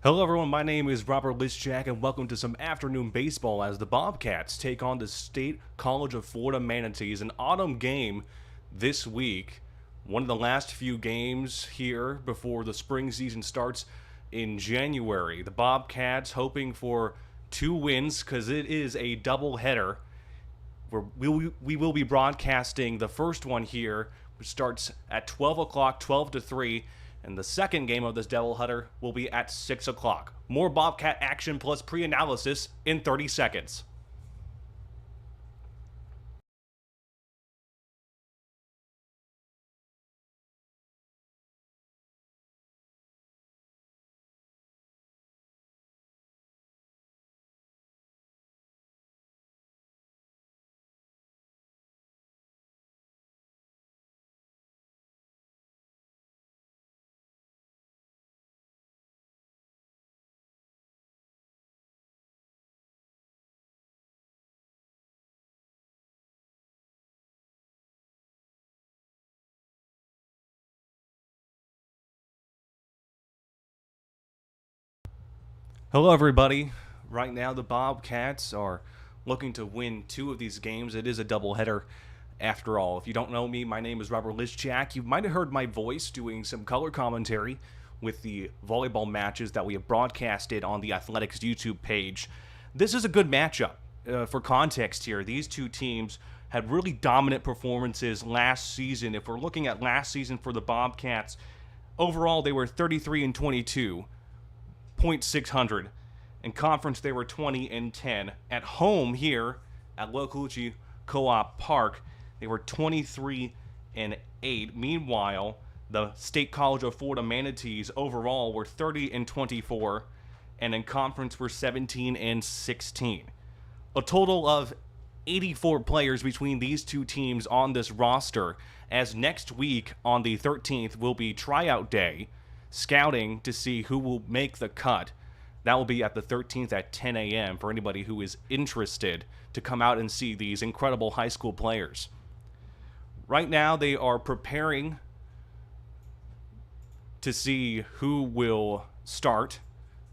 Hello everyone, my name is Robert Lischak and welcome to some afternoon baseball as the Bobcats take on the State College of Florida Manatees, an autumn game this week. One of the last few games here before the spring season starts in January. The Bobcats hoping for 2 wins because it is a doubleheader. We will be broadcasting the first one here, which starts at 12 o'clock, 12 to 3. And the second game of this doubleheader will be at 6 o'clock. More Bobcat action plus pre-analysis in 30 seconds. Hello everybody. Right now the Bobcats are looking to win 2 of these games. It is a doubleheader after all. If you don't know me, my name is Robert Lischak. You might have heard my voice doing some color commentary with the volleyball matches that we have broadcasted on the Athletics YouTube page. This is a good matchup. For context here, these two teams had really dominant performances last season. If we're looking at last season for the Bobcats, overall they were 33 and 22. .600. In conference, they were 20 and 10. At home here at Localucci Co-op Park, they were 23 and 8. Meanwhile, the State College of Florida Manatees overall were 30 and 24, and in conference were 17 and 16. A total of 84 players between these two teams on this roster, as next week on the 13th will be tryout day, scouting to see who will make the cut. That will be at the 13th at 10 a.m. for anybody who is interested to come out and see these incredible high school players. Right now, they are preparing to see who will start.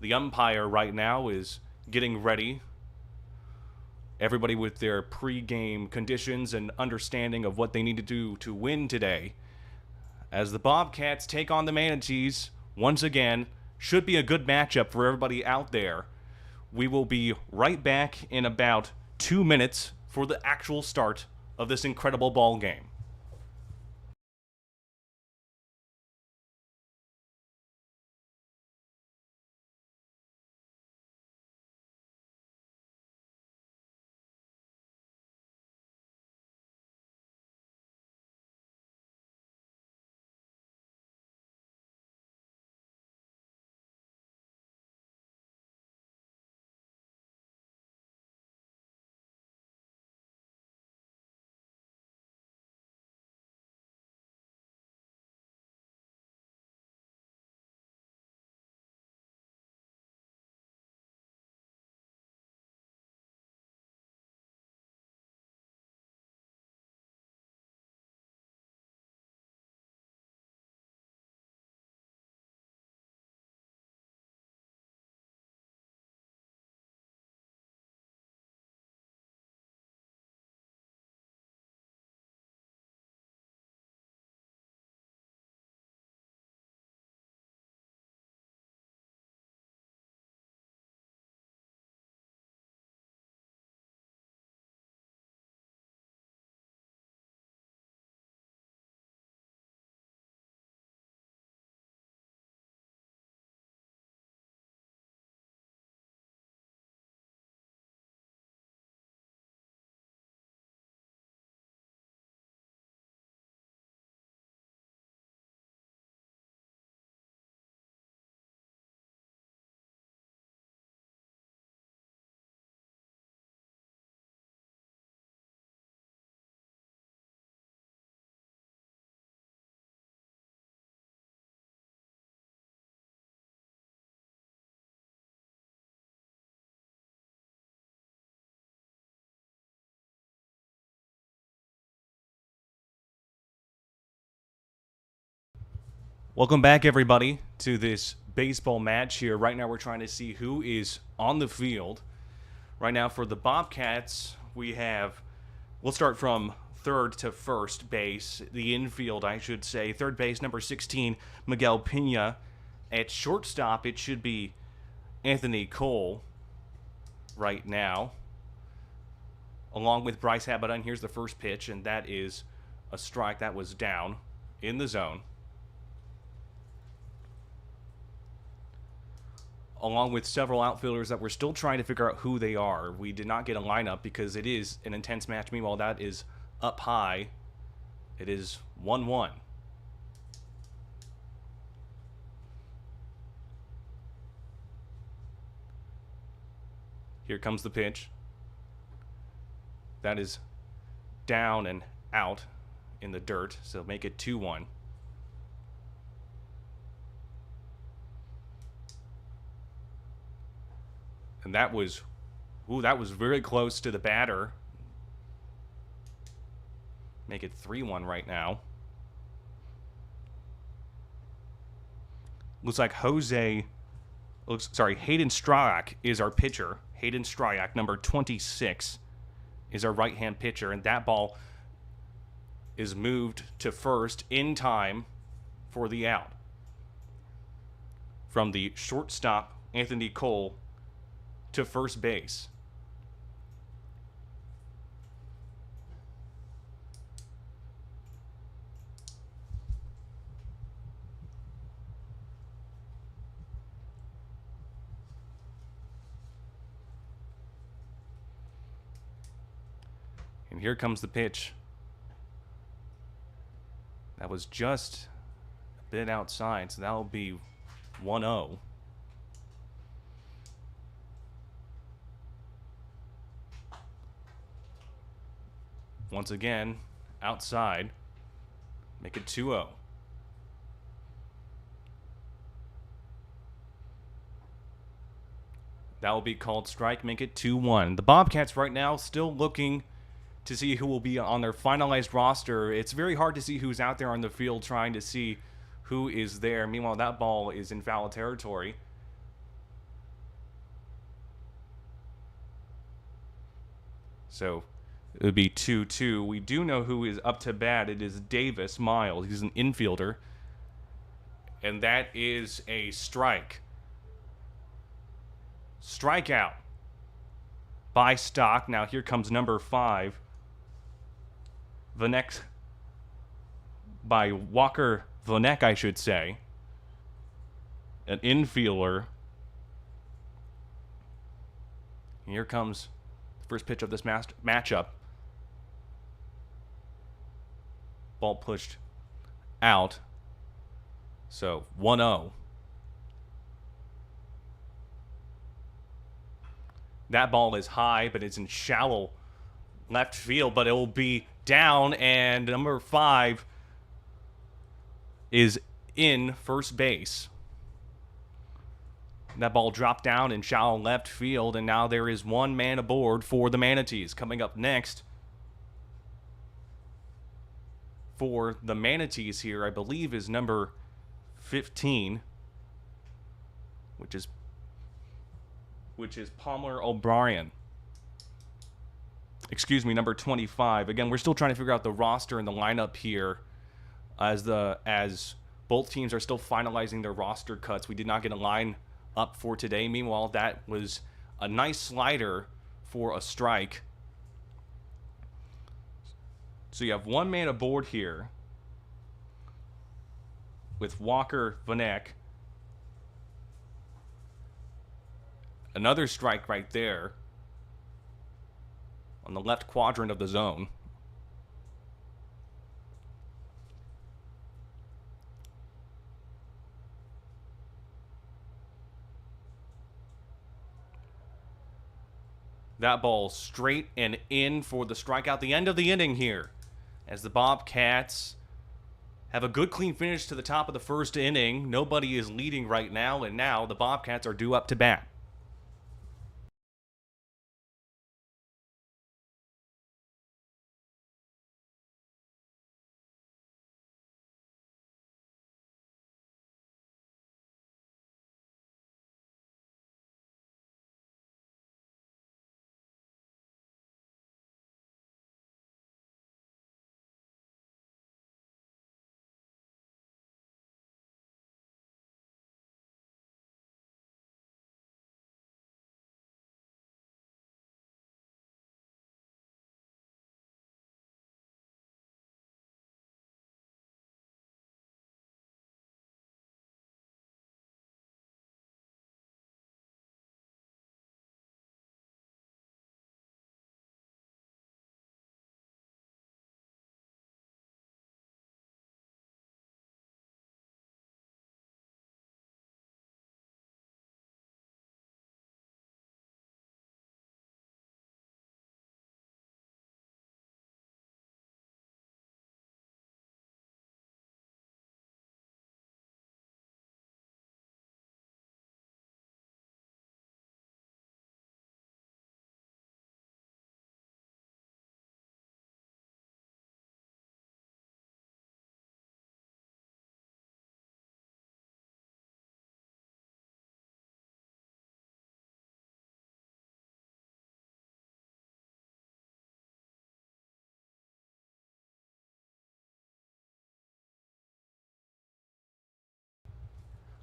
The umpire right now is getting ready. Everybody with their pre-game conditions and understanding of what they need to do to win today. As the Bobcats take on the Manatees, once again, should be a good matchup for everybody out there. We will be right back in about 2 minutes for the actual start of this incredible ball game. Welcome back, everybody, to this baseball match here. Right now we're trying to see who is on the field. Right now for the Bobcats, we'll start from third to first base, the infield, I should say. Third base, number 16, Miguel Pena. At shortstop, it should be Anthony Cole right now, along with Bryce Habadan. Here's the first pitch, and that is a strike. That was down in the zone. Along with several outfielders that we're still trying to figure out who they are. We did not get a lineup because it is an intense match. Meanwhile, that is up high. It is 1-1. Here comes the pitch. That is down and out in the dirt, so make it 2-1. And that was very close to the batter. Make it 3-1 right now. Looks like Hayden Stryak is our pitcher. Hayden Stryak, number 26, is our right-hand pitcher. And that ball is moved to first in time for the out. From the shortstop, Anthony Cole, to first base. And here comes the pitch. That was just a bit outside, so that'll be 1-0. Once again, outside. Make it 2-0. That will be called strike. Make it 2-1. The Bobcats right now still looking to see who will be on their finalized roster. It's very hard to see who's out there on the field trying to see who is there. Meanwhile, that ball is in foul territory. So it would be 2-2. We do know who is up to bat. It is Davis Miles. He's an infielder. And that is a strike. Strikeout by Stock. Now here comes number 5. Walker Vanek, I should say. An infielder. Here comes the first pitch of this matchup. Ball pushed out. So 1-0. That ball is high, but it's in shallow left field, but it will be down, and number 5 is in first base. That ball dropped down in shallow left field, and now there is one man aboard for the Manatees. Coming up next for the Manatees here, I believe, is number 15, which is Palmer O'Brien. Excuse me, number 25. Again, we're still trying to figure out the roster and the lineup here as both teams are still finalizing their roster cuts. We did not get a line up for today. Meanwhile, that was a nice slider for a strike. So you have one man aboard here with Walker Vanek. Another strike right there on the left quadrant of the zone. That ball straight and in for the strikeout. The end of the inning here as the Bobcats have a good clean finish to the top of the first inning. Nobody is leading right now, and now the Bobcats are due up to bat.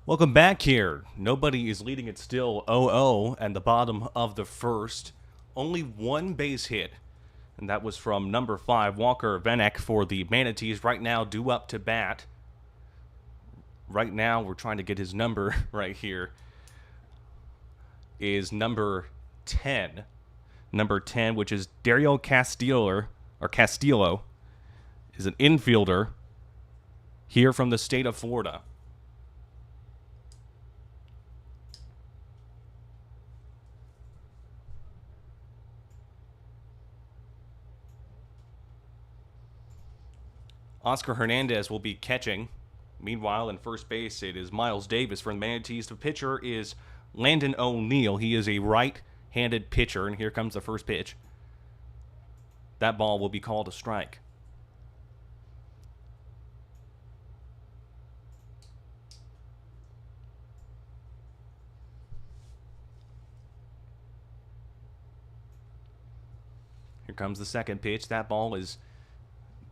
Welcome back here. Nobody is leading it still 0-0 at the bottom of the first. Only one base hit, and that was from number 5, Walker Venek for the Manatees. Right now, due up to bat. Right now, we're trying to get his number right here. Is number 10. Number 10, which is Dario Castillo, is an infielder here from the state of Florida. Oscar Hernandez will be catching. Meanwhile, in first base, it is Miles Davis for the Manatees. The pitcher is Landon O'Neill. He is a right-handed pitcher, and here comes the first pitch. That ball will be called a strike. Here comes the second pitch. That ball is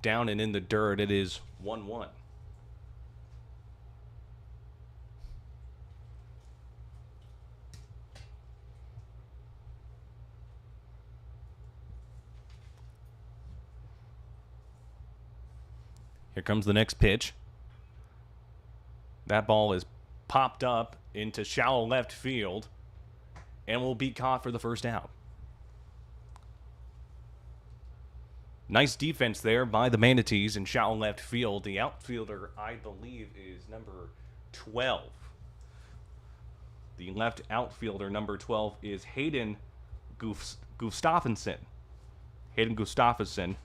down and in the dirt. It is 1-1. Here comes the next pitch. That ball is popped up into shallow left field and will be caught for the first out. Nice defense there by the Manatees in shallow left field. The outfielder, I believe, is number 12. The left outfielder, number 12, is Hayden Gustafsson. Hayden Gustafsson.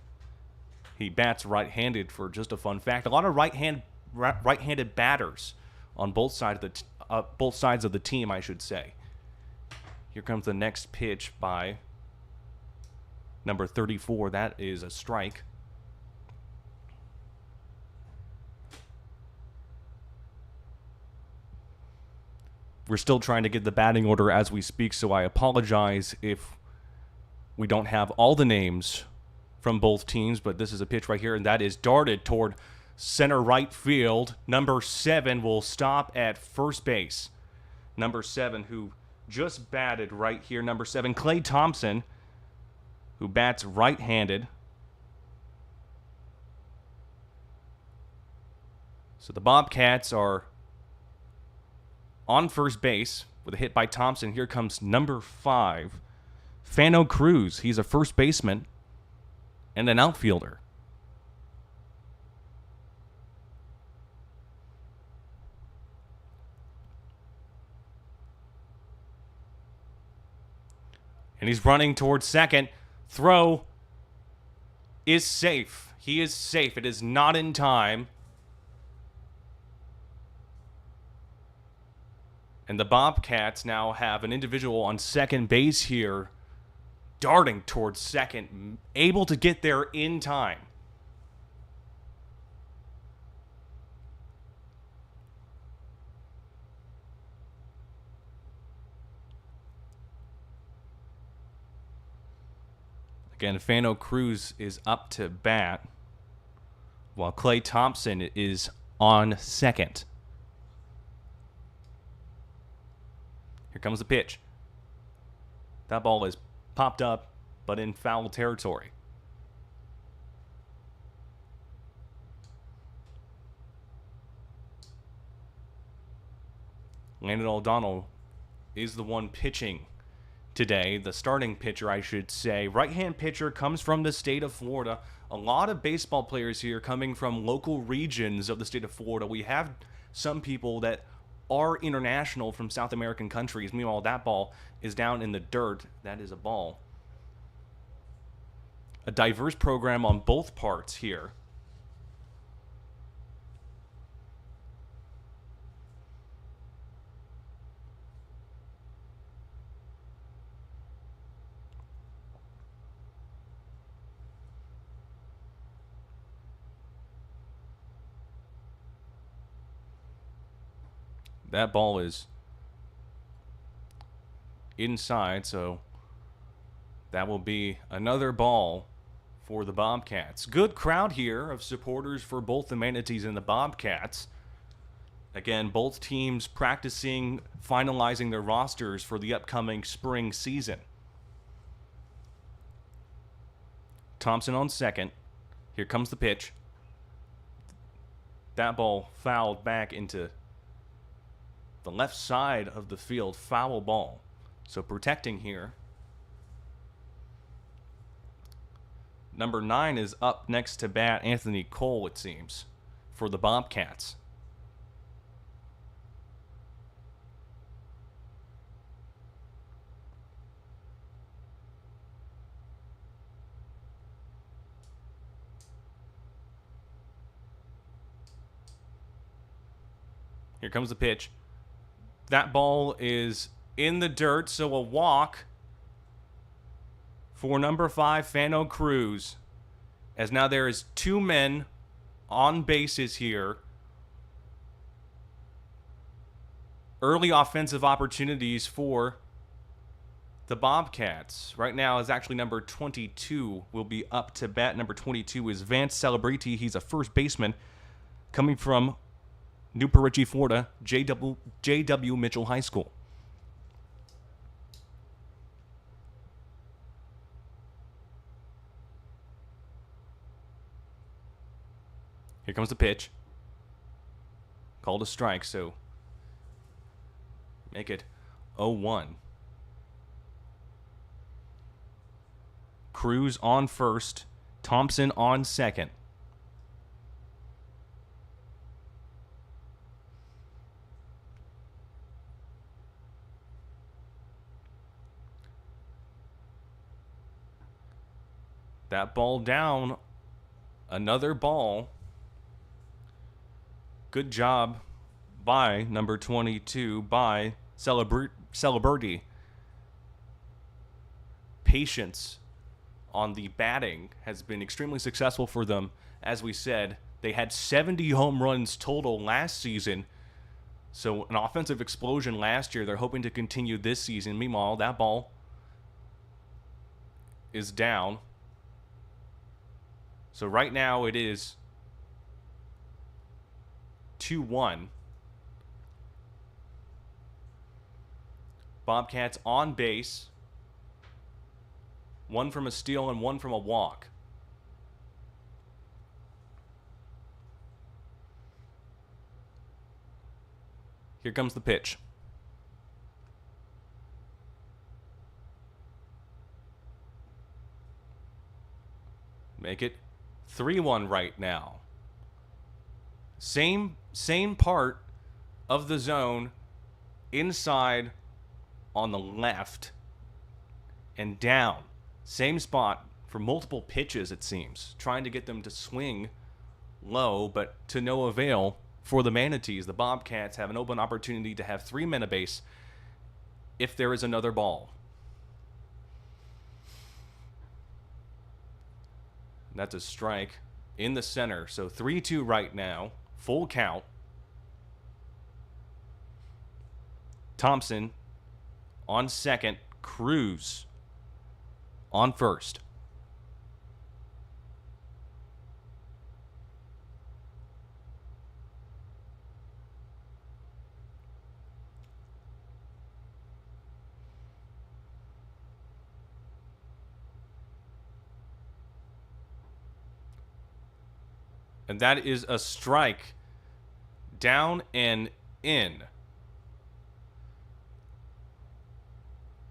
He bats right-handed for just a fun fact. A lot of right-handed batters on both sides of the team, I should say. Here comes the next pitch by number 34. That is a strike. We're still trying to get the batting order as we speak, so I apologize if we don't have all the names from both teams, but this is a pitch right here, and that is darted toward center right field. Number 7 will stop at first base. Number 7, who just batted right here. Number 7, Clay Thompson, who bats right-handed. So the Bobcats are on first base with a hit by Thompson. Here comes number 5, Fano Cruz. He's a first baseman and an outfielder. And he's running towards second. Throw is safe. He is safe. It is not in time. And the Bobcats now have an individual on second base here, darting towards second, able to get there in time. Again, Fano Cruz is up to bat, while Clay Thompson is on second. Here comes the pitch. That ball is popped up, but in foul territory. Landon O'Donnell is the one pitching today, the starting pitcher, I should say. Right-hand pitcher, comes from the state of Florida. A lot of baseball players here coming from local regions of the state of Florida. We have some people that are international from South American countries. Meanwhile, that ball is down in the dirt. That is a ball. A diverse program on both parts here. That ball is inside, so that will be another ball for the Bobcats. Good crowd here of supporters for both the Manatees and the Bobcats. Again, both teams practicing, finalizing their rosters for the upcoming spring season. Thompson on second. Here comes the pitch. That ball fouled back into the left side of the field. Foul ball. So protecting here. Number 9 is up next to bat, Anthony Cole, it seems, for the Bobcats. Here comes the pitch. That ball is in the dirt, so a walk for number 5, Fano Cruz. As now there is 2 men on bases here. Early offensive opportunities for the Bobcats. Right now is actually number 22 will be up to bat. Number 22 is Vance Celebrity. He's a first baseman coming from New Perici, Florida, J.W. Mitchell High School. Here comes the pitch. Called a strike, so make it 0-1. Cruz on first. Thompson on second. That ball down. Another ball. Good job by number 22, by Celebrity. Patience on the batting has been extremely successful for them. As we said, they had 70 home runs total last season. So an offensive explosion last year. They're hoping to continue this season. Meanwhile, that ball is down. So right now it is 2-1. Bobcats on base. 1 from a steal and 1 from a walk. Here comes the pitch. Make it 3-1 right now. Same part of the zone, inside on the left and down. Same spot for multiple pitches, it seems. Trying to get them to swing low, but to no avail for the Manatees. The Bobcats have an open opportunity to have 3 men a base if there is another ball. That's a strike in the center. So 3-2 right now. Full count. Thompson on second. Cruz on first. And that is a strike. Down and in.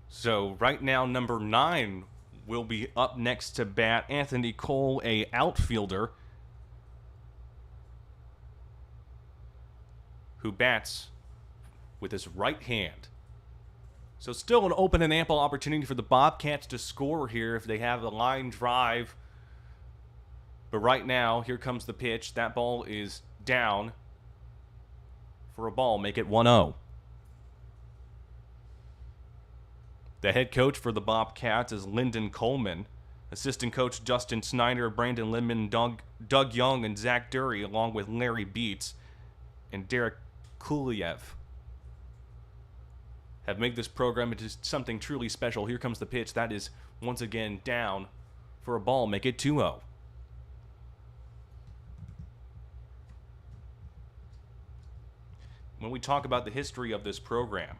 So right now, number 9 will be up next to bat. Anthony Cole, a outfielder, who bats with his right hand. So still an open and ample opportunity for the Bobcats to score here if they have a line drive. But right now, here comes the pitch. That ball is down for a ball. Make it 1-0. The head coach for the Bobcats is Lyndon Coleman. Assistant coach Justin Snyder, Brandon Lindman, Doug Young, and Zach Dury, along with Larry Beats and Derek Kuliev, have made this program into something truly special. Here comes the pitch. That is once again down for a ball. Make it 2-0. when we talk about the history of this program,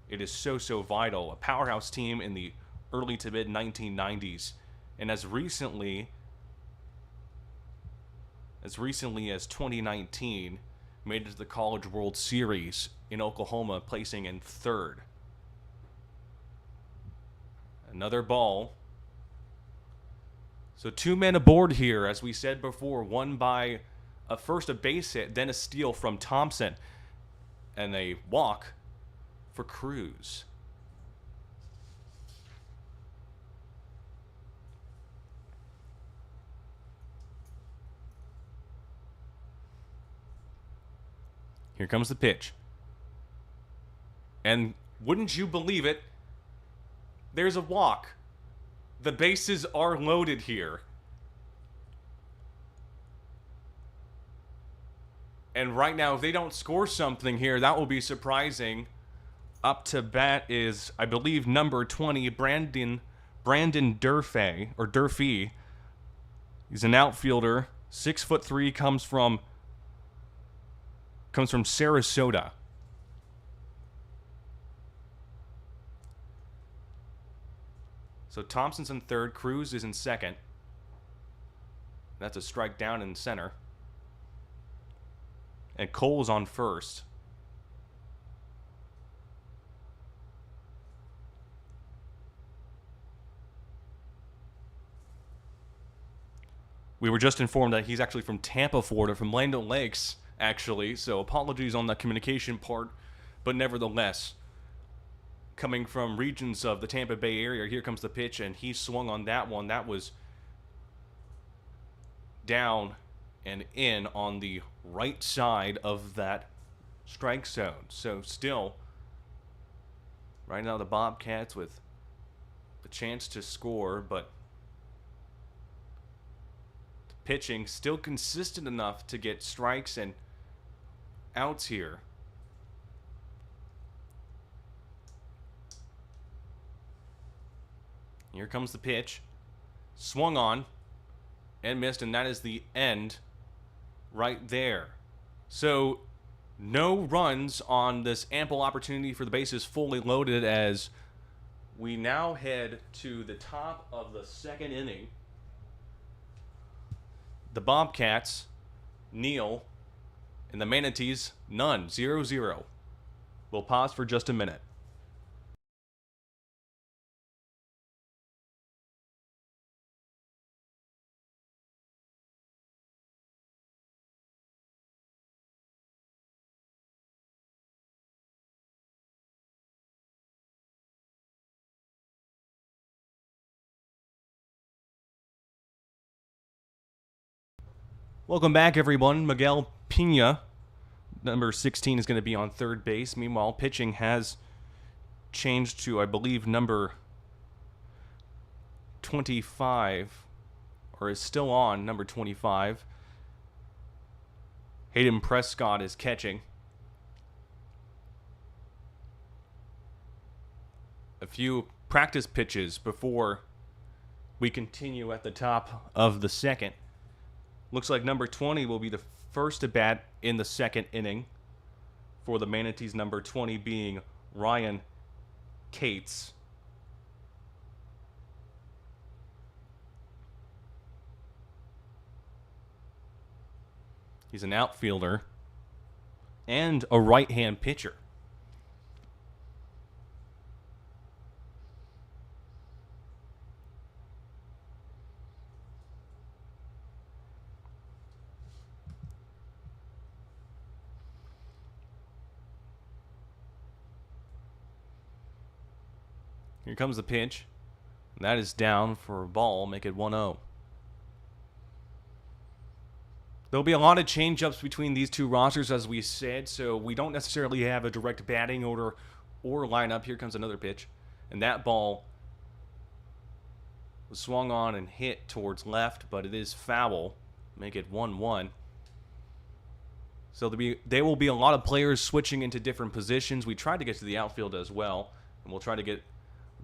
it is so vital. A powerhouse team in the early to mid 1990s, and as recently as 2019, made it to the College World Series in Oklahoma, placing in third. Another ball. So 2 men aboard here, as we said before, one by first a base hit, then a steal from Thompson, and a walk for Cruz. Here comes the pitch. And wouldn't you believe it, there's a walk. The bases are loaded here. And right now, if they don't score something here, that will be surprising. Up to bat is, I believe, number 20, Brandon Durfee. He's an outfielder. 6'3", comes from Sarasota. So Thompson's in third, Cruz is in second. That's a strike down in center. And Cole's on first. We were just informed that he's actually from Tampa, Florida, from Land O'Lakes, actually. So apologies on the communication part, but nevertheless, coming from regions of the Tampa Bay area, here comes the pitch, and he swung on that one. That was down and in on the right side of that strike zone. So still, right now the Bobcats with the chance to score, but the pitching still consistent enough to get strikes and outs here. Here comes the pitch. Swung on and missed, and that is the end right there. So no runs on this ample opportunity for the bases fully loaded, as we now head to the top of the second inning. The Bobcats, nil, and the Manatees, none, 0-0. We'll pause for just a minute. Welcome back, everyone. Miguel Pena, number 16, is going to be on third base. Meanwhile, pitching has changed to, I believe, number 25, or is still on number 25. Hayden Prescott is catching. A few practice pitches before we continue at the top of the second. Looks like number 20 will be the first to bat in the second inning for the Manatees, number 20 being Ryan Cates. He's an outfielder and a right-hand pitcher. Here comes the pitch. And that is down for a ball, make it 1-0. There'll be a lot of change-ups between these two rosters, as we said, so we don't necessarily have a direct batting order or lineup. Here comes another pitch. And that ball was swung on and hit towards left, but it is foul. Make it 1-1. So there will be a lot of players switching into different positions. We tried to get to the outfield as well, and we'll try to get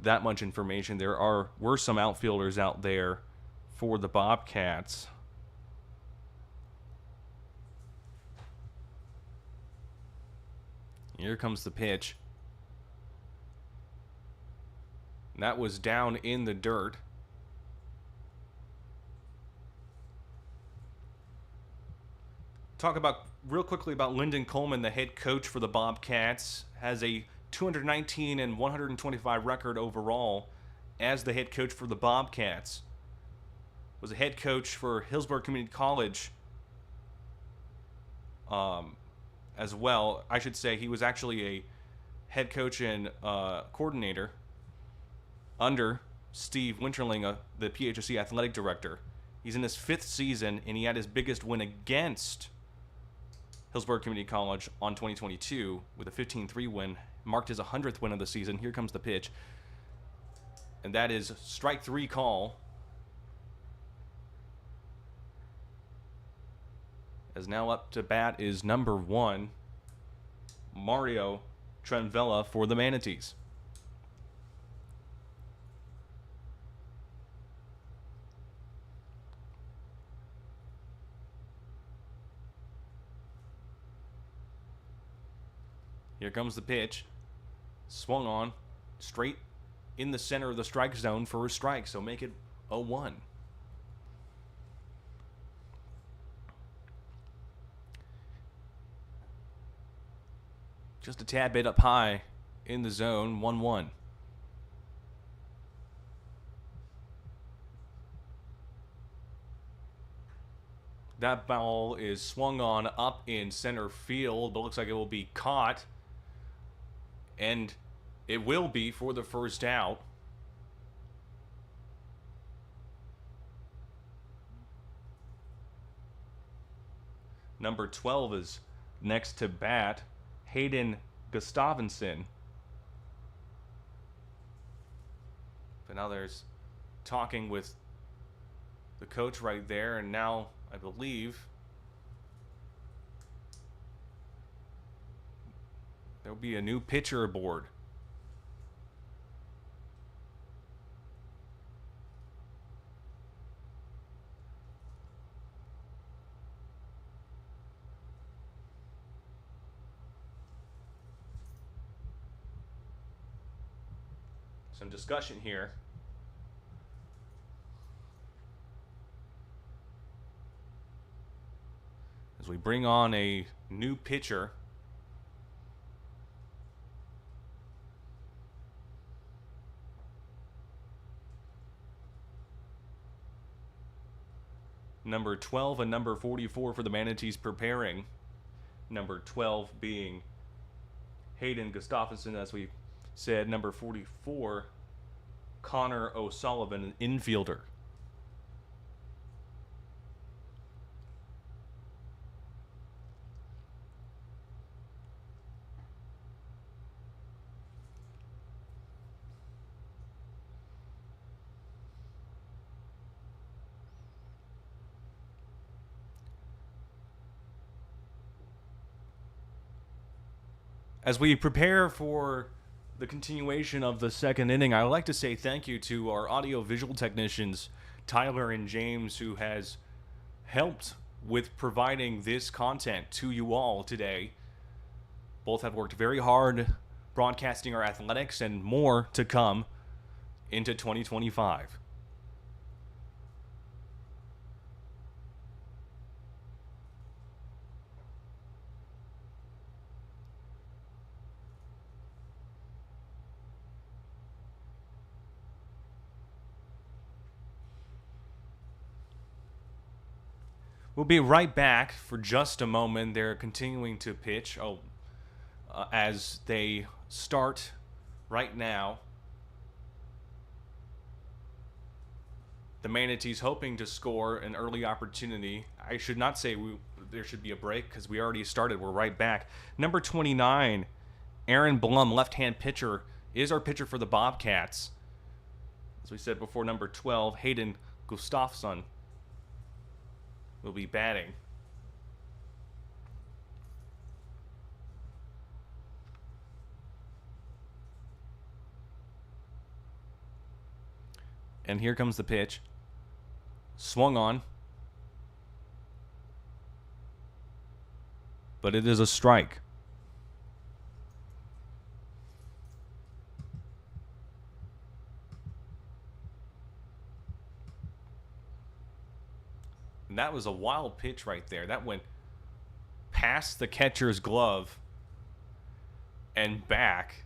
that much information. There were some outfielders out there for the Bobcats. Here comes the pitch. That was down in the dirt. Talk about real quickly about Lyndon Coleman, the head coach for the Bobcats, has a 219 and 125 record overall as the head coach for the Bobcats. Was a head coach for Hillsborough Community College as well. I should say he was actually a head coach and coordinator under Steve Winterling, the PHSC athletic director. He's in his 5th season, and he had his biggest win against Hillsborough Community College on 2022 with a 15-3 win. Marked his 100th win of the season. Here comes the pitch. And that is strike 3 call. As now up to bat is number 1, Mario Tranvella for the Manatees. Here comes the pitch. Swung on. Straight in the center of the strike zone for a strike. So make it 0-1. Just a tad bit up high in the zone. 1-1. That ball is swung on up in center field, but looks like it will be caught. And it will be for the first out. Number 12 is next to bat, Hayden Gustafsson. But now there's talking with the coach right there, and now I believe there'll be a new pitcher aboard. Some discussion here. As we bring on a new pitcher. Number 12 and number 44 for the Manatees preparing. Number 12 being Hayden Gustafsson, as we said. Number 44, Connor O'Sullivan, an infielder. As we prepare for the continuation of the second inning, I would like to say thank you to our audio-visual technicians, Tyler and James, who has helped with providing this content to you all today. Both have worked very hard broadcasting our athletics, and more to come into 2025. We'll be right back for just a moment. They're continuing to pitch as they start right now. The Manatees hoping to score an early opportunity. I should not say there should be a break because we already started. We're right back. Number 29, Aaron Blum, left-hand pitcher, is our pitcher for the Bobcats. As we said before, number 12, Hayden Gustafsson, will be batting. And here comes the pitch. Swung on. But it is a strike. And that was a wild pitch right there. That went past the catcher's glove and back.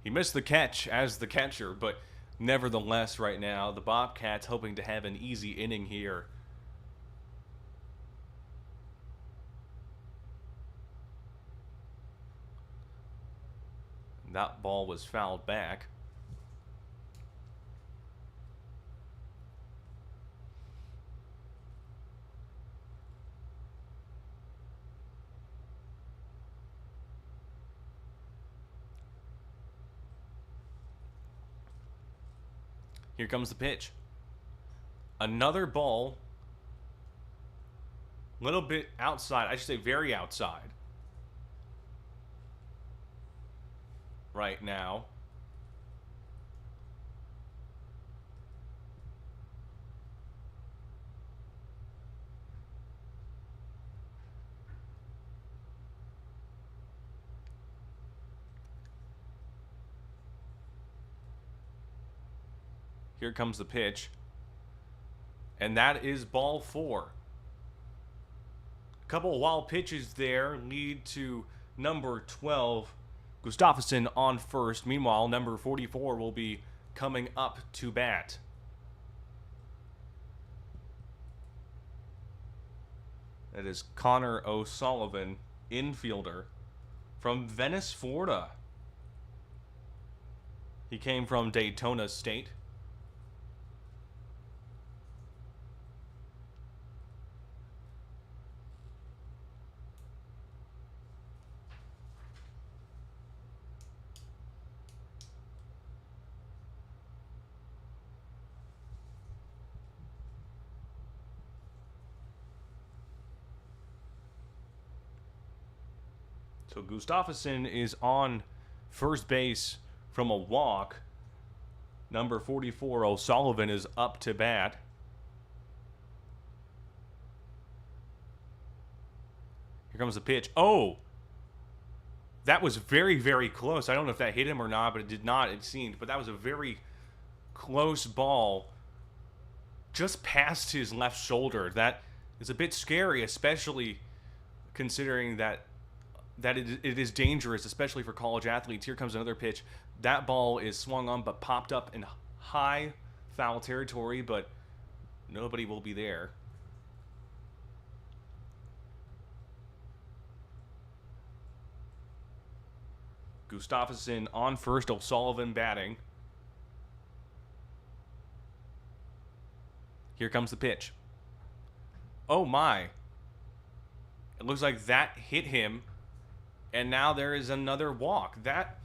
He missed the catch as the catcher, but nevertheless, right now, the Bobcats hoping to have an easy inning here. That ball was fouled back. Here comes the pitch. Another ball. A little bit outside. I should say very outside. Right now. Here comes the pitch. And that is ball 4. A couple of wild pitches there lead to number 12, Gustafsson, on first. Meanwhile, number 44 will be coming up to bat. That is Connor O'Sullivan, infielder from Venice, Florida. He came from Daytona State. So Gustafsson is on first base from a walk. Number 44, O'Sullivan, is up to bat. Here comes the pitch. Oh! That was very, very close. I don't know if that hit him or not, but it did not, it seemed. But that was a very close ball just past his left shoulder. That is a bit scary, especially considering that it is dangerous, especially for college athletes. Here comes another pitch. That ball is swung on but popped up in high foul territory, but nobody will be there. Gustafsson on first, O'Sullivan batting. Here comes the pitch. Oh my. It looks like that hit him. And now there is another walk. That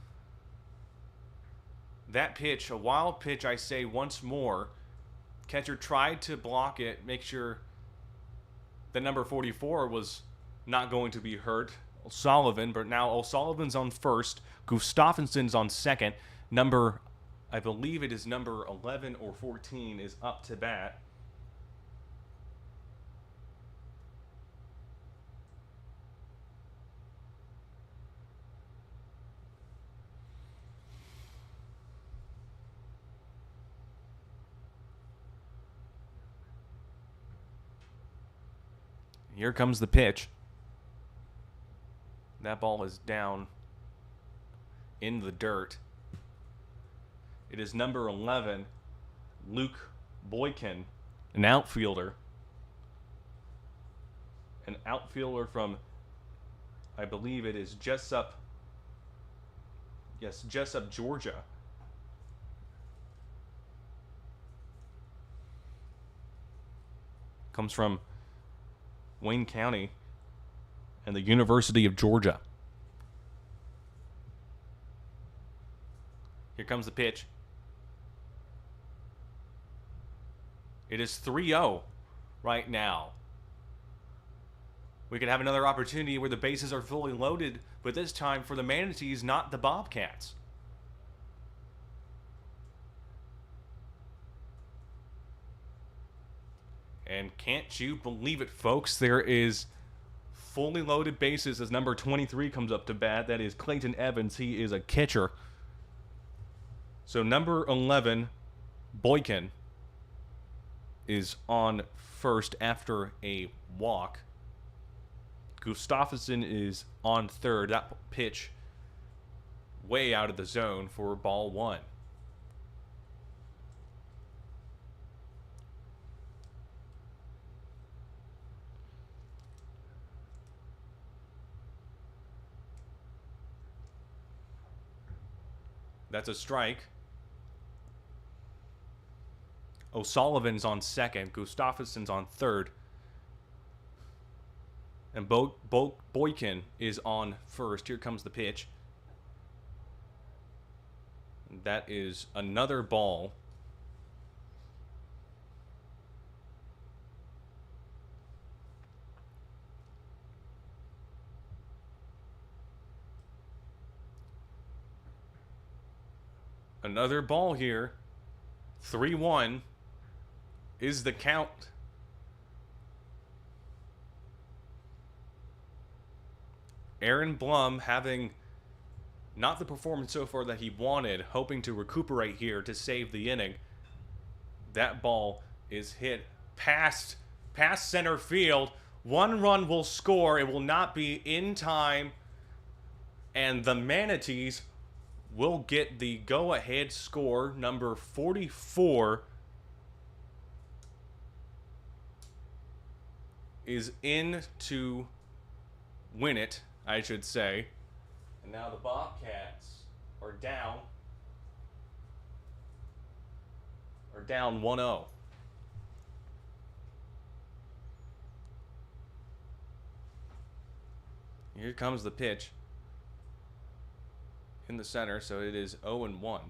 pitch, a wild pitch, I say once more. Catcher tried to block it, make sure that number 44 was not going to be hurt, O'Sullivan, but now O'Sullivan's on first, Gustafsson's on second. I believe it is number 11 or 14 is up to bat. Here comes the pitch. That ball is down in the dirt. It is number 11, Luke Boykin, an outfielder. An outfielder from, I believe it is Jessup, Georgia. Comes from Wayne County and the University of Georgia. Here comes the pitch. It is 3-0 right now. We could have another opportunity where the bases are fully loaded, but this time for the Manatees, not the Bobcats. And can't you believe it, folks? There is fully loaded bases as number 23 comes up to bat. That is Clayton Evans. He is a catcher. So number 11, Boykin, is on first after a walk. Gustafsson is on third. That pitch way out of the zone for ball one. That's a strike. O'Sullivan's on second. Gustafsson's on third. And Boykin is on first. Here comes the pitch. That is another ball. Another ball here. 3-1 is the count. Aaron Blum having not the performance so far that he wanted, hoping to recuperate here to save the inning. That ball is hit past center field. One run will score. It will not be in time. And the Manatees will get the go-ahead score. Number 44 is in to win it, I should say. And now the Bobcats are down 1-0. Here comes the pitch in the center, so it is 0-1.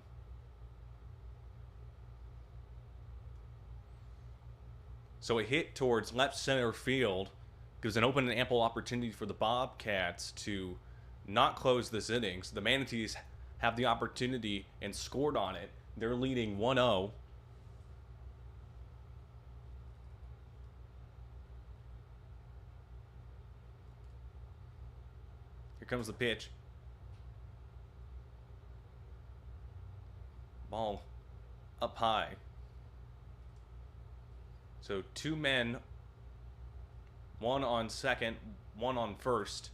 So a hit towards left center field gives an open and ample opportunity for the Bobcats to not close this inning. So the Manatees have the opportunity and scored on it. They're leading 1-0. Here comes the pitch. Ball up high. So two men, one on second, one on first,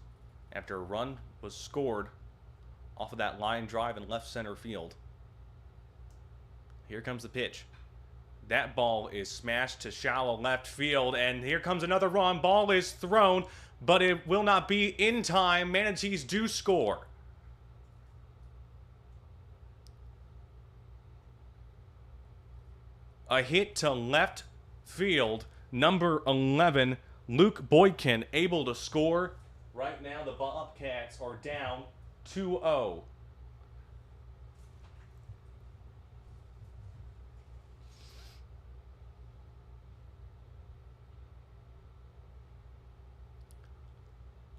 after a run was scored off of that line drive in left center field. Here comes the pitch. That ball is smashed to shallow left field, and here comes another run. Ball is thrown, but it will not be in time. Manatees do score. A hit to left field. Number 11, Luke Boykin, able to score. Right now, the Bobcats are down 2-0.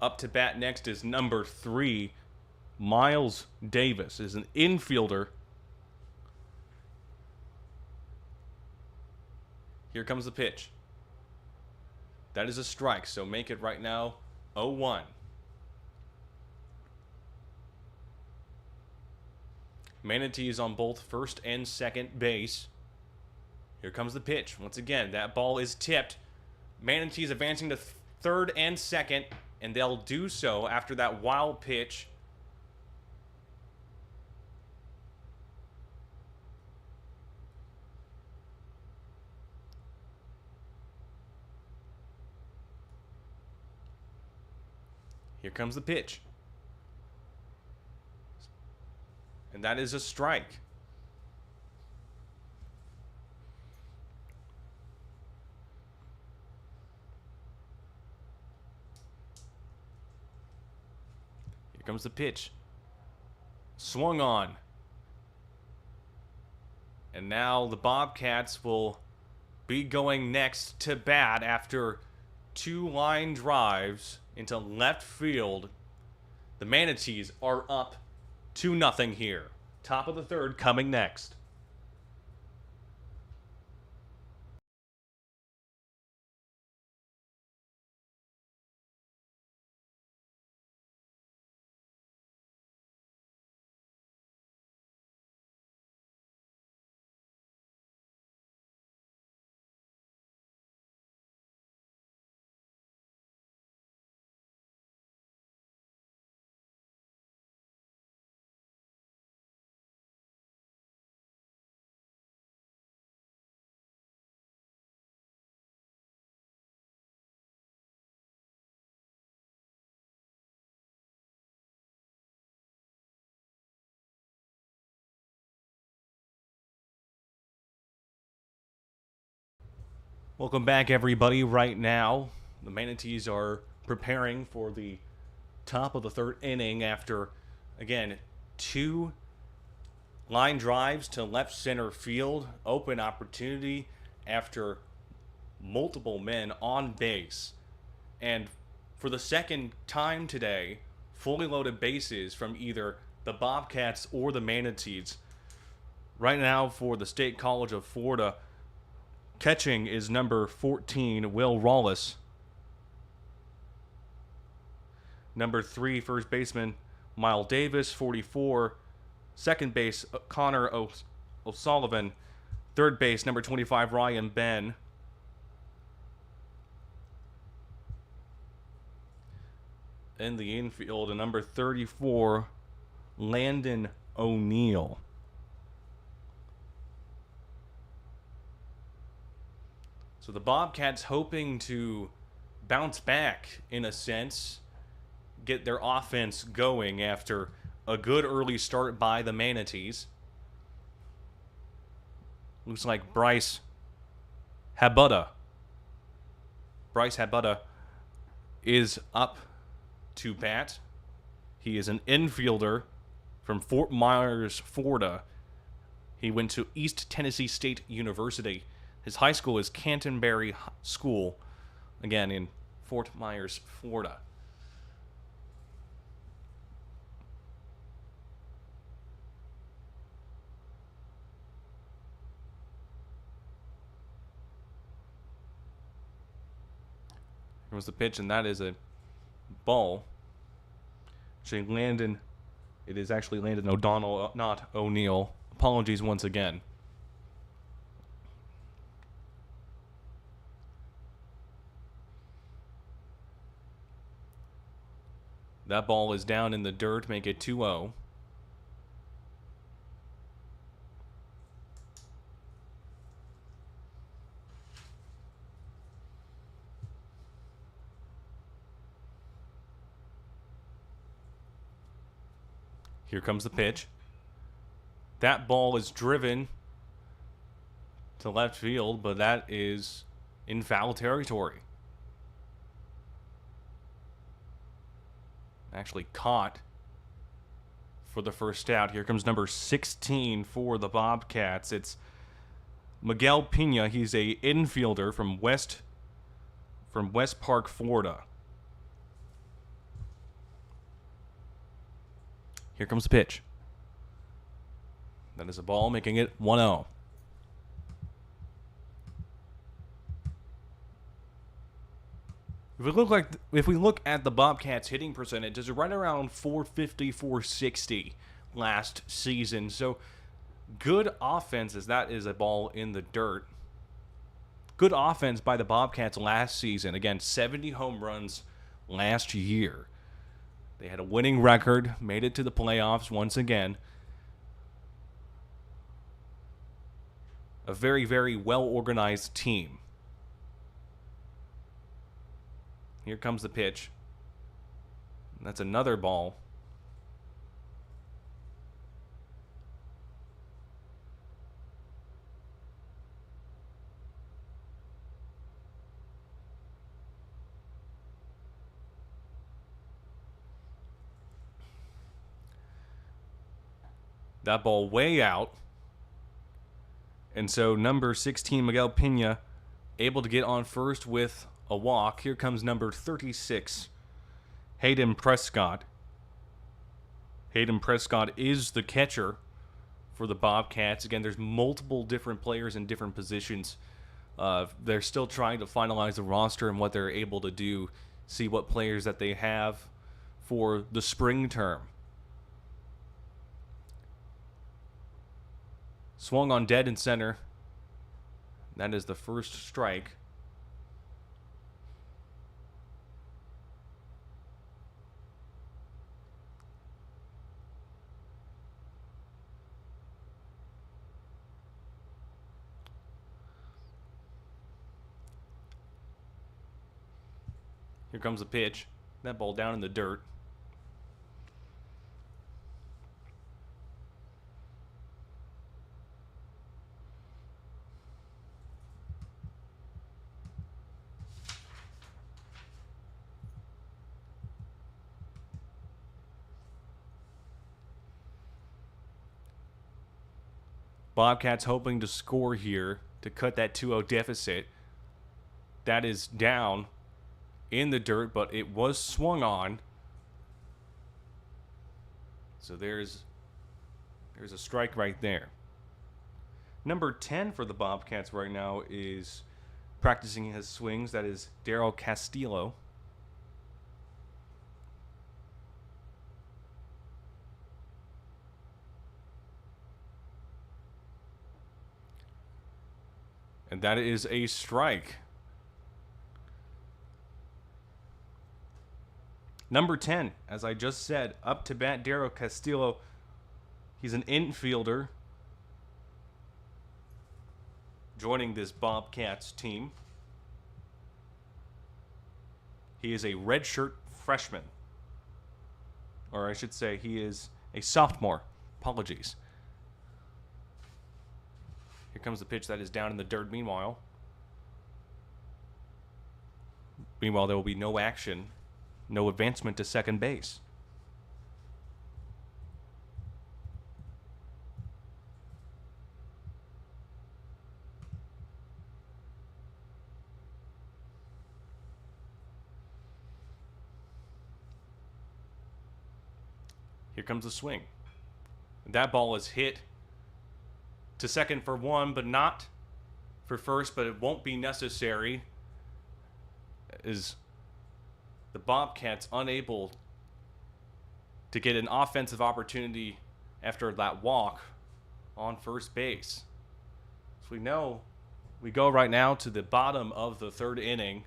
Up to bat next is number 3, Miles Davis, is an infielder. Here comes the pitch. That is a strike, so make it right now 0-1. Manatees on both first and second base. Here comes the pitch. Once again, that ball is tipped. Manatees advancing to third and second, and they'll do so after that wild pitch. Here comes the pitch. And that is a strike. Here comes the pitch. Swung on. And now the Bobcats will be going next to bat after 2 line drives into left field. The Manatees are up 2-0 here. Top of the third coming next. Welcome back, everybody. Right now, the Manatees are preparing for the top of the third inning after, again, two line drives to left center field, open opportunity after multiple men on base. And for the second time today, fully loaded bases from either the Bobcats or the Manatees. Right now, for the State College of Florida, catching is number 14, Will Rawlis. Number 3, first baseman, Miles Davis, 44. Second base, Connor O'Sullivan. Third base, number 25, Ryan Ben. In the infield, number 34, Landon O'Neill. So the Bobcats hoping to bounce back in a sense, get their offense going after a good early start by the Manatees. Looks like Bryce Habutta is up to bat. He is an infielder from Fort Myers, Florida. He went to East Tennessee State University. His high school is Canterbury School, again in Fort Myers, Florida. Here was the pitch, and that is a ball. It is actually Landon O'Donnell, not O'Neill. Apologies once again. That ball is down in the dirt, make it 2-0. Here comes the pitch. That ball is driven to left field, but that is in foul territory. Actually caught for the first out. Here comes number 16 for the Bobcats. It's Miguel Pena. He's a infielder from West Park, Florida. Here comes the pitch. That is a ball, making it 1-0. If we look at the Bobcats' hitting percentage, it's right around 450, 460 last season. So good offense, as that is a ball in the dirt. Good offense by the Bobcats last season. Again, 70 home runs last year. They had a winning record, made it to the playoffs once again. A very, very well-organized team. Here comes the pitch. That's another ball. That ball way out. And so number 16, Miguel Pena, able to get on first with a walk. Here comes number 36, Hayden Prescott. Hayden Prescott is the catcher for the Bobcats. Again, there's multiple different players in different positions. They're still trying to finalize the roster and what they're able to do, see what players that they have for the spring term. Swung on dead in center. That is the first strike. Here comes the pitch. That ball down in the dirt. Bobcats hoping to score here to cut that 2-0 deficit. That is down in the dirt, but it was swung on. So there's a strike right there. Number 10 for the Bobcats right now is practicing his swings. That is Daryl Castillo. And that is a strike. Number 10, as I just said, up to bat Daryl Castillo. He's an infielder joining this Bobcats team. He is a redshirt freshman. Or I should say he is a sophomore. Apologies. Here comes the pitch that is down in the dirt meanwhile. Meanwhile, there will be no action, no advancement to second base. Here comes the swing. That ball is hit to second for one, but not for first, but it won't be necessary as the Bobcats unable to get an offensive opportunity after that walk on first base. So we know we go right now to the bottom of the third inning.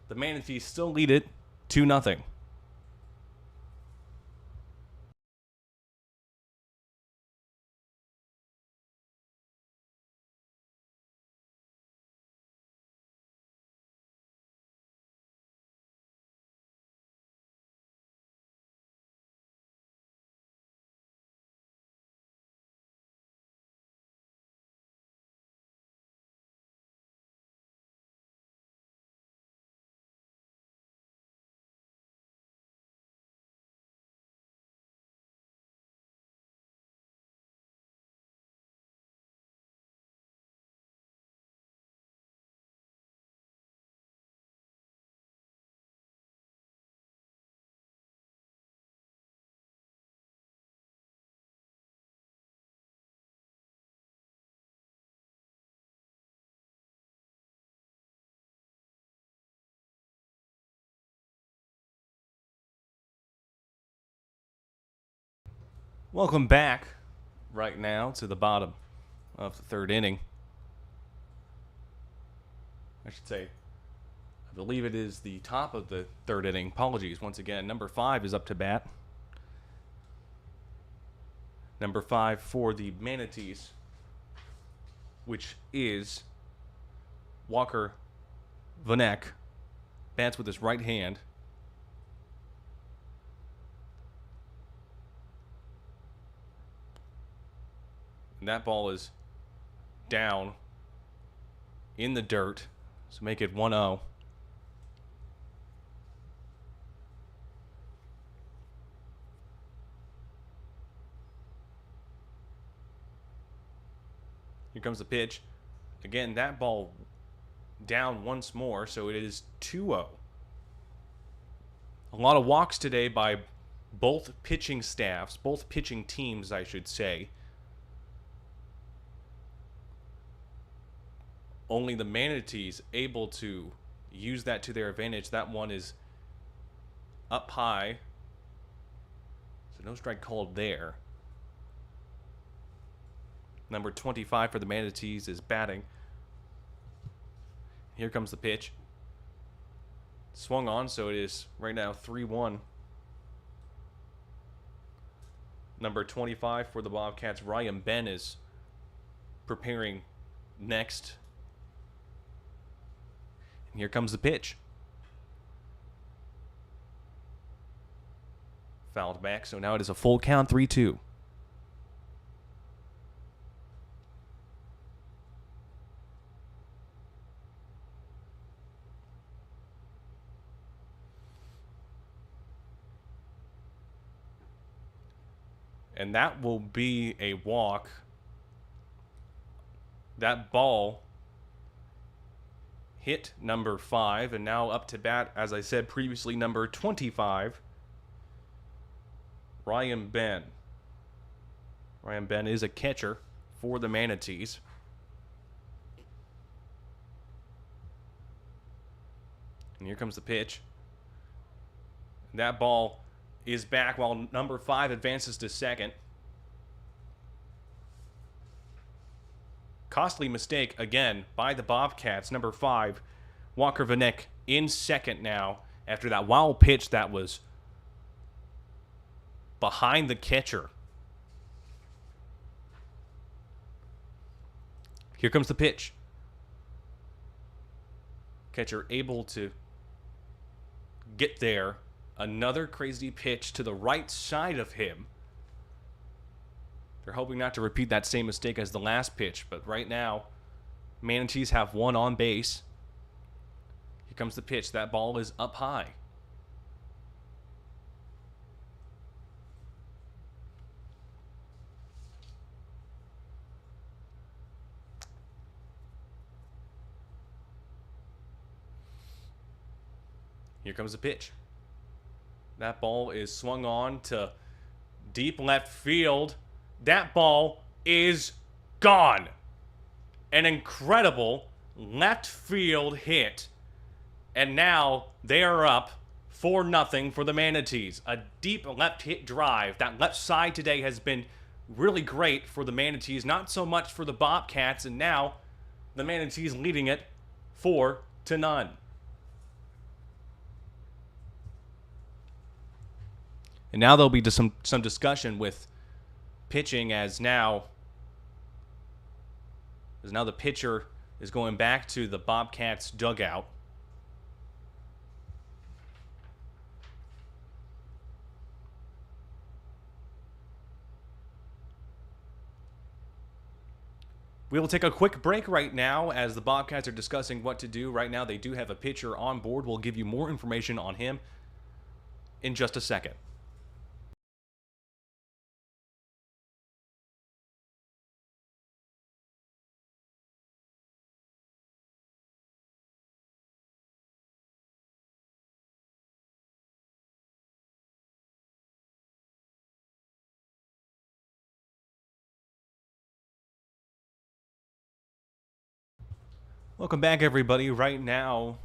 The Manatees still lead it 2-0. Welcome back right now to the bottom of the third inning. I should say, I believe it is the top of the third inning. Apologies once again. Number 5 is up to bat. Number 5 for the Manatees, which is Walker Vanek. Bats with his right hand. And that ball is down in the dirt. So make it 1-0. Here comes the pitch. Again, that ball down once more, so it is 2-0. A lot of walks today by both pitching staffs, both pitching teams, I should say. Only the Manatees able to use that to their advantage. That one is up high. So no strike called there. Number 25 for the Manatees is batting. Here comes the pitch. Swung on, so it is right now 3-1. Number 25 for the Bobcats, Ryan Ben, is preparing next. And here comes the pitch. Fouled back, so now it is a full count, 3-2. And that will be a walk That ball hit number 5, and now up to bat, as I said previously, number 25, Ryan Ben. Ryan Ben is a catcher for the Manatees. And here comes the pitch. That ball is back while number 5 advances to second. Costly mistake again by the Bobcats. Number 5, Walker Vanek in second now after that wild pitch that was behind the catcher. Here comes the pitch. Catcher able to get there. Another crazy pitch to the right side of him. They're hoping not to repeat that same mistake as the last pitch, but right now, Manatees have one on base. Here comes the pitch. That ball is up high. Here comes the pitch. That ball is swung on to deep left field. That ball is gone. An incredible left field hit. And now they are up 4-0 for the Manatees. A deep left hit drive. That left side today has been really great for the Manatees, not so much for the Bobcats. And now the Manatees leading it 4-0. And now there'll be some discussion with pitching as now the pitcher is going back to the Bobcats dugout. We will take a quick break right now as the Bobcats are discussing what to do. Right now they do have a pitcher on board. We'll give you more information on him in just a second. Welcome back, everybody. Right now,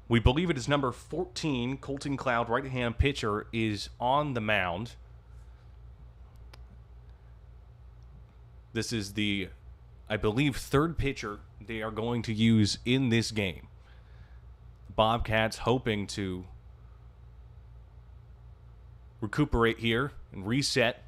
we believe it is number 14, Colton Cloud, right-hand pitcher, is on the mound. This is the, I believe, third pitcher they are going to use in this game. Bobcats hoping to recuperate here and reset.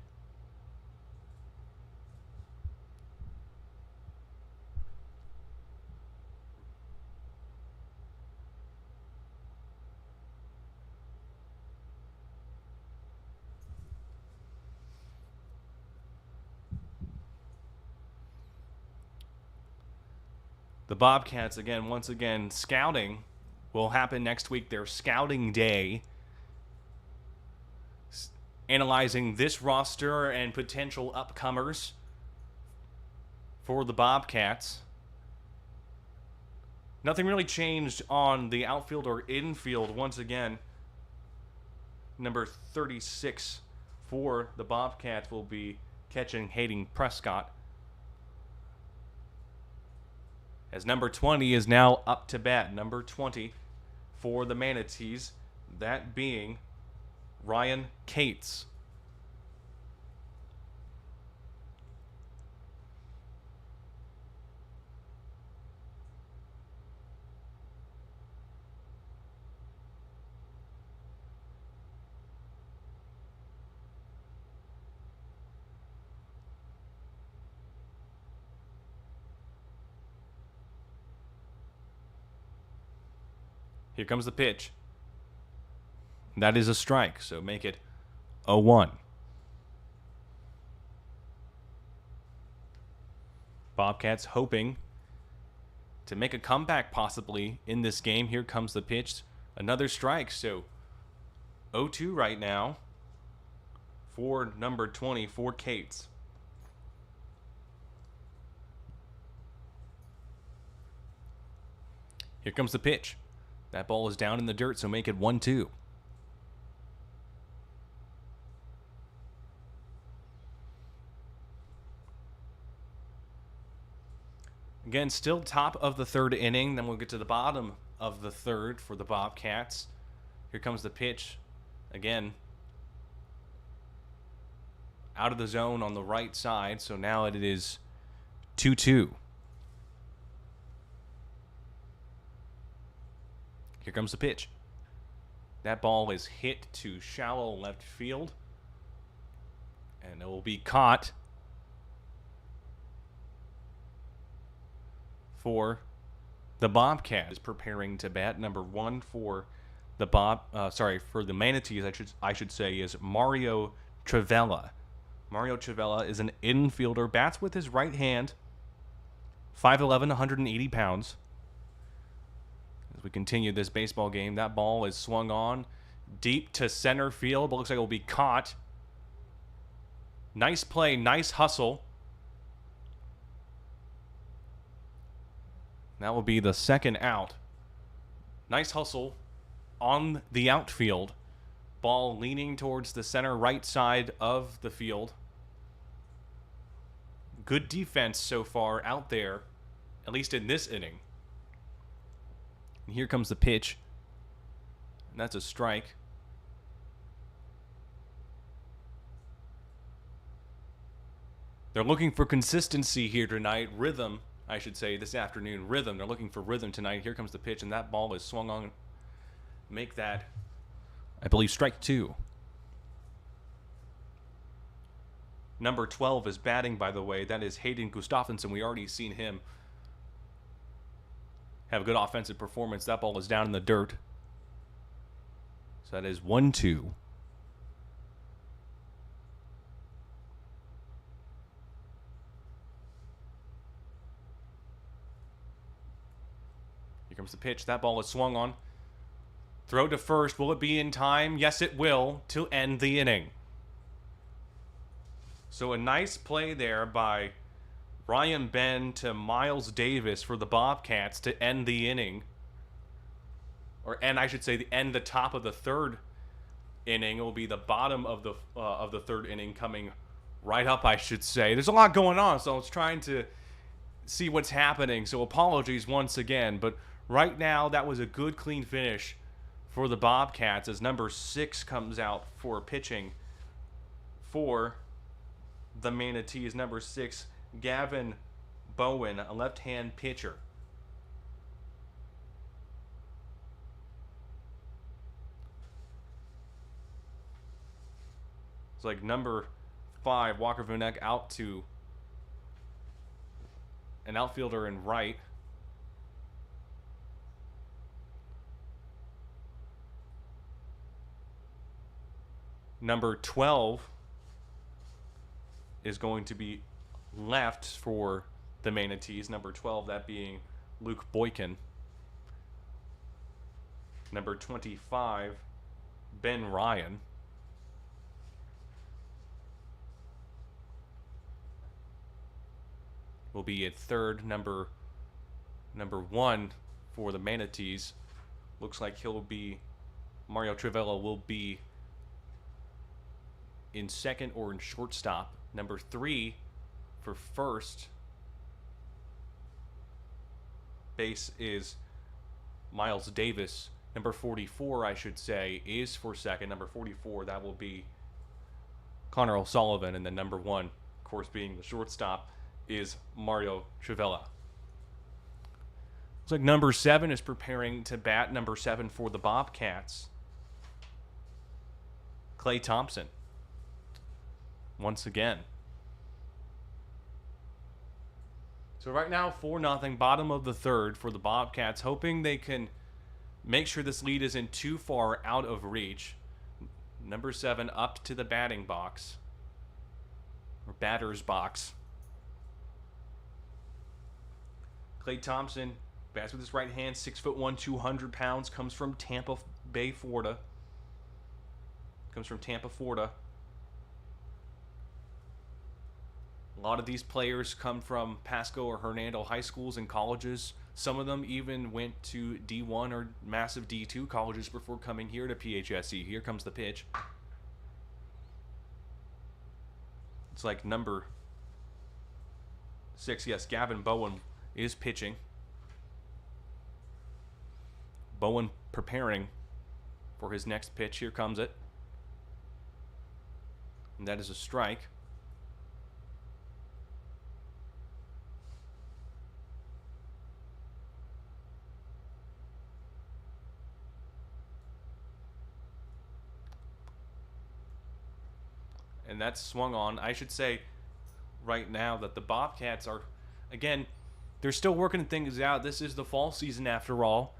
The Bobcats, once again, scouting will happen next week. Their scouting day, analyzing this roster and potential upcomers for the Bobcats. Nothing really changed on the outfield or infield. Once again, number 36 for the Bobcats will be catching Hayden Prescott, as number 20 is now up to bat. Number 20 for the Manatees, that being Ryan Cates. Here comes the pitch. That is a strike, so make it 0-1. Bobcats hoping to make a comeback possibly in this game. Here comes the pitch. Another strike, so 0-2 right now for number 20 for Cates. Here comes the pitch. That ball is down in the dirt, so make it 1-2. Again, still top of the third inning. Then we'll get to the bottom of the third for the Bobcats. Here comes the pitch. Again, out of the zone on the right side. So now it is 2-2. Here comes the pitch. That ball is hit to shallow left field. And it will be caught for the Bobcat. Is preparing to bat. Number 1 for the for the Manatees, I should say, is Mario Trivella. Mario Trivella is an infielder, bats with his right hand, 5'11", 180 pounds. As we continue this baseball game, that ball is swung on deep to center field, but looks like it will be caught. Nice play, nice hustle. That will be the second out. Nice hustle on the outfield. Ball leaning towards the center right side of the field. Good defense so far out there, at least in this inning. And here comes the pitch. And that's a strike. They're looking for consistency here tonight. Rhythm, I should say, this afternoon. Rhythm. They're looking for rhythm tonight. Here comes the pitch, and that ball is swung on. Make that, I believe, strike 2. Number 12 is batting, by the way. That is Hayden Gustafsson. We already seen him have a good offensive performance. That ball is down in the dirt. So that is 1-2. Here comes the pitch. That ball is swung on. Throw to first. Will it be in time? Yes, it will, to end the inning. So a nice play there by Ryan Ben to Miles Davis for the Bobcats to end the inning. End the top of the third inning. It will be the bottom of the third inning coming right up, I should say. There's a lot going on, so I was trying to see what's happening. So apologies once again. But right now, that was a good, clean finish for the Bobcats as number 6 comes out for pitching for the Manatees. Number 6, Gavin Bowen, a left-hand pitcher. It's like number 5, Walker Vunek, out to an outfielder in right. Number 12 is going to be left for the Manatees. Number 12, that being Luke Boykin. Number 25, Ben Ryan. Will be at third. Number 1 for the Manatees. Looks like Mario Trivella will be in second or in shortstop. Number 3 for first base is Miles Davis. Number 44, I should say, is for second. Number 44, that will be Connor O'Sullivan. And then number 1, of course, being the shortstop, is Mario Trivella. Looks like number 7 is preparing to bat. Number 7 for the Bobcats, Clay Thompson. Once again. So right now, 4-0, bottom of the third for the Bobcats, hoping they can make sure this lead isn't too far out of reach. Number 7 up to the batting box, or batter's box. Clay Thompson bats with his right hand, 6'1", 200 pounds, comes from Tampa Bay, Florida. A lot of these players come from Pasco or Hernando high schools and colleges Some of them even went to D1 or massive D2 colleges before coming here to PHSC. Here comes the pitch. It's like number 6. Yes, Gavin Bowen is pitching. Bowen preparing for his next pitch. Here comes it. And that is a strike. And that's swung on. I should say right now that the Bobcats are, again, they're still working things out. This is the fall season after all.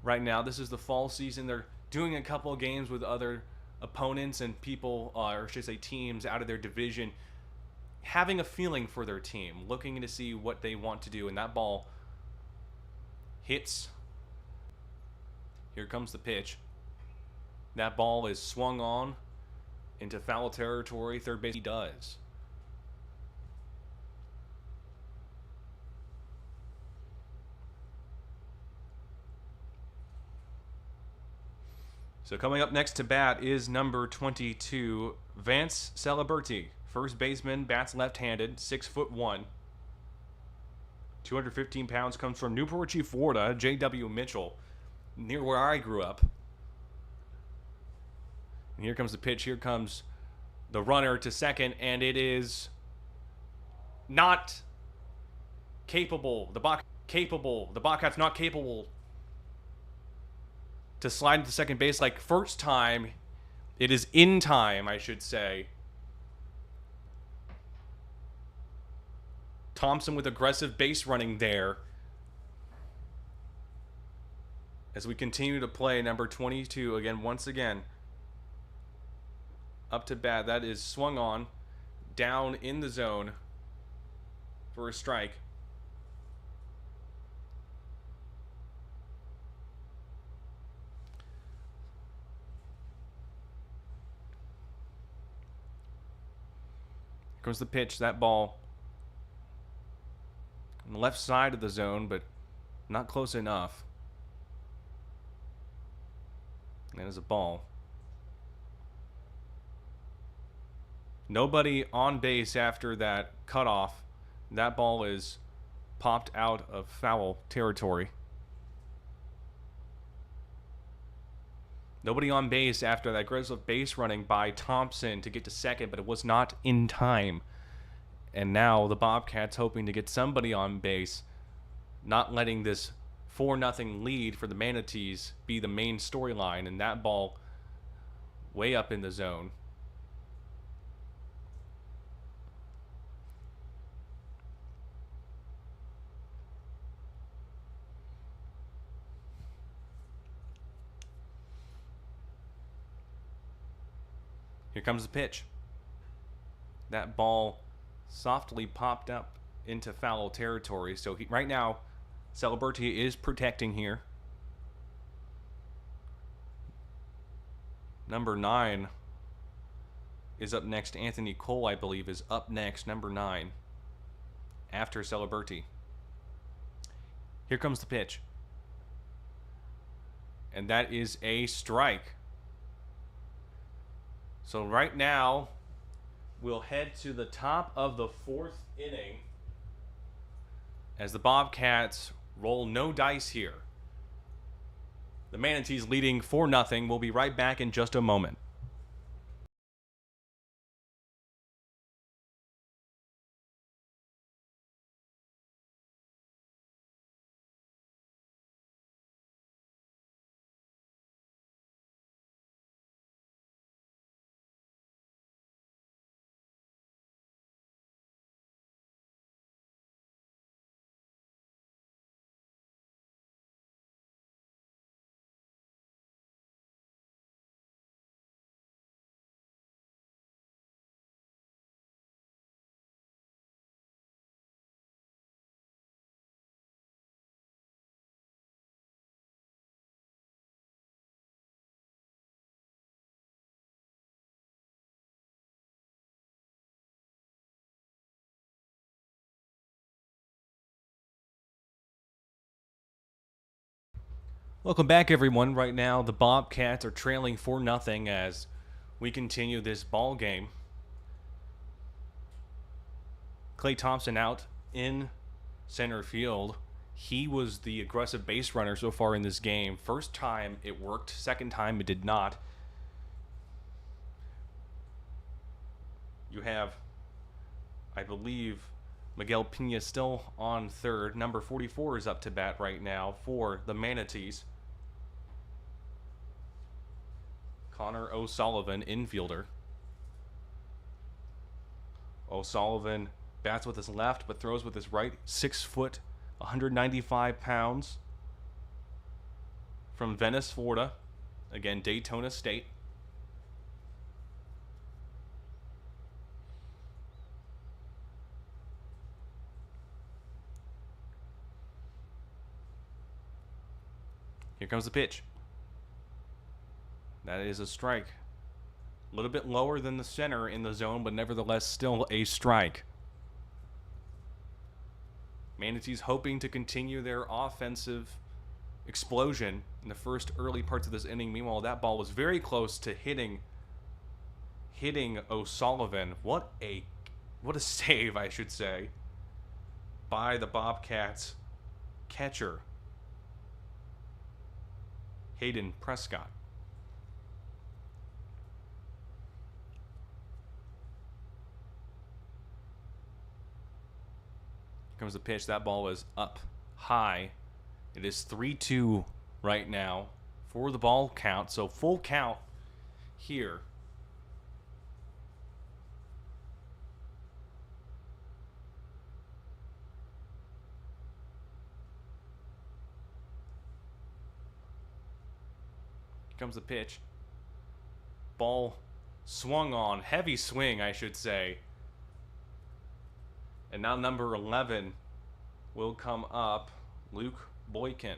Right now, this is the fall season. They're doing a couple of games with other opponents and people, or should I say teams out of their division, having a feeling for their team, looking to see what they want to do. And that ball hits. Here comes the pitch. That ball is swung on into foul territory. Third base, he does. So coming up next to bat is number 22, Vance Celeberti. First baseman, bats left-handed, 6'1", 215 pounds, comes from Newport Richey, Florida. J.W. Mitchell, near where I grew up. And here comes the pitch. Here comes the runner to second, and it is not capable. The Bobcats not capable to slide into second base like first time. It is in time, I should say. Thompson with aggressive base running there. As we continue to play number 22 again, once again. Up to bat. That is swung on. Down in the zone for a strike. Here comes the pitch. That ball on the left side of the zone, but not close enough. And that is a ball. Nobody on base after that cutoff. That ball is popped out of foul territory. Nobody on base after that aggressive base running by Thompson to get to second, but it was not in time. And now the Bobcats hoping to get somebody on base, not letting this 4-0 lead for the Manatees be the main storyline. And that ball way up in the zone. Here comes the pitch. That ball softly popped up into foul territory. So right now, Celeberti is protecting here. Number 9 is up next. Anthony Cole, I believe, is up next. Number 9 after Celeberti. Here comes the pitch. And that is a strike. So right now, we'll head to the top of the 4th inning as the Bobcats roll no dice here. The Manatees leading 4-0. We'll be right back in just a moment. Welcome back, everyone. Right now, the Bobcats are trailing 4-0 as we continue this ball game. Klay Thompson out in center field. He was the aggressive base runner so far in this game. First time it worked, second time it did not. You have, I believe, Miguel Pena still on third. Number 44 is up to bat right now for the Manatees. Connor O'Sullivan, infielder. O'Sullivan bats with his left but throws with his right. 6 foot, 195 pounds. From Venice, Florida. Again, Daytona State. Here comes the pitch. That is a strike. A little bit lower than the center in the zone, but nevertheless still a strike. Manatees hoping to continue their offensive explosion in the first early parts of this inning. Meanwhile, that ball was very close to hitting O'Sullivan. What a save, I should say, by the Bobcats catcher, Hayden Prescott. Comes the pitch. That ball is up high. It is 3-2 right now for the ball count. So full count here. Here comes the pitch. Ball swung on. Heavy swing, I should say. And now number 11 will come up, Luke Boykin.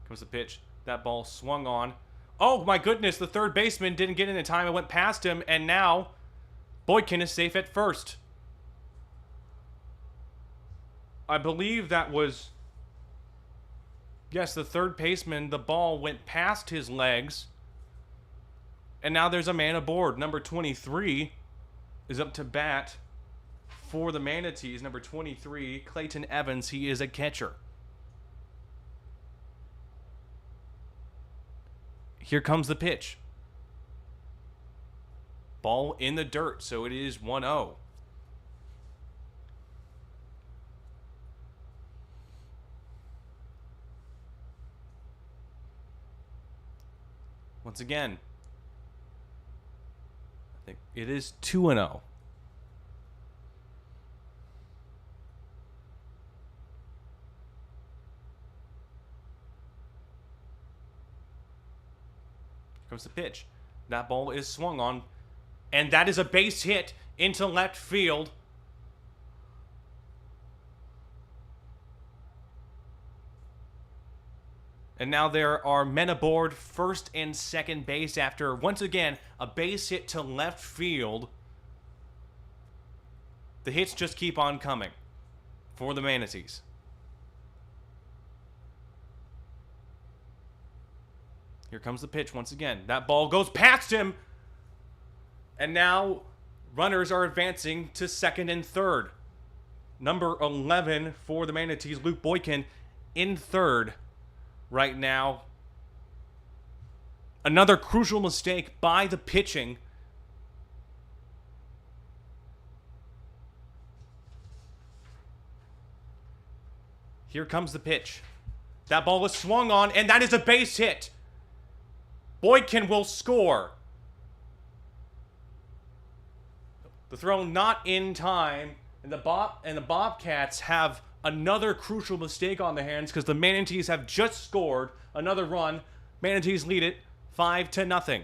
Comes the pitch. That ball swung on. Oh my goodness, the third baseman didn't get in in time. It went past him, and now Boykin is safe at first. I believe that was, yes, the third baseman. The ball went past his legs. And now there's a man aboard. Number 23 is up to bat for the Manatees. Number 23, Clayton Evans. He is a catcher. Here comes the pitch. Ball in the dirt, so it is 1-0. Once again, I think it is 2-0. Comes the pitch. That ball is swung on, and that is a base hit into left field. And now there are men aboard first and second base after, once again, a base hit to left field. The hits just keep on coming for the Manatees. Here comes the pitch once again. That ball goes past him. And now runners are advancing to second and third. Number 11 for the Manatees, Luke Boykin, in third. Right now, another crucial mistake by the pitching. Here comes the pitch. That ball is swung on, and that is a base hit. Boykin will score. The throw not in time, and the Bobcats have another crucial mistake on their hands because the Manatees have just scored another run. Manatees lead it 5-0.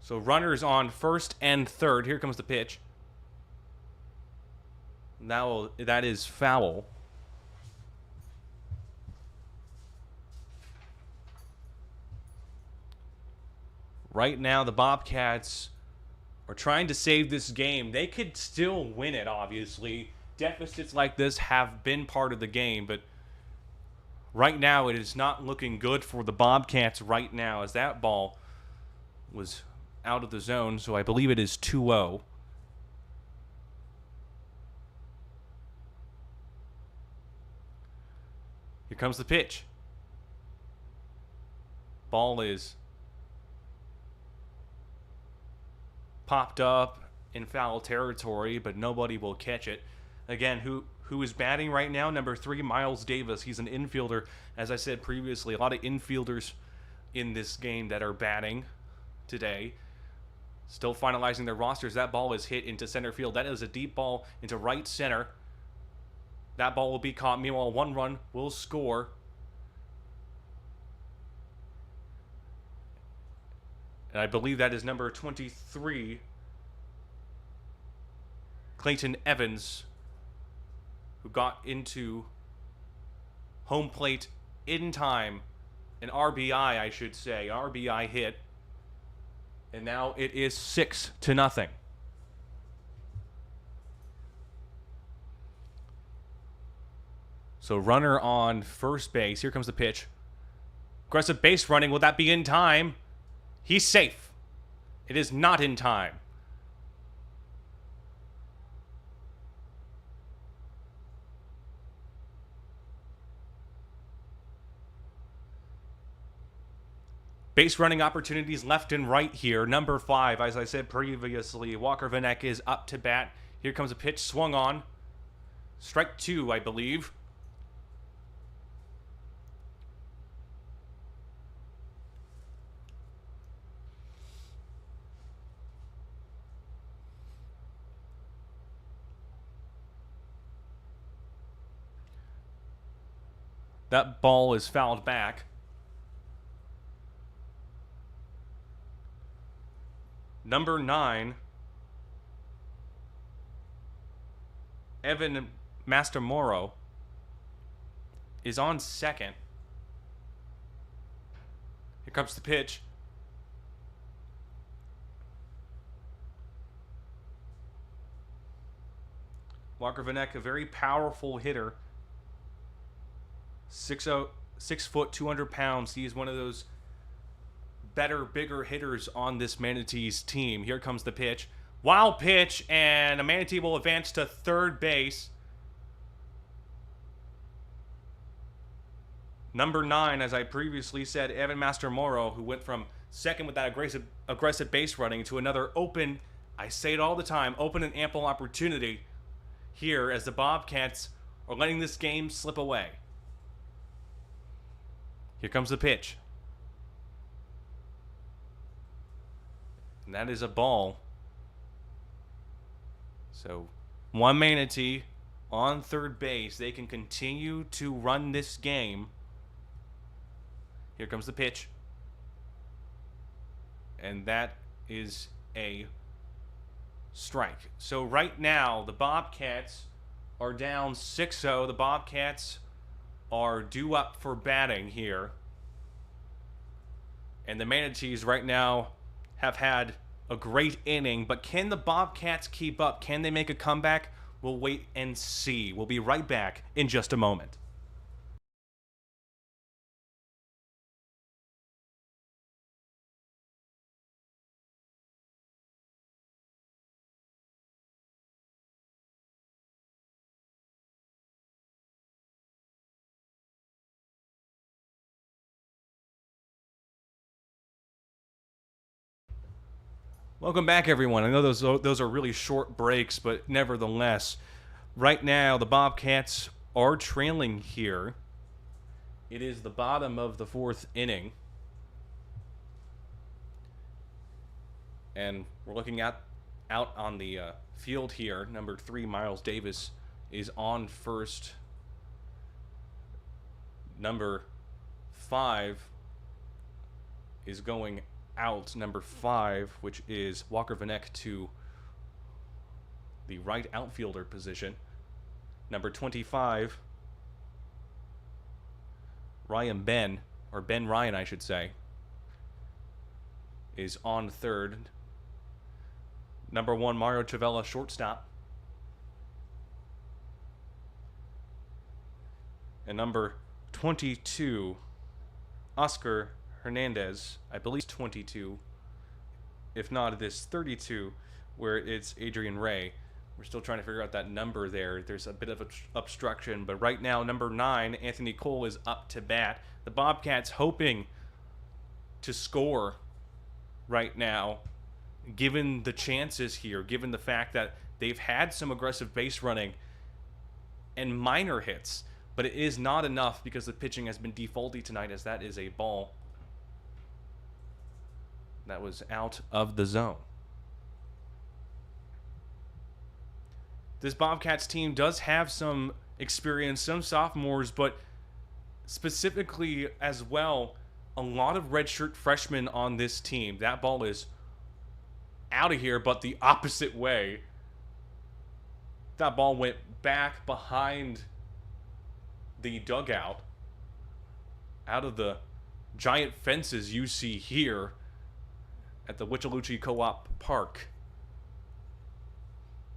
So runners on first and third. Here comes the pitch. That is foul. Right now, the Bobcats are trying to save this game. They could still win it, obviously. Deficits like this have been part of the game, but right now it is not looking good for the Bobcats right now, as that ball was out of the zone, so I believe it is 2-0. Here comes the pitch. Ball is popped up in foul territory, but nobody will catch it. Again, who is batting right now? Number 3, Miles Davis. He's an infielder. As I said previously, a lot of infielders in this game that are batting today. Still finalizing their rosters. That ball is hit into center field. That is a deep ball into right center. That ball will be caught. Meanwhile, 1 run will score. And I believe that is number 23, Clayton Evans, who got into home plate in time. An RBI, I should say. RBI hit. And now it is 6-0. So runner on first base. Here comes the pitch. Aggressive base running. Will that be in time? He's safe. It is not in time. Base running opportunities left and right here. Number 5, as I said previously, Walker Vanek is up to bat. Here comes a pitch, swung on. Strike 2, I believe. That ball is fouled back. Number 9, Evan Mastamoro, is on second. Here comes the pitch. Walker Vanek, a very powerful hitter. 6 foot, 200 pounds. He is one of those better, bigger hitters on this Manatees team. Here comes the pitch. Wild pitch, and a Manatee will advance to third base. Number 9, as I previously said, Evan Mastamoro, who went from second with that aggressive base running to another open, I say it all the time, open and ample opportunity here as the Bobcats are letting this game slip away. Here comes the pitch. And that is a ball. So, one Manatee on third base. They can continue to run this game. Here comes the pitch. And that is a strike. So right now, the Bobcats are down 6-0. The Bobcats are due up for batting here. And the Manatees right now have had a great inning, but can the Bobcats keep up? Can they make a comeback? We'll wait and see. We'll be right back in just a moment. Welcome back, everyone. I know those are really short breaks, but nevertheless, right now the Bobcats are trailing here. It is the bottom of the 4th inning. And we're looking out on the field here. Number 3, Miles Davis, is on first. Number 5 is going out number 5, which is Walker Vanek, to the right outfielder position. Number 25, Ben Ryan, I should say, is on third. Number 1, Mario Chavella, shortstop. And number 22, Oscar Hernandez, I believe 22. If not, it is 32, where it's Adrian Ray. We're still trying to figure out that number there. There's a bit of obstruction, but right now, number 9, Anthony Cole, is up to bat. The Bobcats hoping to score right now, given the chances here, given the fact that they've had some aggressive base running and minor hits, but it is not enough because the pitching has been defaulty tonight, as that is a ball that was out of the zone. This Bobcats team does have some experience, some sophomores, but specifically as well, a lot of redshirt freshmen on this team. That ball is out of here, but the opposite way. That ball went back behind the dugout, out of the giant fences you see here at the Witchaluchi Co-op Park.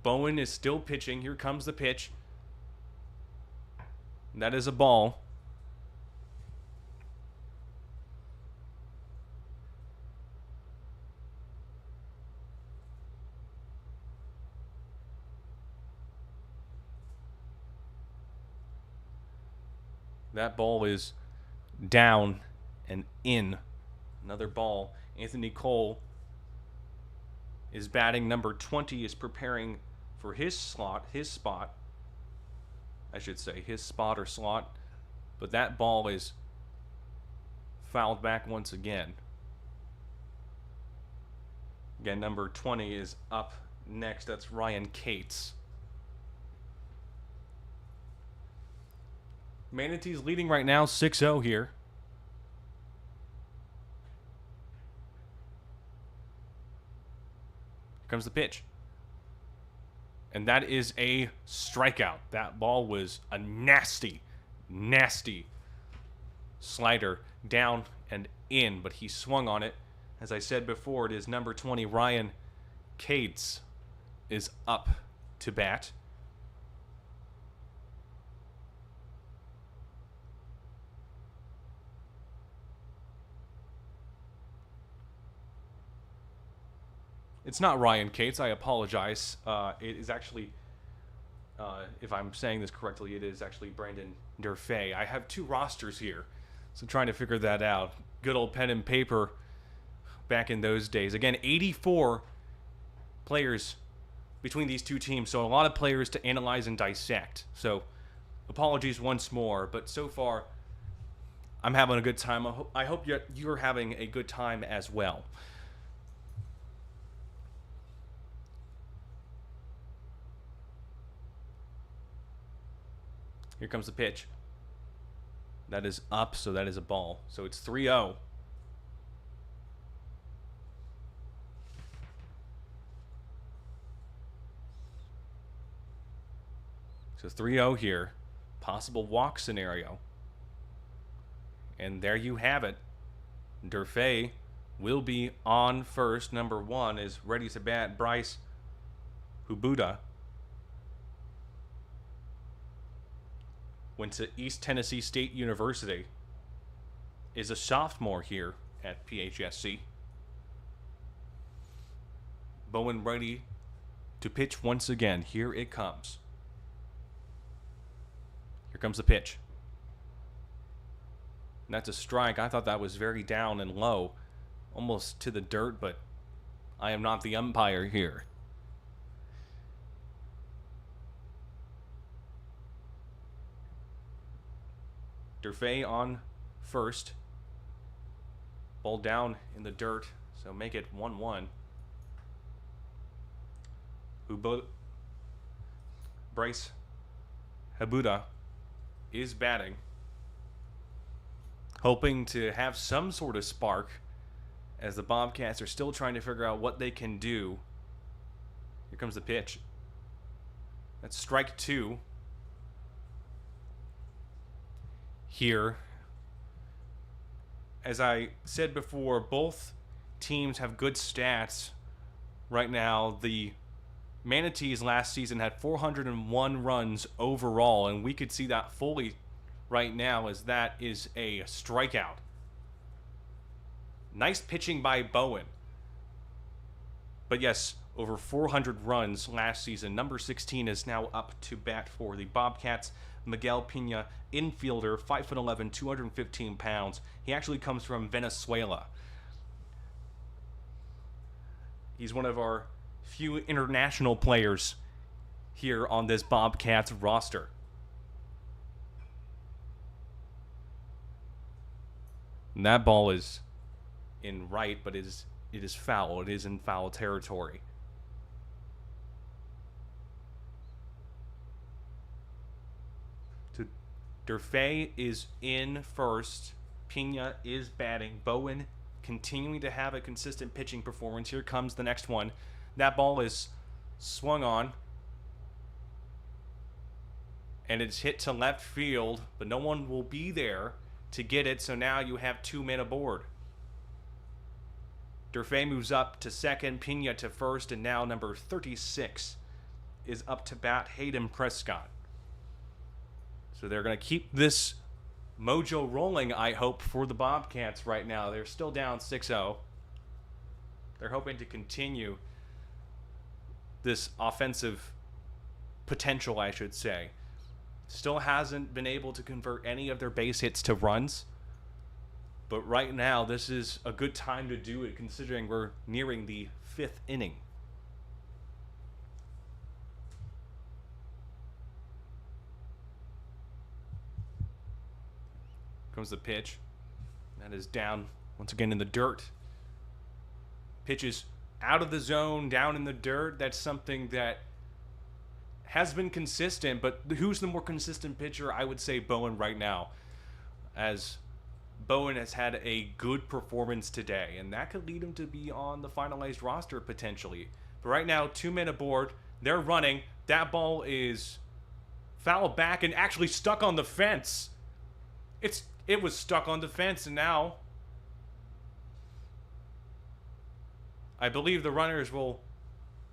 Bowen is still pitching. Here comes the pitch. That is a ball. That ball is down and in. Another ball. Anthony Cole is batting. Number 20 is preparing for his spot, I should say, his spot or slot. But that ball is fouled back once again. Again, number 20 is up next. That's Ryan Cates. Manatees leading right now 6-0 here. Here comes the pitch. And that is a strikeout. That ball was a nasty, nasty slider down and in, but he swung on it. As I said before, it is number 20, Ryan Cates, is up to bat. It's not Ryan Cates. I apologize. It is actually, if I'm saying this correctly, it is actually Brandon Durfee. I have two rosters here, so I'm trying to figure that out. Good old pen and paper back in those days. Again, 84 players between these two teams, so a lot of players to analyze and dissect. So apologies once more, but so far I'm having a good time. I hope you're having a good time as well. Here comes the pitch. That is up, so that is a ball. So it's 3-0. So 3-0 here. Possible walk scenario. And there you have it. Durfee will be on first. Number 1 is ready to bat. Bryce Hubuda went to East Tennessee State University, is a sophomore here at PHSC. Bowen ready to pitch once again. Here it comes. Here comes the pitch. And that's a strike. I thought that was very down and low, almost to the dirt, but I am not the umpire here. Durfee on first. Ball down in the dirt, so make it 1-1. Bryce Hubuda is batting, hoping to have some sort of spark as the Bobcats are still trying to figure out what they can do. Here comes the pitch. That's strike 2. Here, as I said before, both teams have good stats right now. The Manatees last season had 401 runs overall, and we could see that fully right now as that is a strikeout. Nice pitching by Bowen. But yes, over 400 runs last season. Number 16 is now up to bat for the Bobcats. Miguel Pina, infielder, 5'11", 215 pounds. He actually comes from Venezuela. He's one of our few international players here on this Bobcats roster. And that ball is in right, but it is foul. It is in foul territory. Durfee is in first. Pina is batting. Bowen continuing to have a consistent pitching performance. Here comes the next one. That ball is swung on. And it's hit to left field, but no one will be there to get it, so now you have 2 men aboard. Durfee moves up to second, Pina to first, and now number 36 is up to bat, Hayden Prescott. So they're going to keep this mojo rolling, I hope, for the Bobcats right now. They're still down 6-0. They're hoping to continue this offensive potential, I should say. Still hasn't been able to convert any of their base hits to runs. But right now, this is a good time to do it, considering we're nearing the 5th inning. Comes the pitch. That is down once again in the dirt. Pitches out of the zone, down in the dirt. That's something that has been consistent, but who's the more consistent pitcher? I would say Bowen right now, as Bowen has had a good performance today, and that could lead him to be on the finalized roster potentially. But right now, 2 men aboard. They're running. That ball is fouled back and actually stuck on the fence. It was stuck on the fence, and now I believe the runners will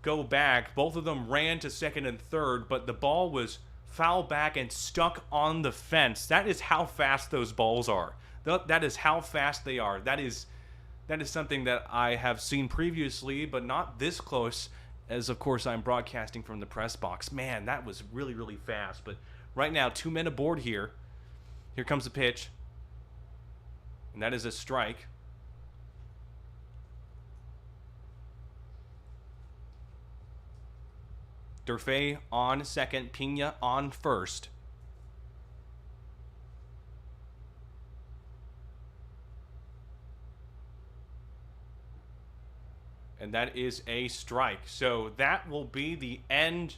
go back. Both of them ran to second and third, but the ball was fouled back and stuck on the fence. That is how fast those balls are. That is how fast they are. That is something that I have seen previously, but not this close, as of course I'm broadcasting from the press box. Man, that was really, really fast. But right now, 2 men aboard here. Here comes the pitch. And that is a strike. Durfee on second, Pina on first. And that is a strike. So that will be the end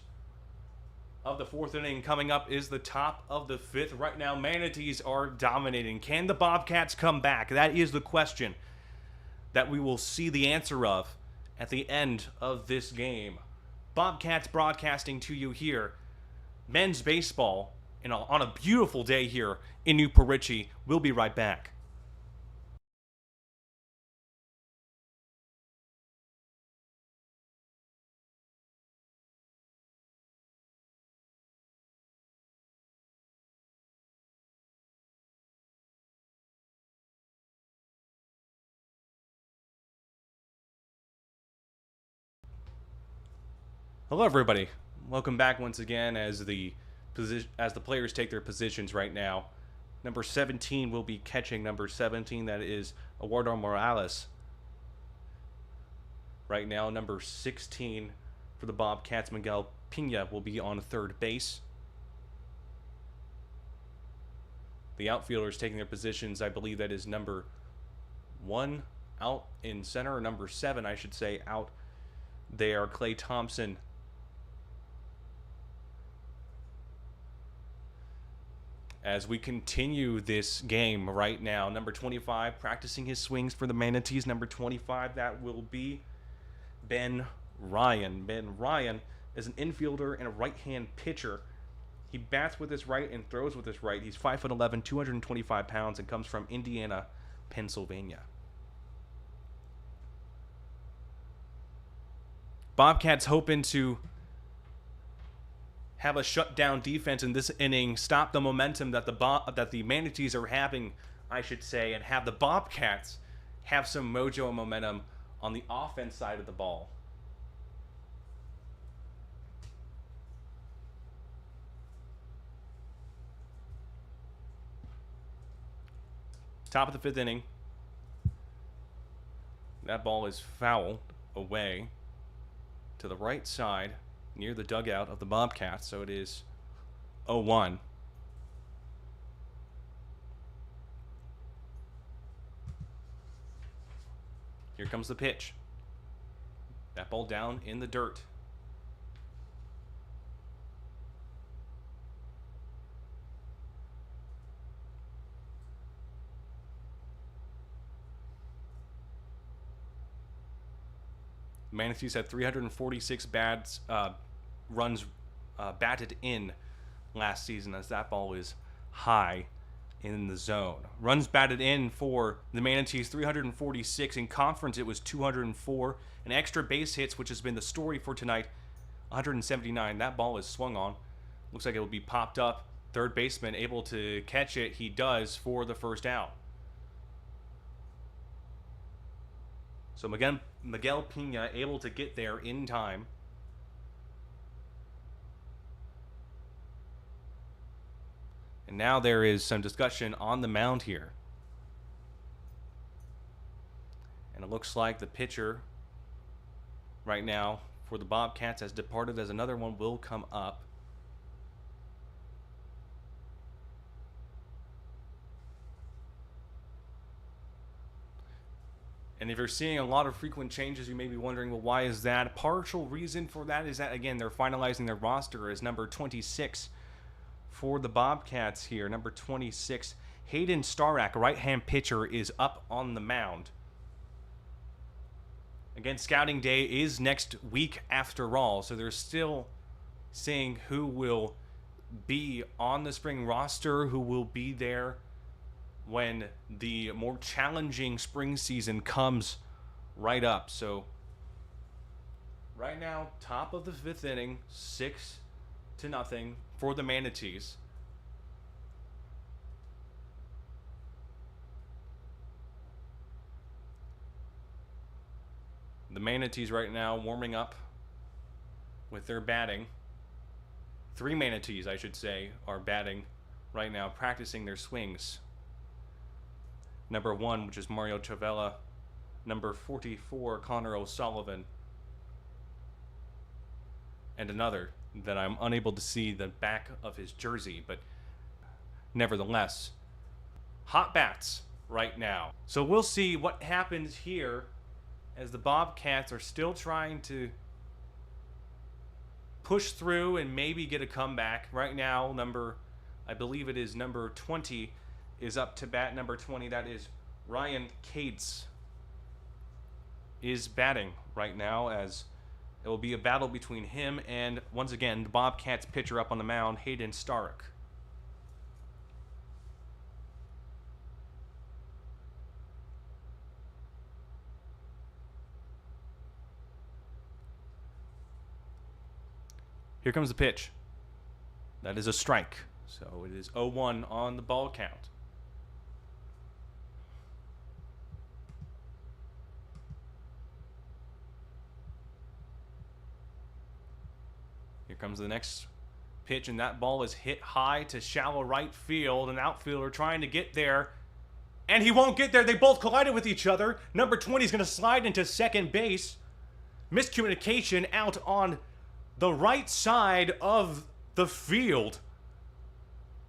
of the 4th inning. Coming up is the top of the 5th. Right now, Manatees are dominating. Can the Bobcats come back? That is the question that we will see the answer of at the end of this game. Bobcats broadcasting to you here. Men's baseball on a beautiful day here in Newport Richey. We'll be right back. Hello, everybody. Welcome back once again as the players take their positions right now. Number 17 will be catching number 17. That is Eduardo Morales. Right now, number 16 for the Bobcats, Miguel Pina, will be on third base. The outfielders taking their positions, I believe that is number 1 out in center, or number 7, I should say, out there. Clay Thompson as we continue this game right now. Number 25 practicing his swings for the Manatees. Number 25, that will be Ben Ryan. Ben Ryan is an infielder and a right-hand pitcher. He bats with his right and throws with his right. He's 5'11", 225 pounds, and comes from Indiana, Pennsylvania. Bobcats hoping to have a shutdown defense in this inning, stop the momentum that the Manatees are having, I should say, and have the Bobcats have some mojo and momentum on the offense side of the ball. Top of the fifth inning. That ball is fouled away to the right side near the dugout of the Bobcats, so it is 0-1. Here comes the pitch. That ball down in the dirt. Manatees had 346 runs batted in last season, as that ball is high in the zone. Runs batted in for the Manatees, 346. In conference, it was 204. And extra base hits, which has been the story for tonight, 179. That ball is swung on. Looks like it will be popped up. Third baseman able to catch it. He does for the first out. So Miguel Pena able to get there in time. And now there is some discussion on the mound here. And it looks like the pitcher right now for the Bobcats has departed, as another one will come up. And if you're seeing a lot of frequent changes, you may be wondering, well, why is that? A partial reason for that is that, again, they're finalizing their roster as number 26 for the Bobcats here. Number 26, Hayden Starak, right-hand pitcher, is up on the mound. Again, scouting day is next week after all, so they're still seeing who will be on the spring roster, who will be there when the more challenging spring season comes right up. So right now, top of the fifth inning, 6-0 for the Manatees. The Manatees right now warming up with their batting. 3 Manatees, I should say, are batting right now, practicing their swings. Number 1, which is Mario Chavella. Number 44, Connor O'Sullivan. And another that I'm unable to see the back of his jersey, but nevertheless, hot bats right now. So we'll see what happens here as the Bobcats are still trying to push through and maybe get a comeback. Right now, I believe it is number 20, is up to bat. Number 20, that is Ryan Cates, is batting right now, as it will be a battle between him and, once again, the Bobcats pitcher up on the mound, Hayden Starak. Here comes the pitch. That is a strike. So it is 0-1 on the ball count. Here comes the next pitch, and that ball is hit high to shallow right field. An outfielder trying to get there, and he won't get there. They both collided with each other. Number 20 is going to slide into second base. Miscommunication out on the right side of the field.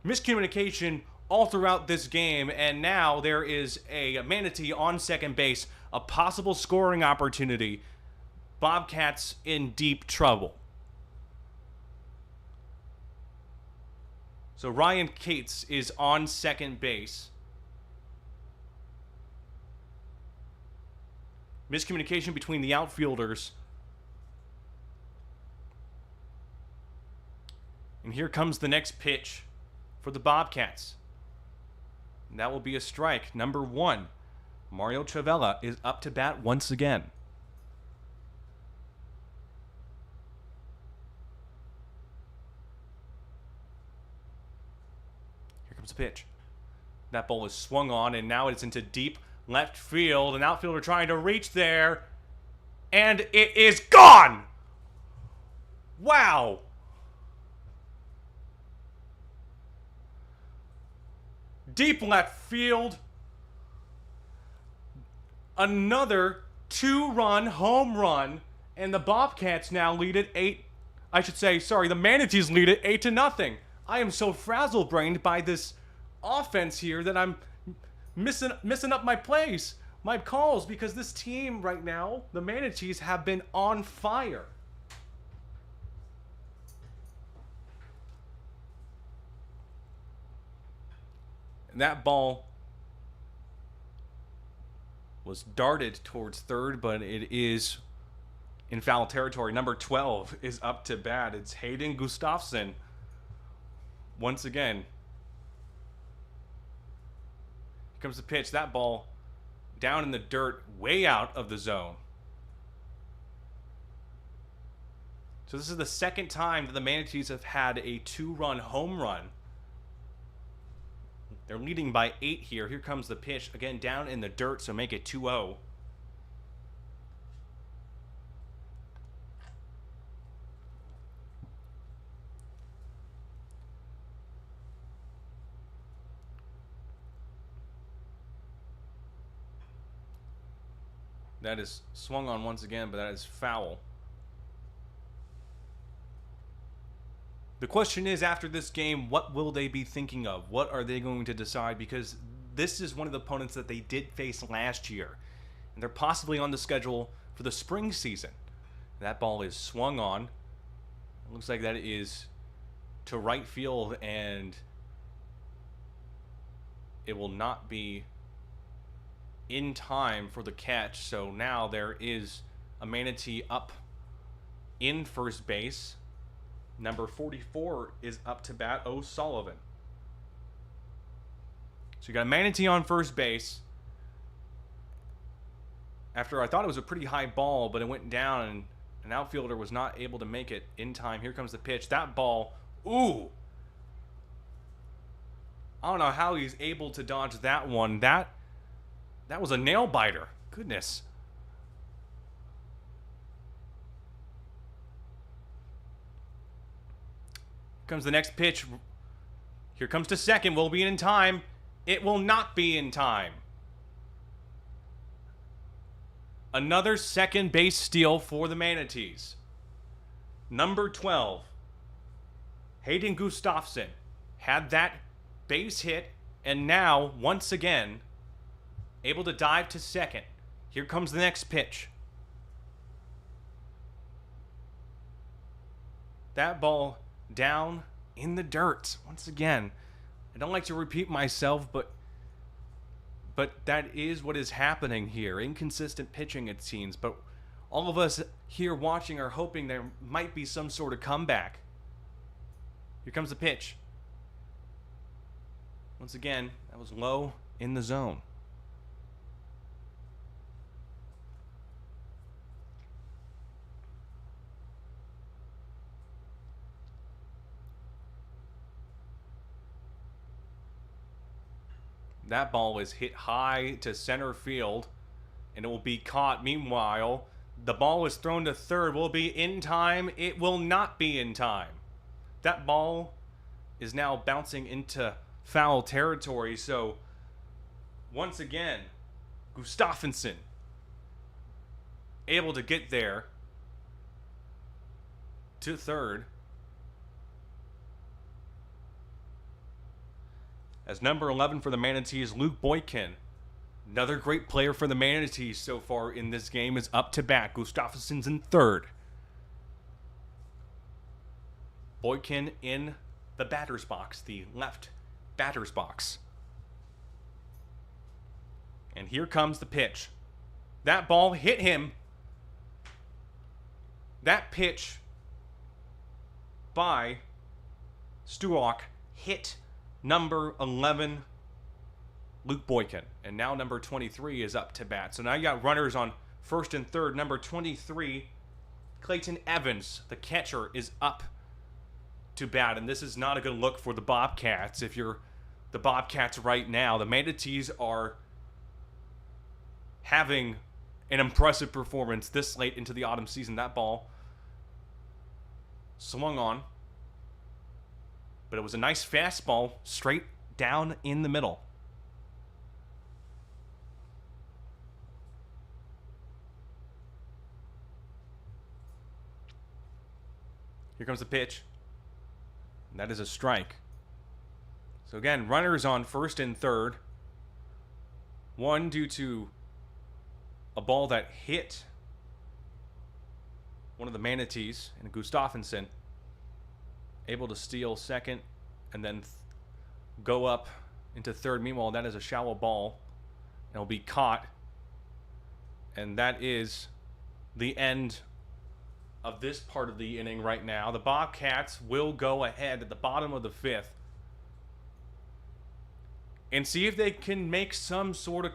Miscommunication all throughout this game, and now there is a Manatee on second base, a possible scoring opportunity. Bobcats in deep trouble. So Ryan Cates is on second base. Miscommunication between the outfielders. And here comes the next pitch for the Bobcats. And that will be a strike. Number 1. Mario Travella is up to bat once again. Here comes the pitch. That ball is swung on, and now it's into deep left field. An outfielder trying to reach there. And it is gone! Wow! Deep left field. Another 2-run home run. And the Bobcats now lead it the Manatees lead it 8-0. I am so frazzle-brained by this offense here that I'm missing up my plays, my calls, because this team right now, the Manatees, have been on fire. And that ball was darted towards third, but it is in foul territory. Number 12 is up to bat. It's Hayden Gustafson once again. Here comes the pitch. That ball down in the dirt, way out of the zone. So this is the second time that the Manatees have had a 2-run home run. They're leading by 8 here. Here comes the pitch. Again, down in the dirt, so make it 2-0. That is swung on once again, but that is foul. The question is, after this game, what will they be thinking of? What are they going to decide? Because this is one of the opponents that they did face last year. And they're possibly on the schedule for the spring season. That ball is swung on. It looks like that is to right field, and it will not be in time for the catch. So now there is a Manatee up in first base. Number 44 is up to bat, O'Sullivan. So you got a Manatee on first base. After I thought it was a pretty high ball, but it went down and an outfielder was not able to make it in time. Here comes the pitch. That ball, ooh. I don't know how he's able to dodge that one. That was a nail biter. Goodness. Comes the next pitch. Here comes to second. Will be in time. It will not be in time. Another second base steal for the Manatees. Number 12, Hayden Gustafson, had that base hit, and now, once again, able to dive to second. Here comes the next pitch. That ball down in the dirt once again. I don't like to repeat myself, but that is what is happening here. Inconsistent pitching, it seems, but all of us here watching are hoping there might be some sort of comeback. Here comes the pitch. Once again, that was low in the zone. That ball is hit high to center field, and it will be caught. Meanwhile, the ball is thrown to third. Will it be in time? It will not be in time. That ball is now bouncing into foul territory. So, once again, Gustafsson able to get there to third. As number 11 for the Manatees, Luke Boykin, another great player for the Manatees so far in this game, is up to bat. Gustafsson's in third. Boykin in the batter's box, the left batter's box. And here comes the pitch. That ball hit him. That pitch by Stuak hit number 11, Luke Boykin. And now number 23 is up to bat. So now you got runners on first and third. Number 23, Clayton Evans, the catcher, is up to bat. And this is not a good look for the Bobcats. If you're the Bobcats right now, the Manatees are having an impressive performance this late into the autumn season. That ball swung on, but it was a nice fastball straight down in the middle. Here comes the pitch. And that is a strike. So again, runners on first and third. One due to a ball that hit one of the Manatees, and Gustafsson able to steal second and then go up into third. Meanwhile, that is a shallow ball and will be caught. And that is the end of this part of the inning right now. The Bobcats will go ahead at the bottom of the fifth and see if they can make some sort of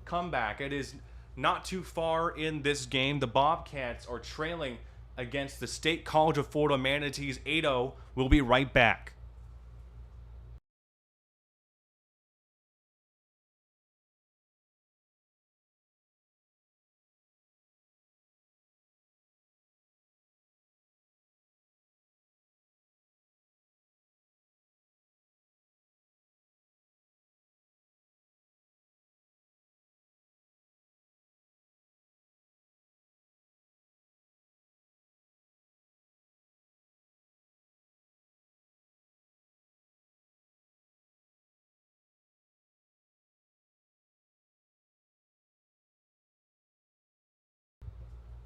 comeback. It is not too far in this game. The Bobcats are trailing against the State College of Florida Manatees 8-0. We'll be right back.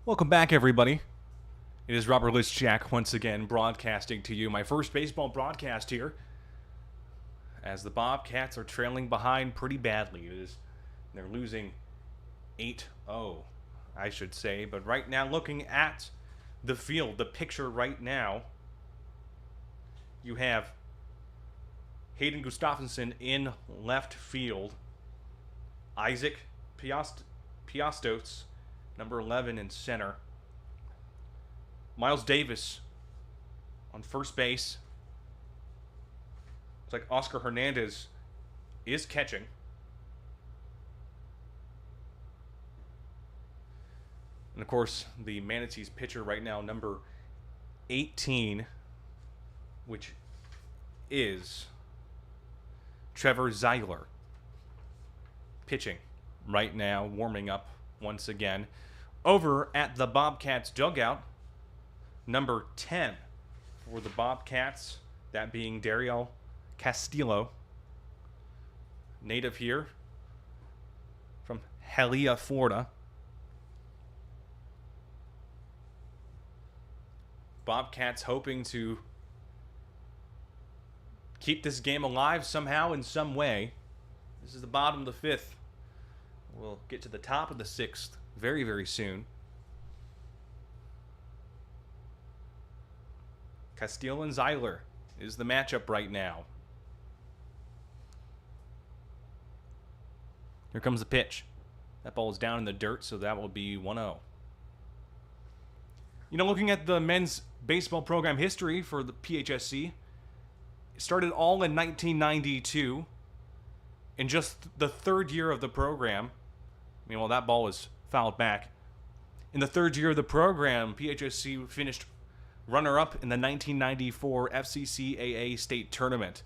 Welcome back, everybody. It is Robert Lischak once again broadcasting to you. My first baseball broadcast here, as the Bobcats are trailing behind pretty badly. They're losing 8-0, I should say. But right now, looking at the field, the picture right now, you have Hayden Gustafsson in left field, Isaac Piastos, number 11, in center. Miles Davis on first base. It's like Oscar Hernandez is catching. And of course, the Manatees pitcher right now, number 18, which is Trevor Zeiler, pitching right now, warming up once again. Over at the Bobcats dugout, number 10 for the Bobcats, that being Daryl Castillo, native here from Hialeah, Florida. Bobcats hoping to keep this game alive somehow in some way. This is the bottom of the fifth. We'll get to the top of the sixth very, very soon. Castillo and Zeiler is the matchup right now. Here comes the pitch. That ball is down in the dirt, so that will be 1-0. You know, looking at the men's baseball program history for the PHSC, it started all in 1992. In just the third year of the program, meanwhile, that ball was fouled back. In the third year of the program, PHSC finished runner-up in the 1994 FCCAA state tournament.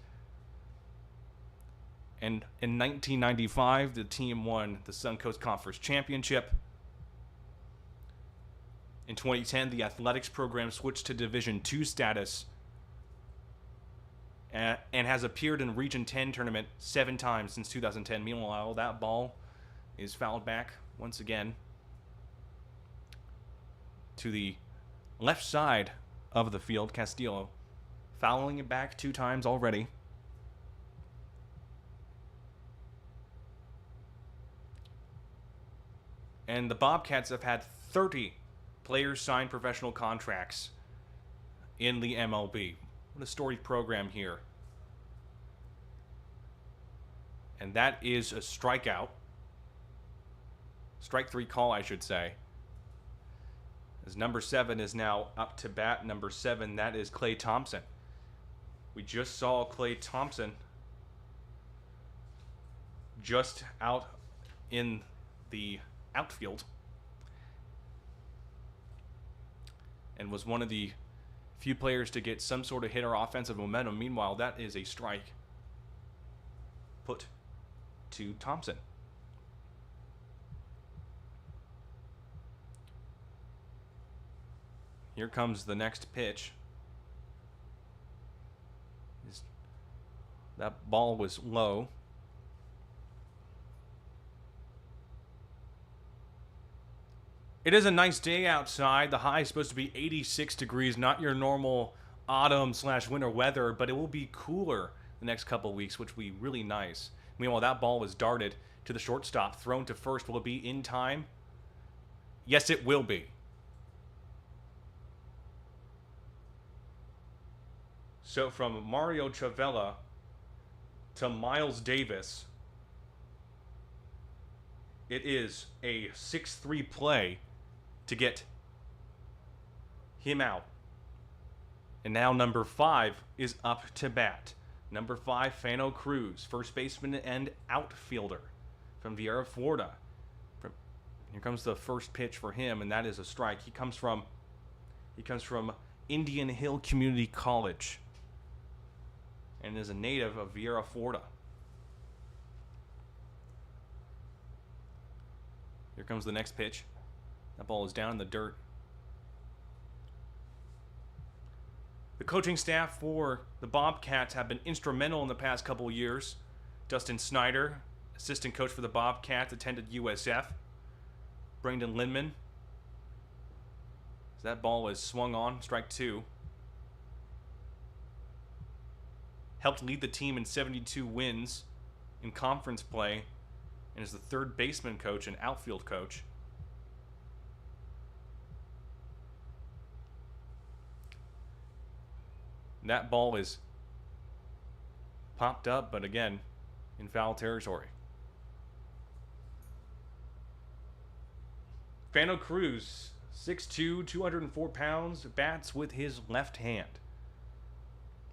And in 1995, the team won the Suncoast Conference Championship. In 2010, the athletics program switched to Division II status and has appeared in Region 10 tournament 7 times since 2010. Meanwhile, that ball is fouled back once again to the left side of the field. Castillo fouling it back 2 times already. And the Bobcats have had 30 players sign professional contracts in the MLB. What a storied program here. And that is a strikeout. Strike 3 call, I should say. As number 7 is now up to bat. Number 7, that is Klay Thompson. We just saw Klay Thompson just out in the outfield and was one of the few players to get some sort of hit or offensive momentum. Meanwhile, that is a strike put to Thompson. Here comes the next pitch. That ball was low. It is a nice day outside. The high is supposed to be 86 degrees, not your normal autumn/winter weather, but it will be cooler the next couple of weeks, which will be really nice. Meanwhile, that ball was darted to the shortstop, thrown to first. Will it be in time? Yes, it will be. So from Mario Chavella to Miles Davis, it is a 6-3 play to get him out. And now number 5 is up to bat. Number 5, Fano Cruz, first baseman and outfielder from Vieira, Florida. Here comes the first pitch for him, and that is a strike. He comes from Indian Hill Community College and is a native of Vieira, Florida. Here comes the next pitch. That ball is down in the dirt. The coaching staff for the Bobcats have been instrumental in the past couple of years. Dustin Snyder, assistant coach for the Bobcats, attended USF. Brandon Lindman. That ball is swung on, strike 2. Helped lead the team in 72 wins in conference play and is the third baseman coach and outfield coach. That ball is popped up, but again, in foul territory. Fano Cruz, 6'2", 204 pounds, bats with his left hand.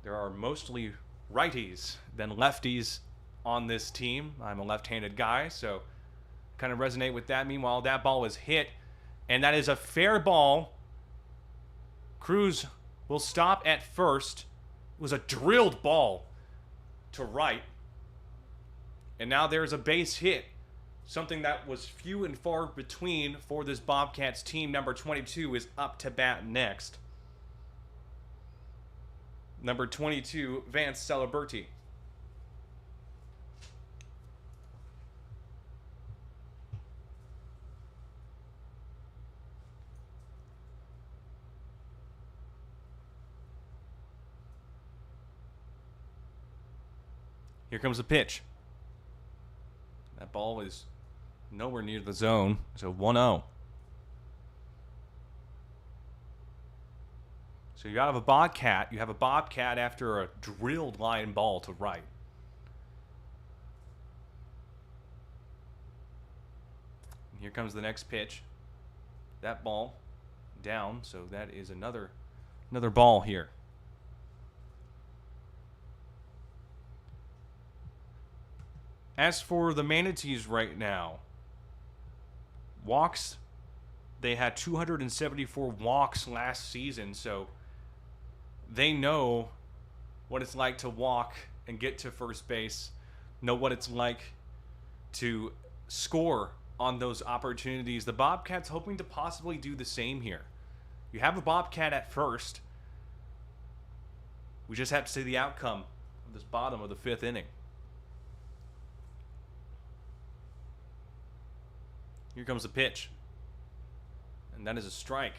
There are mostly righties than lefties on this team. I'm a left-handed guy, so kind of resonate with that. Meanwhile, that ball is hit, and that is a fair ball. Cruz will stop at first. It was a drilled ball to right. And now there's a base hit. Something that was few and far between for this Bobcats team. Number 22 is up to bat next. Number 22, Vance Celeberti. Here comes the pitch. That ball is nowhere near the zone, so 1-0. So you have a Bobcat. You have a Bobcat after a drilled line ball to right. And here comes the next pitch. That ball down, so that is another ball here. As for the Manatees right now, walks, they had 274 walks last season, so they know what it's like to walk and get to first base, know what it's like to score on those opportunities. The Bobcats hoping to possibly do the same here. You have a Bobcat at first. We just have to see the outcome of this bottom of the 5th inning. Here comes the pitch. And that is a strike.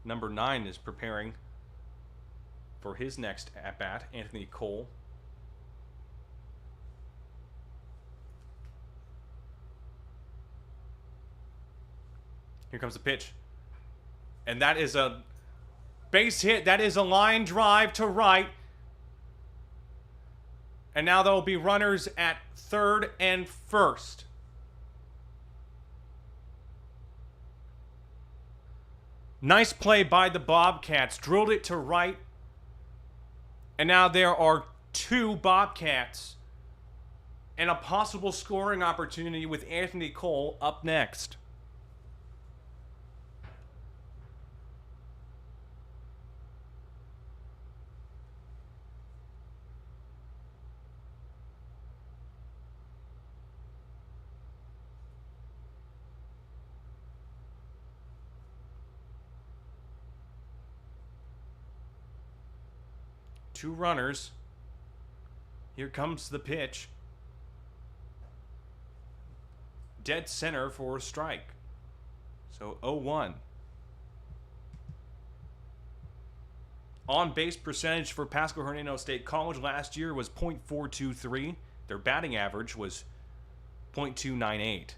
Number 9 is preparing for his next at-bat, Anthony Cole. Here comes the pitch. And that is a base hit. That is a line drive to right. And now there will be runners at third and first. Nice play by the Bobcats. Drilled it to right. And now there are 2 Bobcats and a possible scoring opportunity with Anthony Cole up next. Two runners. Here comes the pitch. Dead center for a strike. So 0-1. On base percentage for Pasco-Hernando State College last year was .423. Their batting average was .298.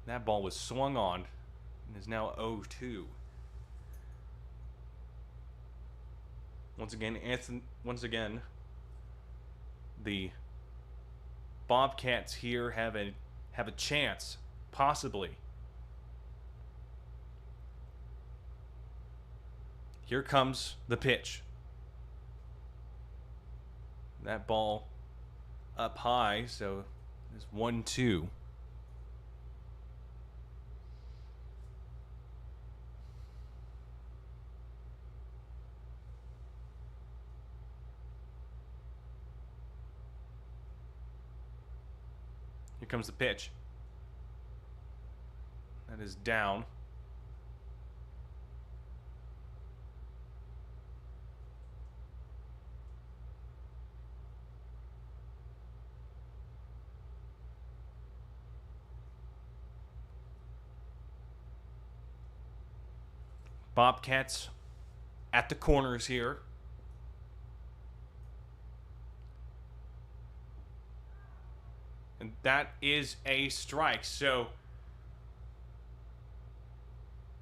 That ball was swung on and is now 0-2. Once again, the Bobcats here have a chance, possibly. Here comes the pitch. That ball up high, so it's 1-2. Here comes the pitch. That is down. Bobcats at the corners here. And that is a strike. So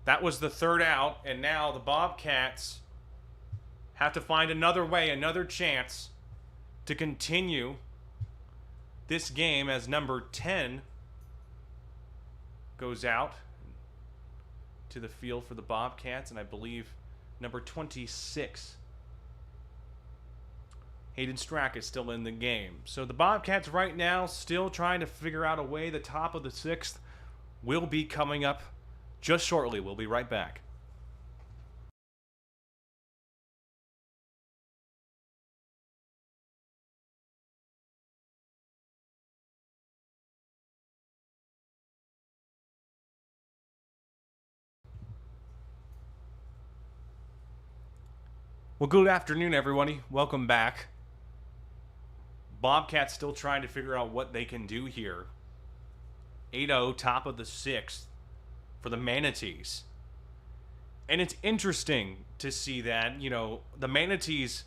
that was the third out. And now the Bobcats have to find another way, another chance to continue this game as number 10 goes out to the field for the Bobcats. And I believe number 26, Hayden Strack, is still in the game. So the Bobcats right now still trying to figure out a way. The top of the 6th will be coming up just shortly. We'll be right back. Well, good afternoon, everybody. Welcome back. Bobcats still trying to figure out what they can do here. 8-0, top of the 6th for the Manatees. And it's interesting to see that, you know, the Manatees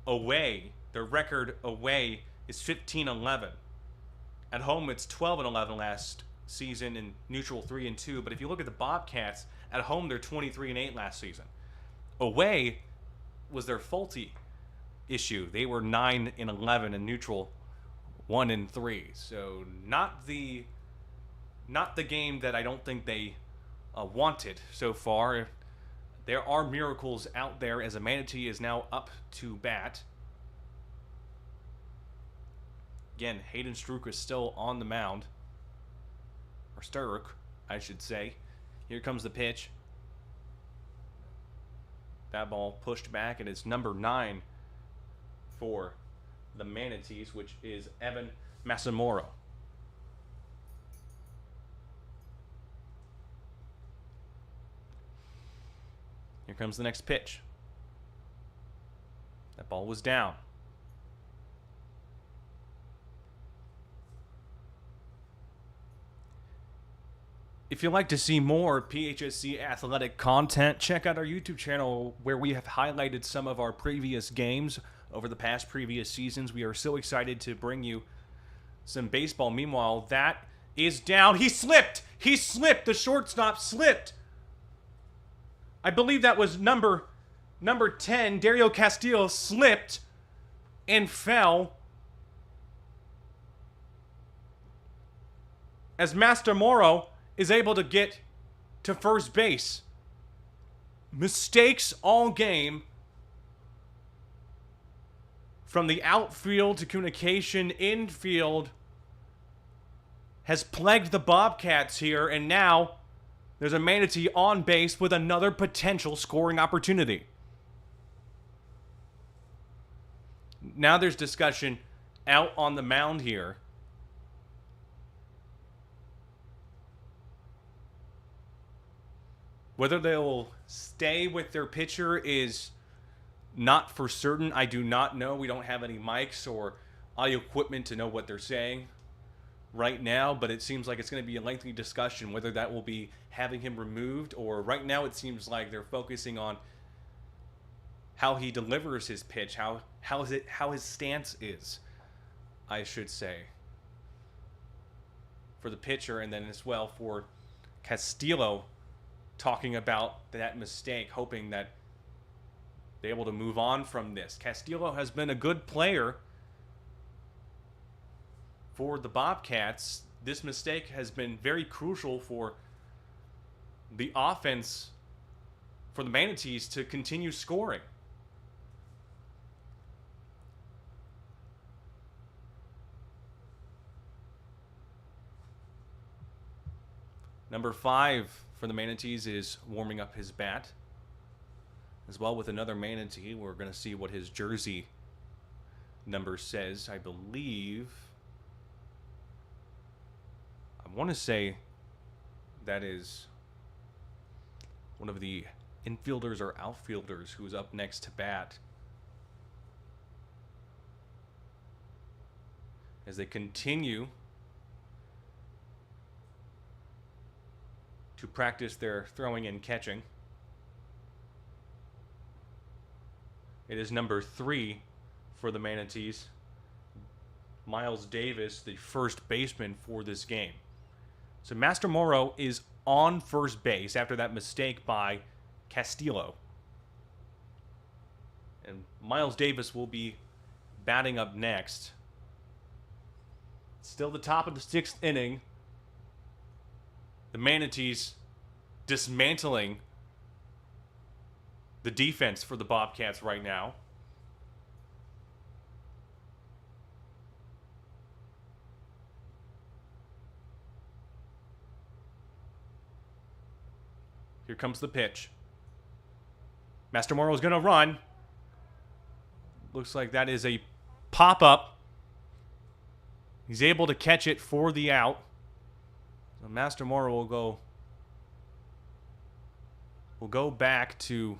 away, their record away is 15-11. At home, it's 12-11 last season, and neutral 3-2. But if you look at the Bobcats, at home, they're 23-8 last season. Away was their faulty issue. They were 9-11 and neutral 1-3. So not the game that I don't think they wanted so far. There are miracles out there as a Manatee is now up to bat. Again, Hayden Struck is still on the mound. Or Sturrock, I should say. Here comes the pitch. That ball pushed back, and it's number 9 for the Manatees, which is Evan Masamoro. Here comes the next pitch. That ball was down. If you'd like to see more PHSC athletic content, check out our YouTube channel where we have highlighted some of our previous games over the past previous seasons. We are so excited to bring you some baseball. Meanwhile, that is down. He slipped. He slipped. The shortstop slipped. I believe that was number 10. Dario Castillo slipped and fell as Master Moro is able to get to first base. Mistakes all game, from the outfield to communication, infield, has plagued the Bobcats here, and now there's a manatee on base with another potential scoring opportunity. Now there's discussion out on the mound here. Whether they'll stay with their pitcher is not for certain. I do not know. We don't have any mics or audio equipment to know what they're saying right now, but it seems like it's going to be a lengthy discussion whether that will be having him removed, or right now it seems like they're focusing on how he delivers his pitch, how his stance is, I should say, for the pitcher, and then as well for Castillo, talking about that mistake, hoping that they're able to move on from this. Castillo has been a good player for the Bobcats. This mistake has been very crucial for the offense, for the Manatees to continue scoring. Number 5 for the Manatees is warming up his bat, as well with another Manatee. We're going to see what his jersey number says. I believe, I want to say that is one of the infielders or outfielders who's up next to bat, as they continue to practice their throwing and catching. It is number 3 for the Manatees, Miles Davis, the first baseman for this game. So Master Moro is on first base after that mistake by Castillo. And Miles Davis will be batting up next. Still the top of the 6th inning. The Manatees dismantling the defense for the Bobcats right now. Here comes the pitch. Master Moro is going to run. Looks like that is a pop-up. He's able to catch it for the out. So Master Moro will go back to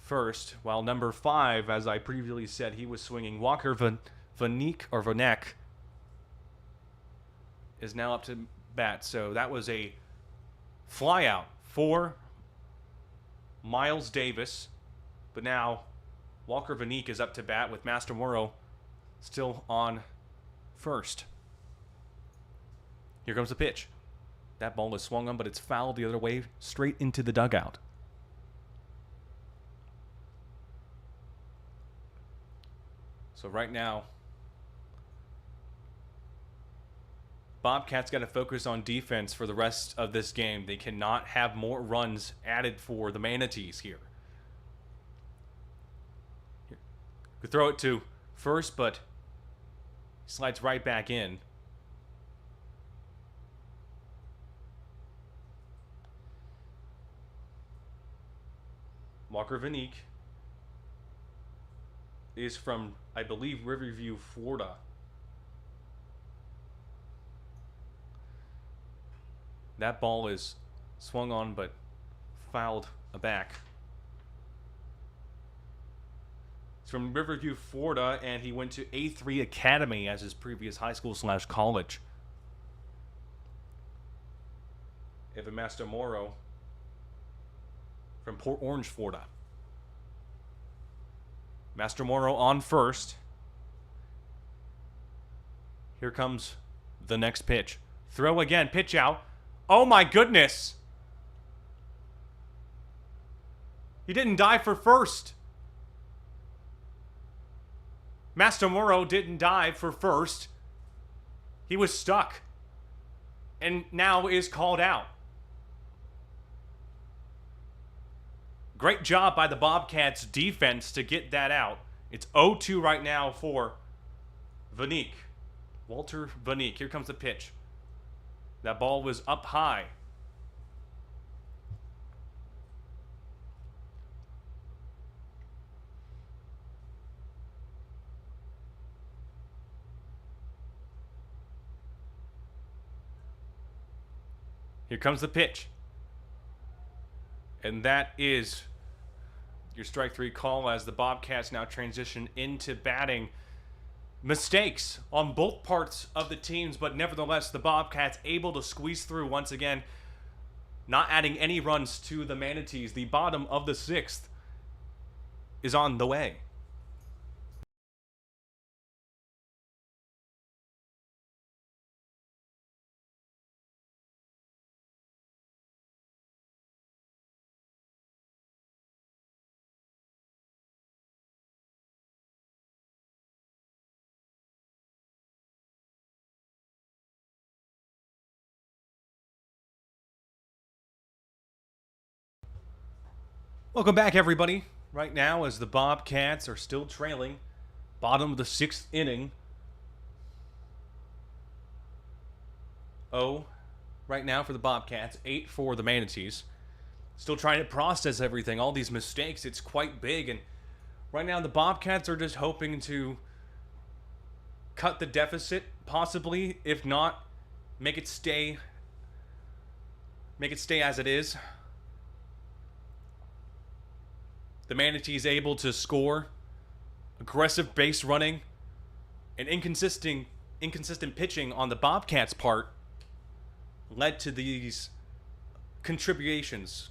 first, while number 5, as I previously said, he was swinging. Walker Vanek is now up to bat. So that was a fly out for Miles Davis. But now Walker Vanek is up to bat with Master Moro still on first. Here comes the pitch. That ball is swung on, but it's fouled the other way, straight into the dugout. So right now, Bobcats got to focus on defense for the rest of this game. They cannot have more runs added for the Manatees here. Could throw it to first, but slides right back in. Walker Vanek is from, I believe, Riverview, Florida. That ball is swung on but fouled back. He's from Riverview, Florida, and he went to A3 Academy as his previous high school / college. We have a Master Moro from Port Orange, Florida. Master Moro on first. Here comes the next pitch. Throw again, pitch out. Oh my goodness! He didn't dive for first. Master Moro didn't dive for first. He was stuck. And now is called out. Great job by the Bobcats defense to get that out. It's 0-2 right now for Vanik. Walter Vanik. Here comes the pitch. That ball was up high. Here comes the pitch. And that is your strike three call as the Bobcats now transition into batting. Mistakes on both parts of the teams, but nevertheless, the Bobcats able to squeeze through once again, not adding any runs to the Manatees. The bottom of the sixth is on the way. Welcome back, everybody. Right now, as the Bobcats are still trailing, bottom of the sixth inning. Right now for the Bobcats, 8 for the Manatees. Still trying to process everything, all these mistakes. It's quite big, and right now the Bobcats are just hoping to cut the deficit, possibly. If not, make it stay as it is. The Manatees able to score, aggressive base running, and inconsistent pitching on the Bobcats' part led to these contributes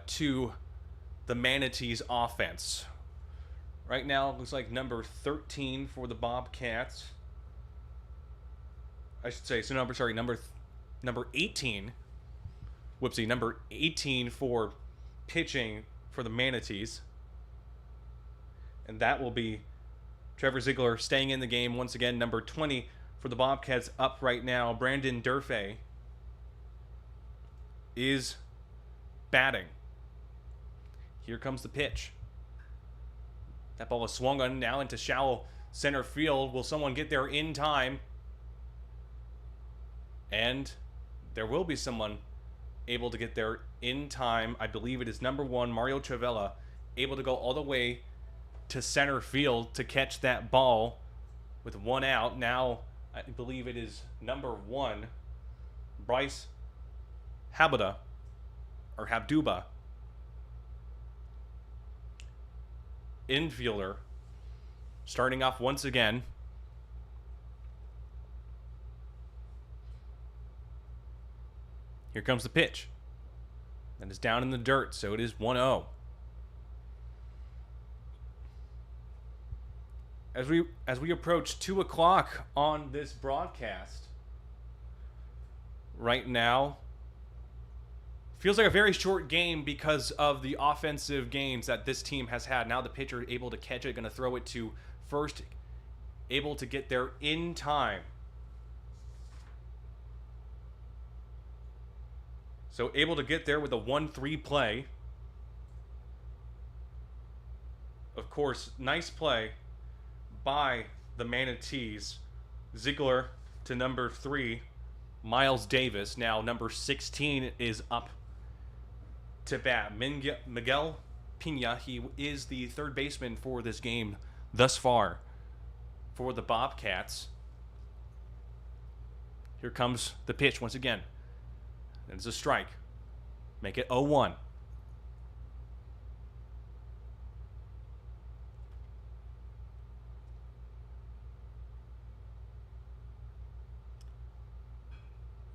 to the Manatees' offense. Right now, it looks like number 13 for the Bobcats. I should say, so number 18. Whoopsie, number 18 for pitching for the Manatees. And that will be Trevor Ziegler staying in the game once again. Number 20 for the Bobcats up right now. Brandon Durfee is batting. Here comes the pitch. That ball is swung on now into shallow center field. Will someone get there in time? And there will be someone able to get there in time. I believe it is number 1, Mario Chavella, able to go all the way to center field to catch that ball with one out. Now, I believe it is number 1, Bryce Habduba, infielder, starting off once again. Here comes the pitch. That is down in the dirt, so it is 1-0. As we approach 2 o'clock on this broadcast, right now, feels like a very short game because of the offensive gains that this team has had. Now the pitcher able to catch it, going to throw it to first, able to get there in time. So able to get there with a 1-3 play. Of course, nice play by the Manatees. Ziegler to number 3, Miles Davis. Now number 16 is up to bat. Miguel Pina, he is the third baseman for this game thus far for the Bobcats. Here comes the pitch once again. It's a strike. Make it 0-1.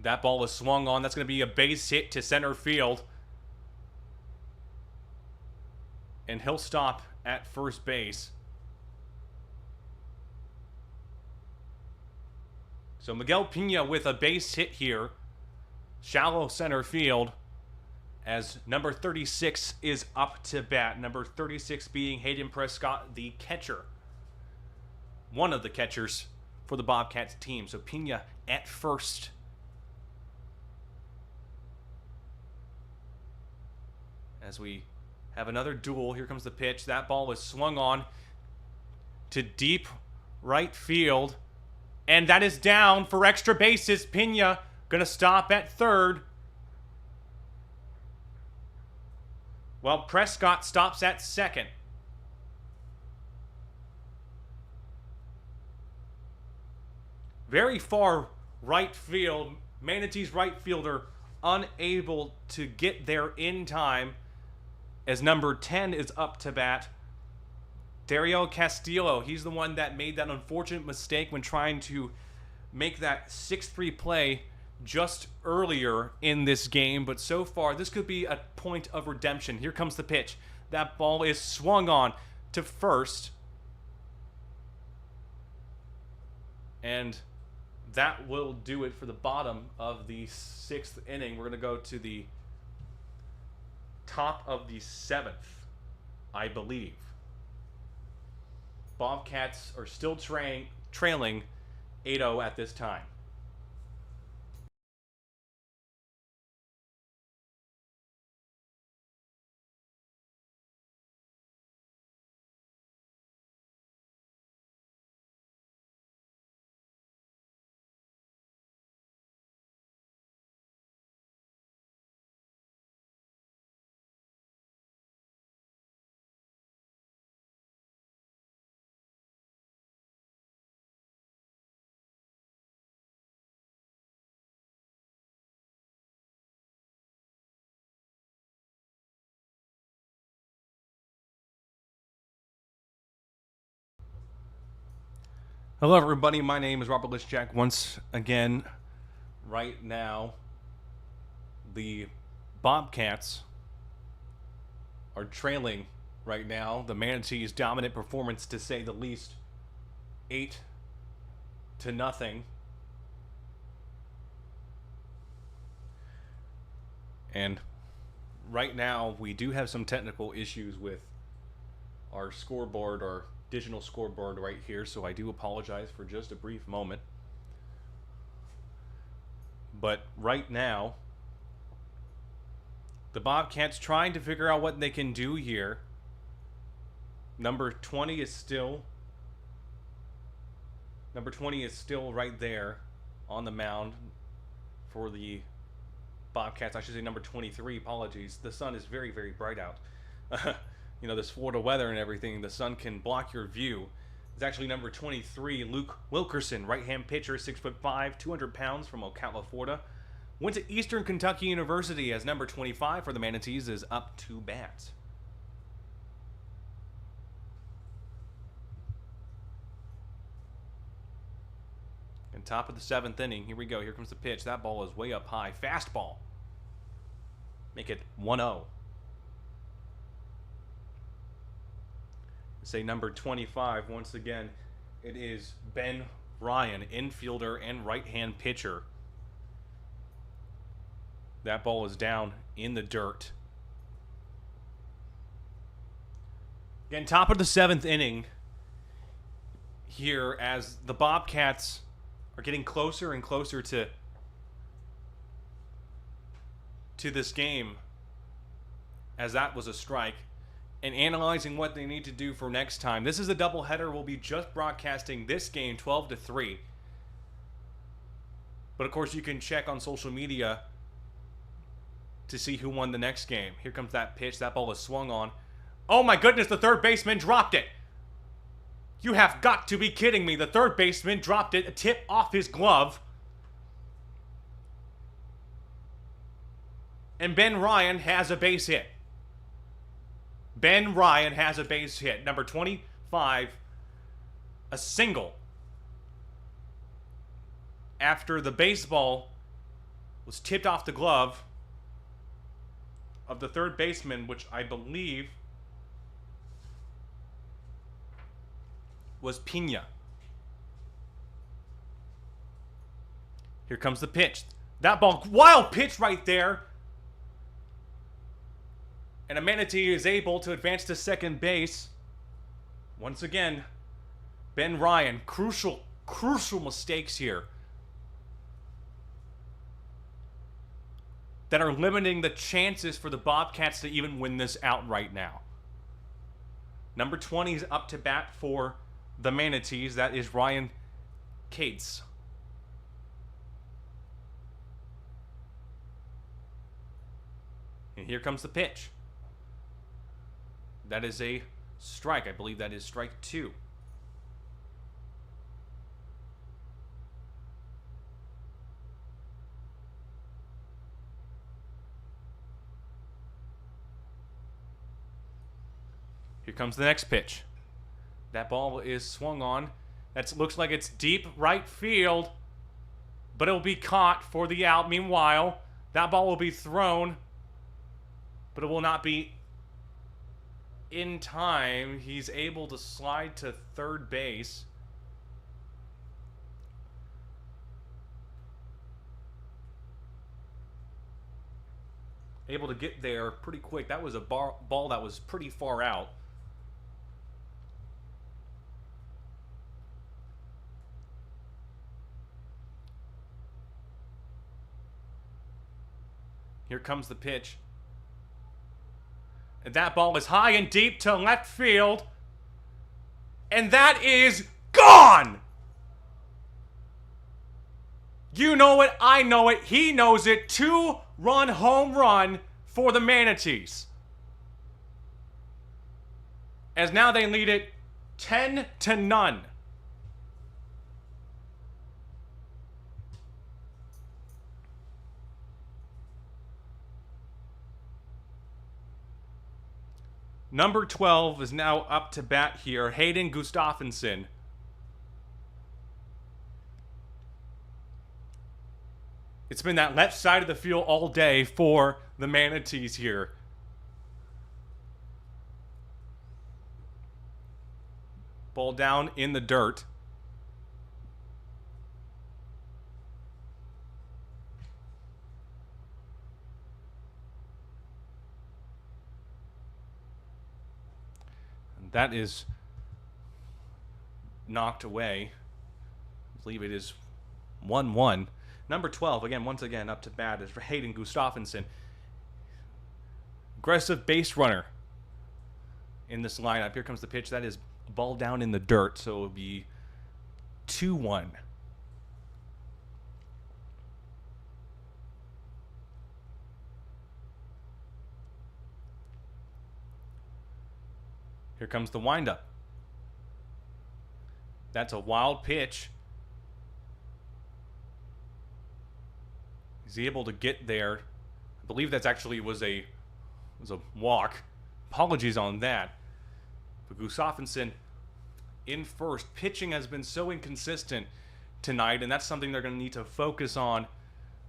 That ball is swung on. That's going to be a base hit to center field. And he'll stop at first base. So Miguel Pena with a base hit here. Shallow center field. As number 36 is up to bat. Number 36 being Hayden Prescott, the catcher. One of the catchers for the Bobcats team. So Pena at first. As we have another duel. Here comes the pitch. That ball is swung on to deep right field. And that is down for extra bases. Pena going to stop at third. Well, Prescott stops at second. Very far right field. Manatee's right fielder unable to get there in time as number 10 is up to bat. Dario Castillo, he's the one that made that unfortunate mistake when trying to make that 6-3 play just earlier in this game. But so far, this could be a point of redemption. Here comes the pitch. That ball is swung on to first. And that will do it for the bottom of the 6th inning. We're going to go to the top of the 7th, I believe. Bobcats are still trailing 8-0 at this time. Hello, everybody. My name is Robert Lischak. Once again, right now, the Bobcats are trailing right now. The Manatees' dominant performance, to say the least, 8-0. And right now, we do have some technical issues with our scoreboard, our digital scoreboard right here, so I do apologize for just a brief moment. But right now, the Bobcats trying to figure out what they can do here. Number 20 is still right there on the mound for the Bobcats. I should say number 23. Apologies. The sun is very, very bright out. You know, this Florida weather and everything, the sun can block your view. It's actually number 23, Luke Wilkerson, right-hand pitcher, 6'5", 200 pounds from Ocala, Florida. Went to Eastern Kentucky University as number 25 for the Manatees is up to bat. And top of the 7th inning, here we go. Here comes the pitch. That ball is way up high. Fastball. Make it 1-0. Say number 25, once again, it is Ben Ryan, infielder and right-hand pitcher. That ball is down in the dirt. Again, top of the 7th inning here as the Bobcats are getting closer and closer to this game, as that was a strike. And analyzing what they need to do for next time. This is a doubleheader. We'll be just broadcasting this game 12-3. But of course, you can check on social media to see who won the next game. Here comes that pitch. That ball is swung on. Oh my goodness, the third baseman dropped it. You have got to be kidding me. The third baseman dropped it, a tip off his glove. And Ben Ryan has a base hit. Ben Ryan has a base hit. Number 25, a single. After the baseball was tipped off the glove of the third baseman, which I believe was Pena. Here comes the pitch. That ball, wild pitch right there. And a Manatee is able to advance to second base. Once again, Ben Ryan, crucial mistakes here that are limiting the chances for the Bobcats to even win this out right now. Number 20 is up to bat for the Manatees. That is Ryan Cates. And here comes the pitch. That is a strike. I believe that is strike 2. Here comes the next pitch. That ball is swung on. That looks like it's deep right field, but it'll be caught for the out. Meanwhile, that ball will be thrown, but it will not be in time. He's able to slide to third base. Able to get there pretty quick. That was a ball that was pretty far out. Here comes the pitch. And that ball is high and deep to left field. And that is gone! You know it, I know it, he knows it. 2-run home run for the Manatees. As now they lead it 10-0. Number 12 is now up to bat here. Hayden Gustafsson. It's been that left side of the field all day for the Manatees here. Ball down in the dirt. That is knocked away. I believe it is 1-1. Number 12, again, once again, up to bat is for Hayden Gustafsson. Aggressive base runner in this lineup. Here comes the pitch. That is a ball down in the dirt, so it will be 2-1. Here comes the windup. That's a wild pitch. Is he able to get there? I believe that's actually was a walk. Apologies on that. But Gustafsson in first. Pitching has been so inconsistent tonight, and that's something they're going to need to focus on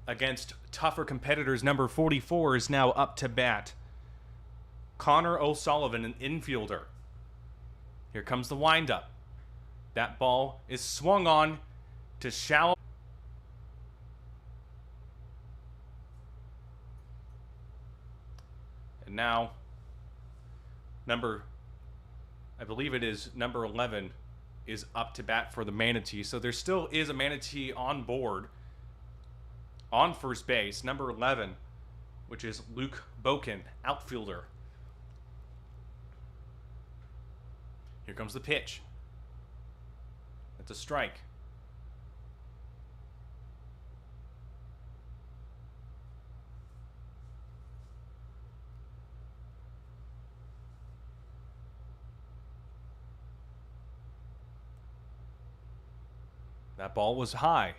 against tougher competitors. Number 44 is now up to bat. Connor O'Sullivan, an infielder. Here comes the windup. That ball is swung on to shallow. And now, I believe it is number 11, is up to bat for the Manatee. So there still is a Manatee on board on first base. Number 11, which is Luke Boken, outfielder. Here comes the pitch. It's a strike. That ball was high.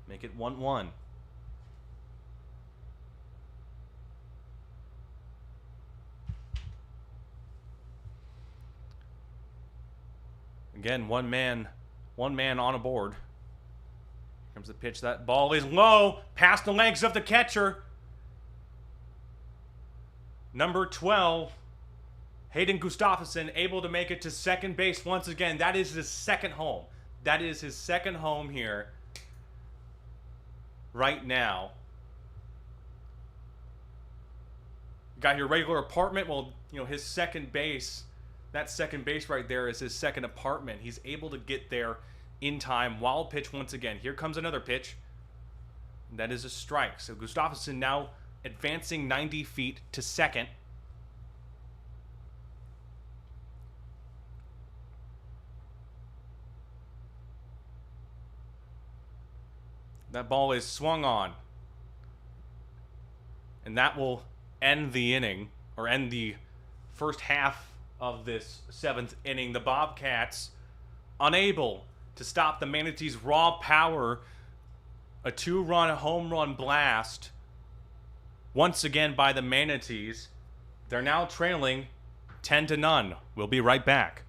Make it 1-1. Again, one man on a board. Comes the pitch. That ball is low, past the legs of the catcher. Number 12, Hayden Gustafsson, able to make it to second base once again. That is his second home. That is his second home here right now. Got your regular apartment. Well, you know, his second base, that second base right there is his second apartment. He's able to get there in time. Wild pitch once again. Here comes another pitch. That is a strike. So Gustafsson now advancing 90 feet to second. That ball is swung on. And that will end the inning, or end the first half of this 7th inning. The Bobcats unable to stop the Manatees' raw power. A 2-run home run blast once again by the Manatees. They're now trailing 10-0. We'll be right back.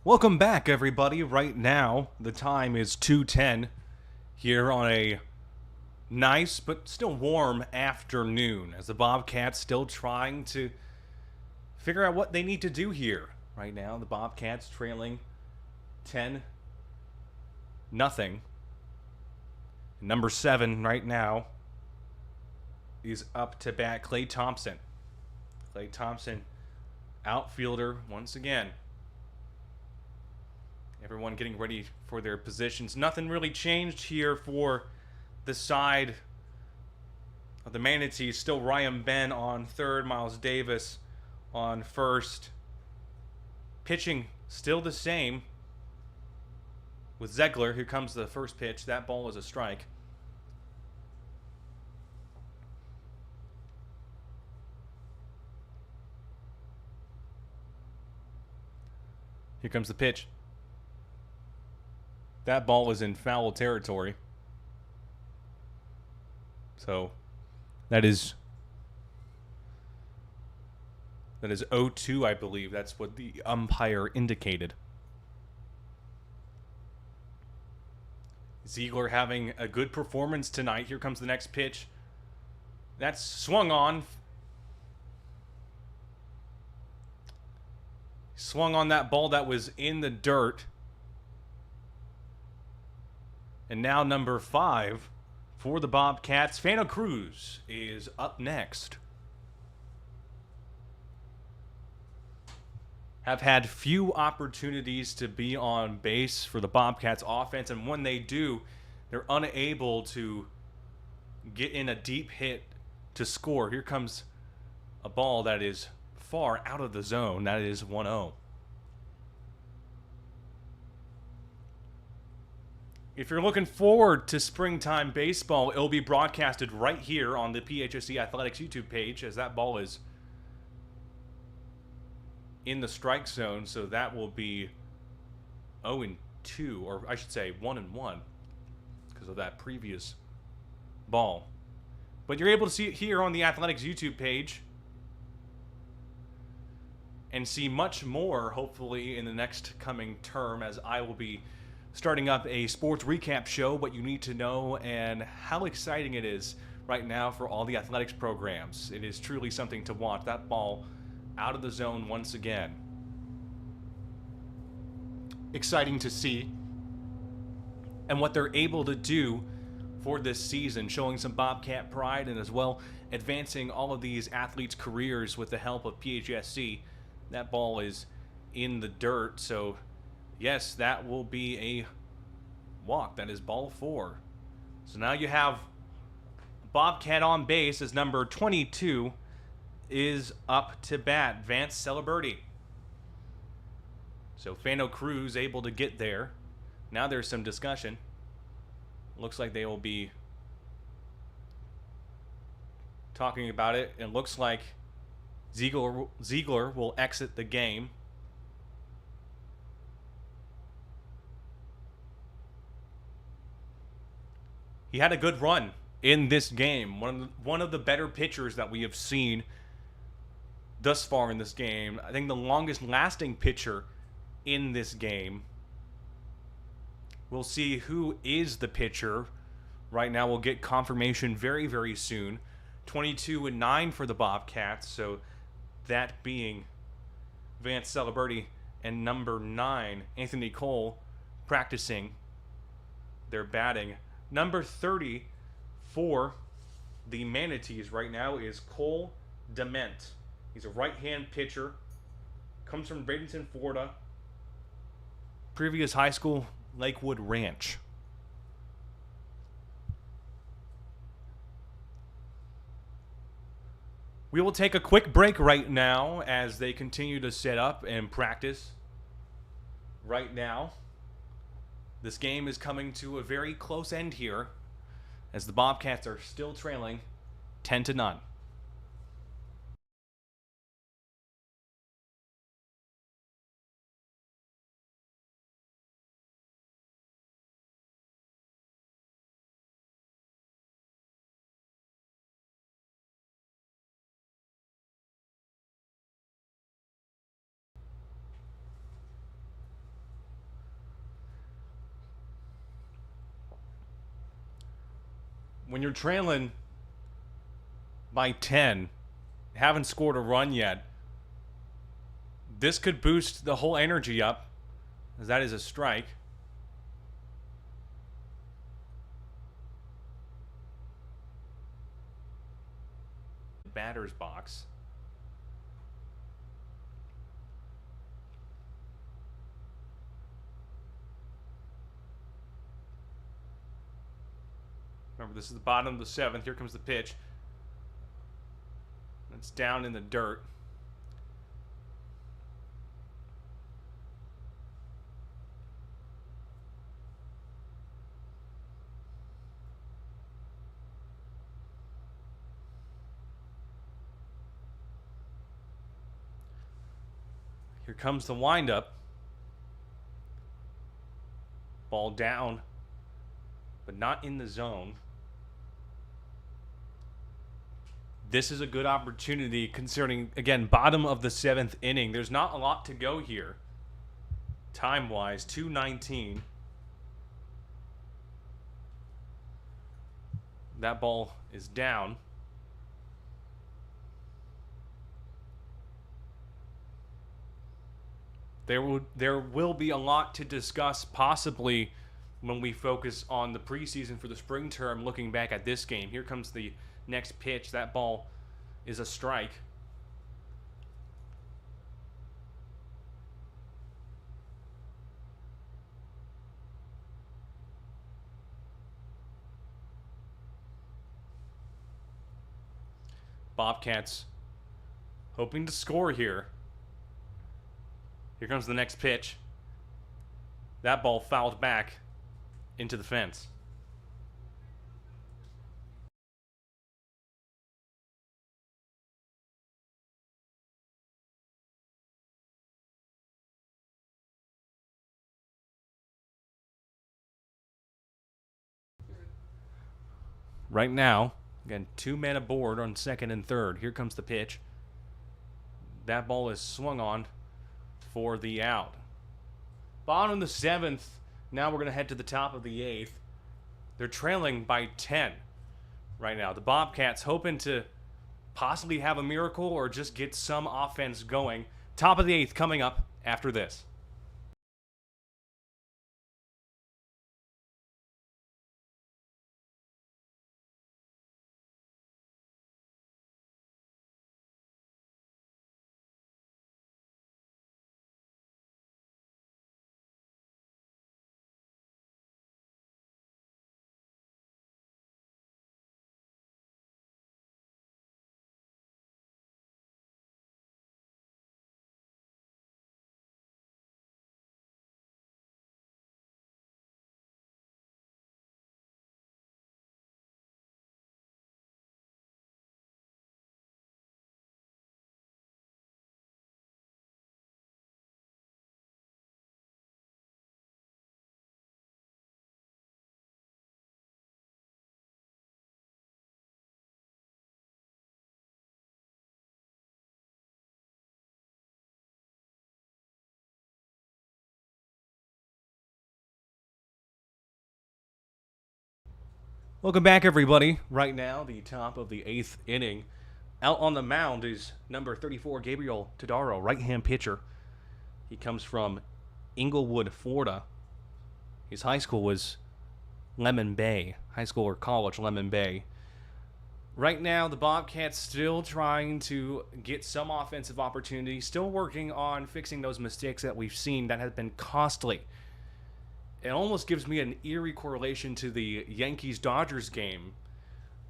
Welcome back, everybody. Right now, the time is 2:10 here on a nice but still warm afternoon as the Bobcats still trying to figure out what they need to do here. Right now, the Bobcats trailing 10-0. Number 7 right now is up to bat, Klay Thompson. Klay Thompson, outfielder once again. Everyone getting ready for their positions. Nothing really changed here for the side of the Manatees. Still Ryan Ben on third, Miles Davis on first. Pitching still the same with Zegler. Here comes the first pitch. That ball is a strike. Here comes the pitch. That ball is in foul territory. So that is 0-2, I believe. That's what the umpire indicated. Ziegler having a good performance tonight. Here comes the next pitch. That's swung on. Swung on that ball that was in the dirt. And now number 5 for the Bobcats, Fano Cruz, is up next. Have had few opportunities to be on base for the Bobcats offense, and when they do, they're unable to get in a deep hit to score. Here comes a ball that is far out of the zone. That is 1-0. If you're looking forward to springtime baseball, it'll be broadcasted right here on the PHSC Athletics YouTube page, as that ball is in the strike zone. So that will be 0-2, or I should say 1-1, because of that previous ball. But you're able to see it here on the Athletics YouTube page, and see much more, hopefully, in the next coming term, as I will be starting up a sports recap show, what you need to know, and how exciting it is right now for all the athletics programs. It is truly something to watch. That ball out of the zone once again. Exciting to see, and what they're able to do for this season, showing some Bobcat pride, and as well advancing all of these athletes' careers with the help of PHSC. That ball is in the dirt, so yes, that will be a walk. That is ball 4. So now you have Bobcat on base as number 22 is up to bat, Vance Celebrity. So Fano Cruz able to get there. Now there's some discussion. Looks like they will be talking about it. It looks like Ziegler will exit the game. He had a good run in this game. One of the better pitchers that we have seen thus far in this game. I think the longest lasting pitcher in this game. We'll see who is the pitcher. Right now we'll get confirmation very, very soon. 22-9 for the Bobcats, so that being Vance Celebrity and number 9, Anthony Cole, practicing their batting. Number 30 for the Manatees right now is Cole Dement. He's a right-hand pitcher. Comes from Bradenton, Florida. Previous high school, Lakewood Ranch. We will take a quick break right now as they continue to set up and practice. Right now, this game is coming to a very close end here as the Bobcats are still trailing 10-0. When you're trailing by 10, haven't scored a run yet, this could boost the whole energy up, as that is a strike. Batter's box. Remember, this is the bottom of the 7th. Here comes the pitch. It's down in the dirt. Here comes the windup. Ball down, but not in the zone. This is a good opportunity concerning, again, bottom of the 7th inning. There's not a lot to go here. Time-wise, 2:19. That ball is down. There will be a lot to discuss possibly when we focus on the preseason for the spring term, looking back at this game. Here comes the next pitch. That ball is a strike. Bobcats hoping to score here. Here comes the next pitch. That ball fouled back into the fence. Right now, again, 2 men aboard on 2nd and 3rd. Here comes the pitch. That ball is swung on for the out. Bottom of the 7th. Now we're going to head to the top of the 8th. They're trailing by 10 right now. The Bobcats hoping to possibly have a miracle or just get some offense going. Top of the 8th coming up after this. Welcome back, everybody. Right now, the top of the 8th inning. Out on the mound is number 34, Gabriel Todaro, right-hand pitcher. He comes from Inglewood, Florida. His high school was Lemon Bay. High school or college, Lemon Bay. Right now, the Bobcats still trying to get some offensive opportunity, still working on fixing those mistakes that we've seen that have been costly. It almost gives me an eerie correlation to the Yankees-Dodgers game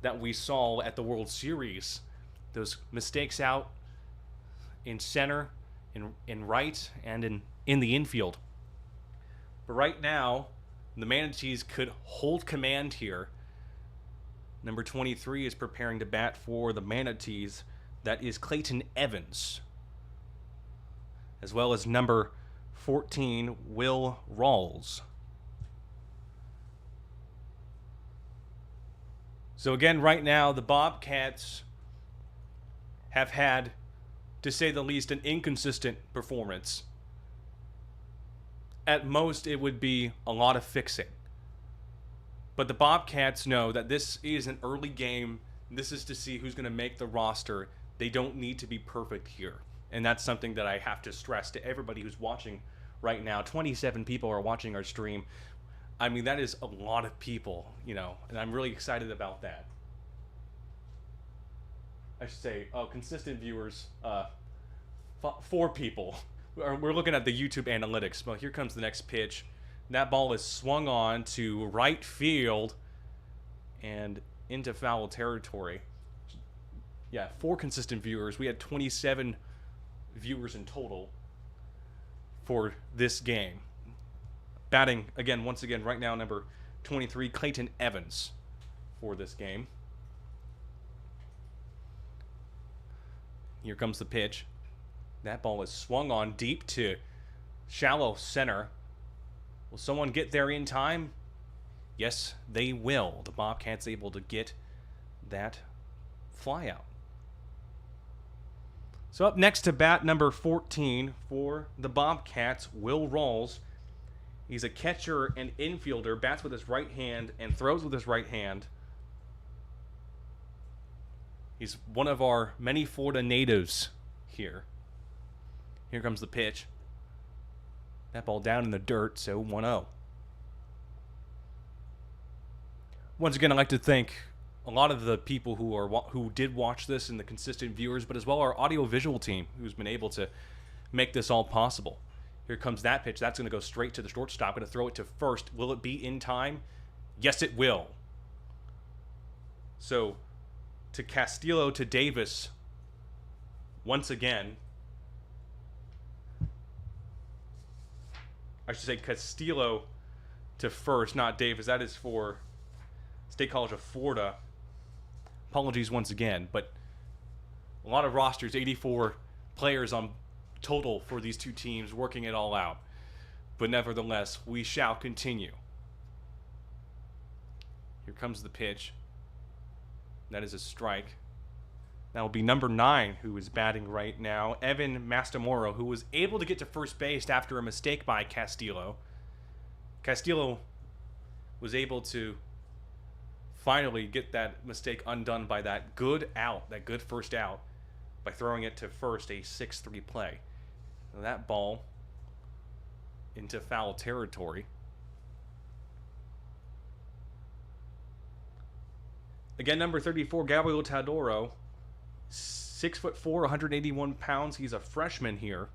that we saw at the World Series. Those mistakes out in center, in right, and in the infield. But right now, the Manatees could hold command here. Number 23 is preparing to bat for the Manatees. That is Clayton Evans. As well as number 14, Will Rawls. So again, right now, the Bobcats have had, to say the least, an inconsistent performance. At most, it would be a lot of fixing. But the Bobcats know that this is an early game. This is to see who's going to make the roster. They don't need to be perfect here. And that's something that I have to stress to everybody who's watching right now. 27 people are watching our stream. I mean, that is a lot of people, you know, and I'm really excited about that. I should say, consistent viewers, 4 people. We're looking at the YouTube analytics. Well, here comes the next pitch. That ball is swung on to right field and into foul territory. Yeah, 4 consistent viewers. We had 27 viewers in total for this game. Batting, again, once again, right now, number 23, Clayton Evans for this game. Here comes the pitch. That ball is swung on deep to shallow center. Will someone get there in time? Yes, they will. The Bobcats able to get that fly out. So up next to bat, number 14 for the Bobcats, Will Rawls. He's a catcher and infielder, bats with his right hand and throws with his right hand. He's one of our many Florida natives here. Here comes the pitch. That ball down in the dirt, so 1-0. Once again, I'd like to thank a lot of the people who did watch this and the consistent viewers, but as well our audio-visual team who's been able to make this all possible. Here comes that pitch. That's going to go straight to the shortstop. Going to throw it to first. Will it be in time? Yes, it will. So, to Castillo, to Davis, once again. I should say Castillo to first, not Davis. That is for State College of Florida. Apologies once again, but a lot of rosters, 84 players on total for these two teams, working it all out. But nevertheless, we shall continue. Here comes the pitch. That is a strike. That will be number 9 who is batting right now, Evan Mastamoro, who was able to get to first base after a mistake by Castillo. Castillo was able to finally get that mistake undone by that good out, that good first out, by throwing it to first, a 6-3 play. That ball into foul territory. Again, number 34, Gabriel Todaro, 6'4", 181 pounds. He's a freshman here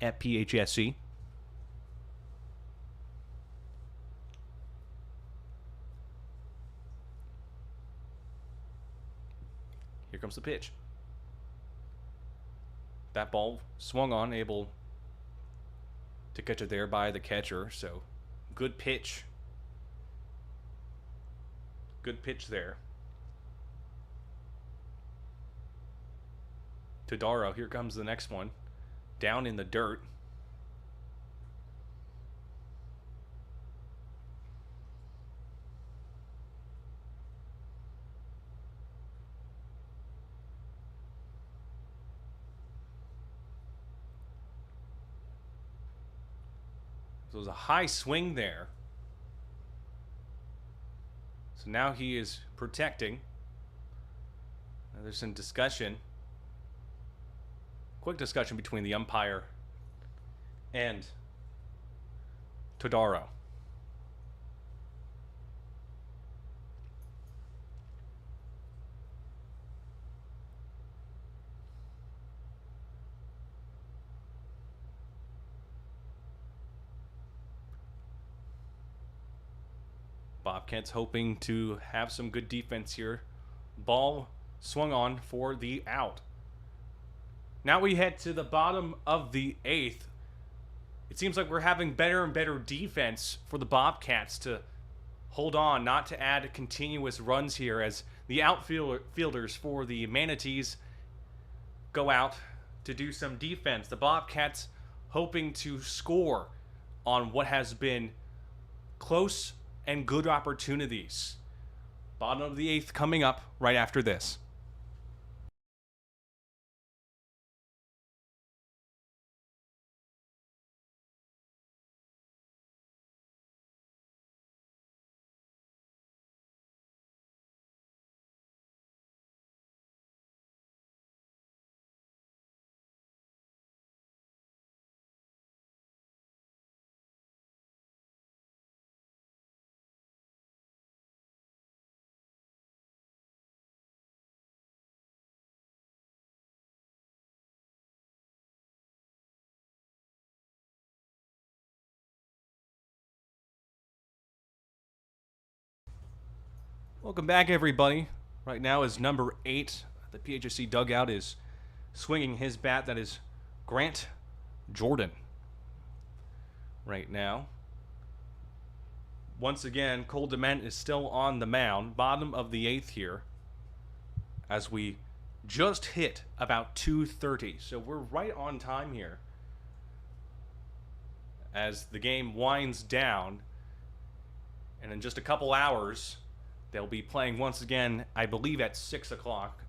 at PHSC. Here comes the pitch. That ball swung on, able to catch it there by the catcher. So, good pitch. Good pitch there. Todaro, here comes the next one. Down in the dirt. So it was a high swing there. So now he is protecting. There's some discussion. Quick discussion between the umpire and Todaro. Bobcats hoping to have some good defense here. Ball swung on for the out. Now we head to the bottom of the 8th. It seems like we're having better and better defense for the Bobcats to hold on, not to add continuous runs here as the outfielders for the Manatees go out to do some defense. The Bobcats hoping to score on what has been close and good opportunities. Bottom of the 8th coming up right after this. Welcome back, everybody. Right now is number 8. The PHSC dugout is swinging his bat. That is Grant Jordan. Right now. Once again, Cole Dement is still on the mound. Bottom of the 8th here. As we just hit about 2:30. So we're right on time here. As the game winds down. And in just a couple hours, they'll be playing once again, I believe, at 6 o'clock.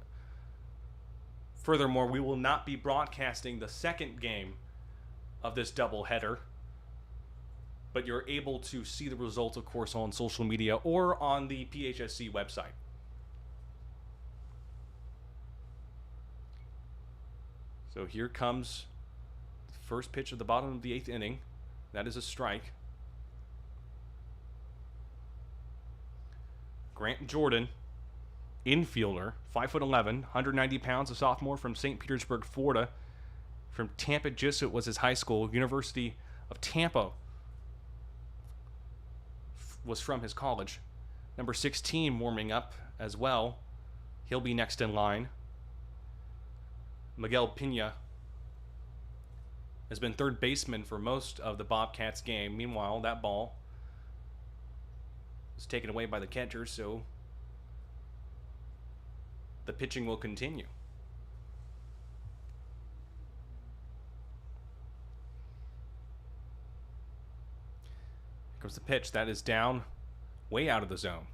Furthermore, we will not be broadcasting the second game of this doubleheader, but you're able to see the results, of course, on social media or on the PHSC website. So here comes the first pitch of the bottom of the 8th inning. That is a strike. Grant Jordan, infielder, 5'11", 190 pounds, a sophomore from St. Petersburg, Florida. From Tampa Jesuit was his high school. University of Tampa was from his college. Number 16 warming up as well. He'll be next in line. Miguel Pena has been third baseman for most of the Bobcats game. Meanwhile, that ball was taken away by the catcher, so the pitching will continue. Here comes the pitch. That is down, way out of the zone.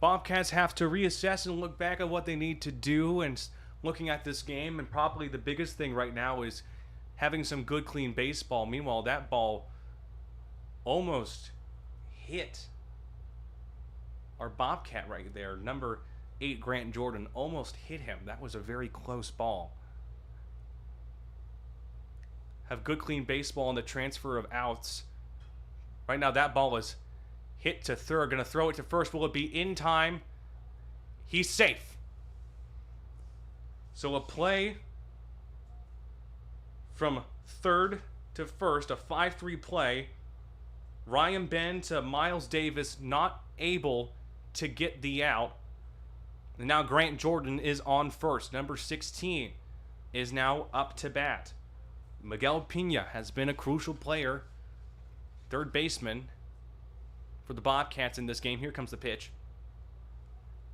Bobcats have to reassess and look back at what they need to do, and looking at this game, and probably the biggest thing right now is having some good, clean baseball. Meanwhile, that ball almost hit our Bobcat right there. Number 8, Grant Jordan, almost hit him. That was a very close ball. Have good, clean baseball on the transfer of outs. Right now, that ball is hit to third. Going to throw it to first. Will it be in time? He's safe. So a play from third to first, a 5-3 play. Ryan Ben to Miles Davis, not able to get the out. And now Grant Jordan is on first. Number 16 is now up to bat. Miguel Pena has been a crucial player, third baseman for the Bobcats in this game. Here comes the pitch.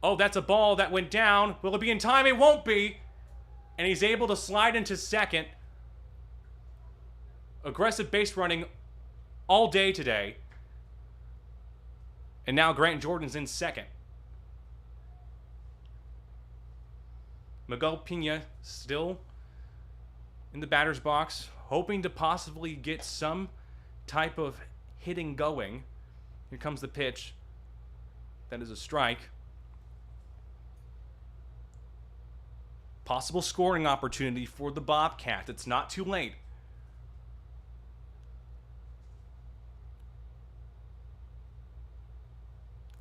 Oh, that's a ball that went down. Will it be in time? It won't be. And he's able to slide into second. Aggressive base running all day today. And now Grant Jordan's in second. Miguel Pena still in the batter's box, hoping to possibly get some type of hitting going. Here comes the pitch. That is a strike. Possible scoring opportunity for the Bobcats. It's not too late.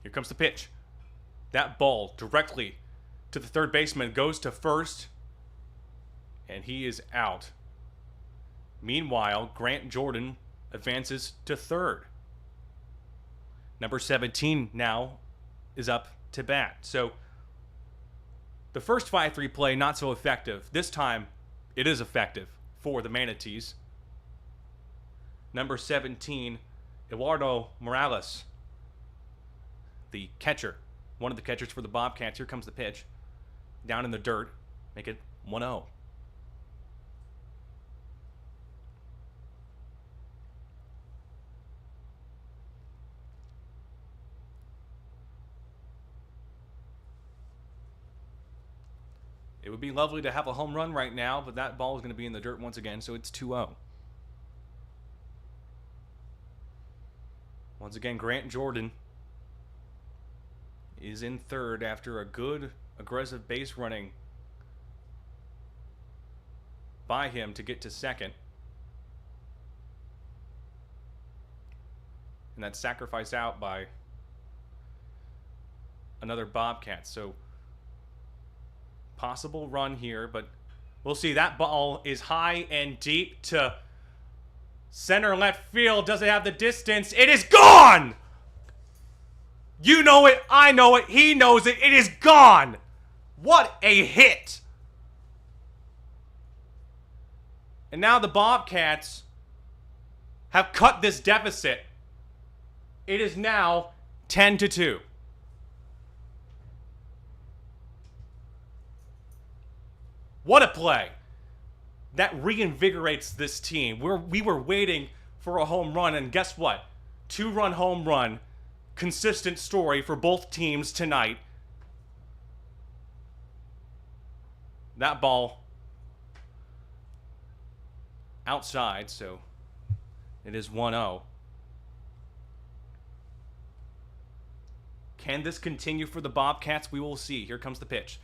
Here comes the pitch. That ball directly to the third baseman, goes to first, and he is out. Meanwhile, Grant Jordan advances to third. Number 17 now is up to bat. So the first 5-3 play, not so effective. This time, it is effective for the Manatees. Number 17, Eduardo Morales, the catcher, one of the catchers for the Bobcats. Here comes the pitch. Down in the dirt. Make it 1-0. It would be lovely to have a home run right now, but that ball is going to be in the dirt once again, so it's 2-0. Once again, Grant Jordan is in third after a good, aggressive base running by him to get to second. And that's sacrificed out by another Bobcat. So possible run here, but we'll see. That ball is high and deep to center left field. Does it have the distance? It is gone! You know it, I know it, he knows it. It is gone! What a hit! And now the Bobcats have cut this deficit. It is now 10-2. What a play. That reinvigorates this team. We were waiting for a home run, and guess what? 2-run home run. Consistent story for both teams tonight. That ball outside, so it is 1-0. Can this continue for the Bobcats? We will see. Here comes the pitch.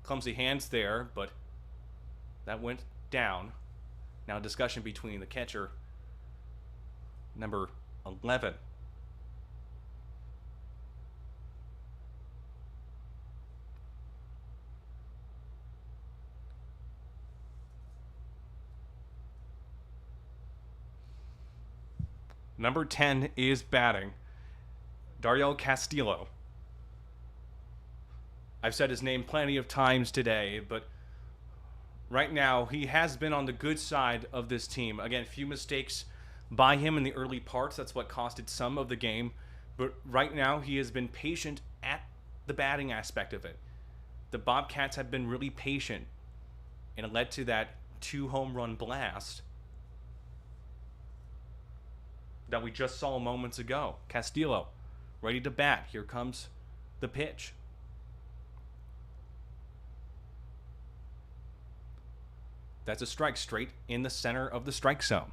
Clumsy hands there, but that went down. Now discussion between the catcher, number 11. Number 10 is batting. Dario Castillo. I've said his name plenty of times today, but right now he has been on the good side of this team. Again, a few mistakes by him in the early parts. That's what costed some of the game. But right now he has been patient at the batting aspect of it. The Bobcats have been really patient, and it led to that 2-home run blast that we just saw moments ago. Castillo ready to bat. Here comes the pitch. That's a strike straight in the center of the strike zone.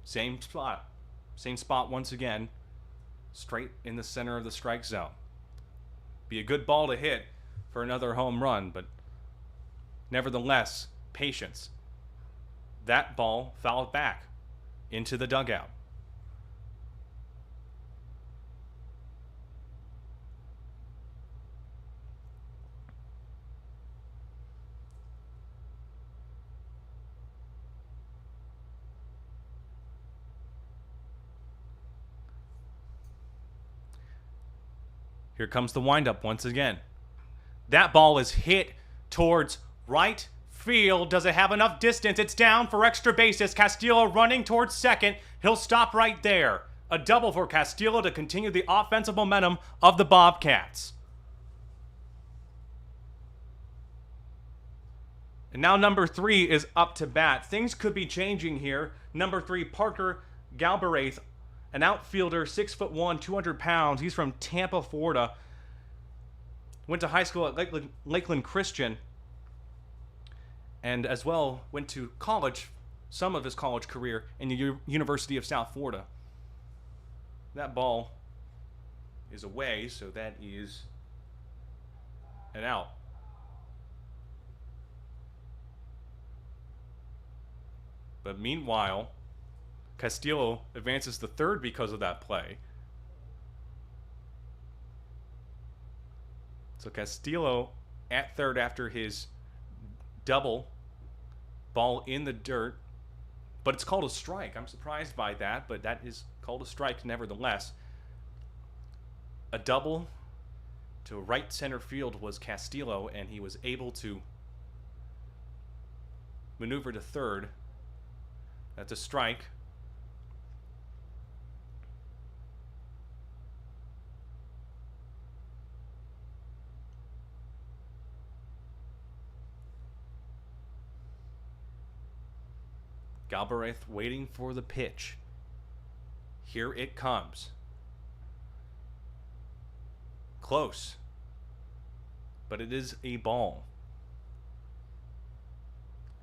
Same spot. Same spot once again. Straight in the center of the strike zone. Be a good ball to hit for another home run, but nevertheless, patience. That ball fouled back into the dugout. Here comes the windup once again. That ball is hit towards right field. Does it have enough distance? It's down for extra bases. Castillo running towards second. He'll stop right there. A double for Castillo to continue the offensive momentum of the Bobcats. And now number 3 is up to bat. Things could be changing here. Number 3, Parker Galbraith, an outfielder, 6'1", 200 pounds. He's from Tampa, Florida. Went to high school at Lakeland Christian. And as well went to college, some of his college career in the University of South Florida. That ball is away, so that is an out. But meanwhile, Castillo advances to third because of that play. So Castillo at third after his double, ball in the dirt, but it's called a strike. I'm surprised by that, but that is called a strike nevertheless. A double to right center field was Castillo, and he was able to maneuver to third. That's a strike. Galbraith waiting for the pitch. Here it comes. Close. But it is a ball.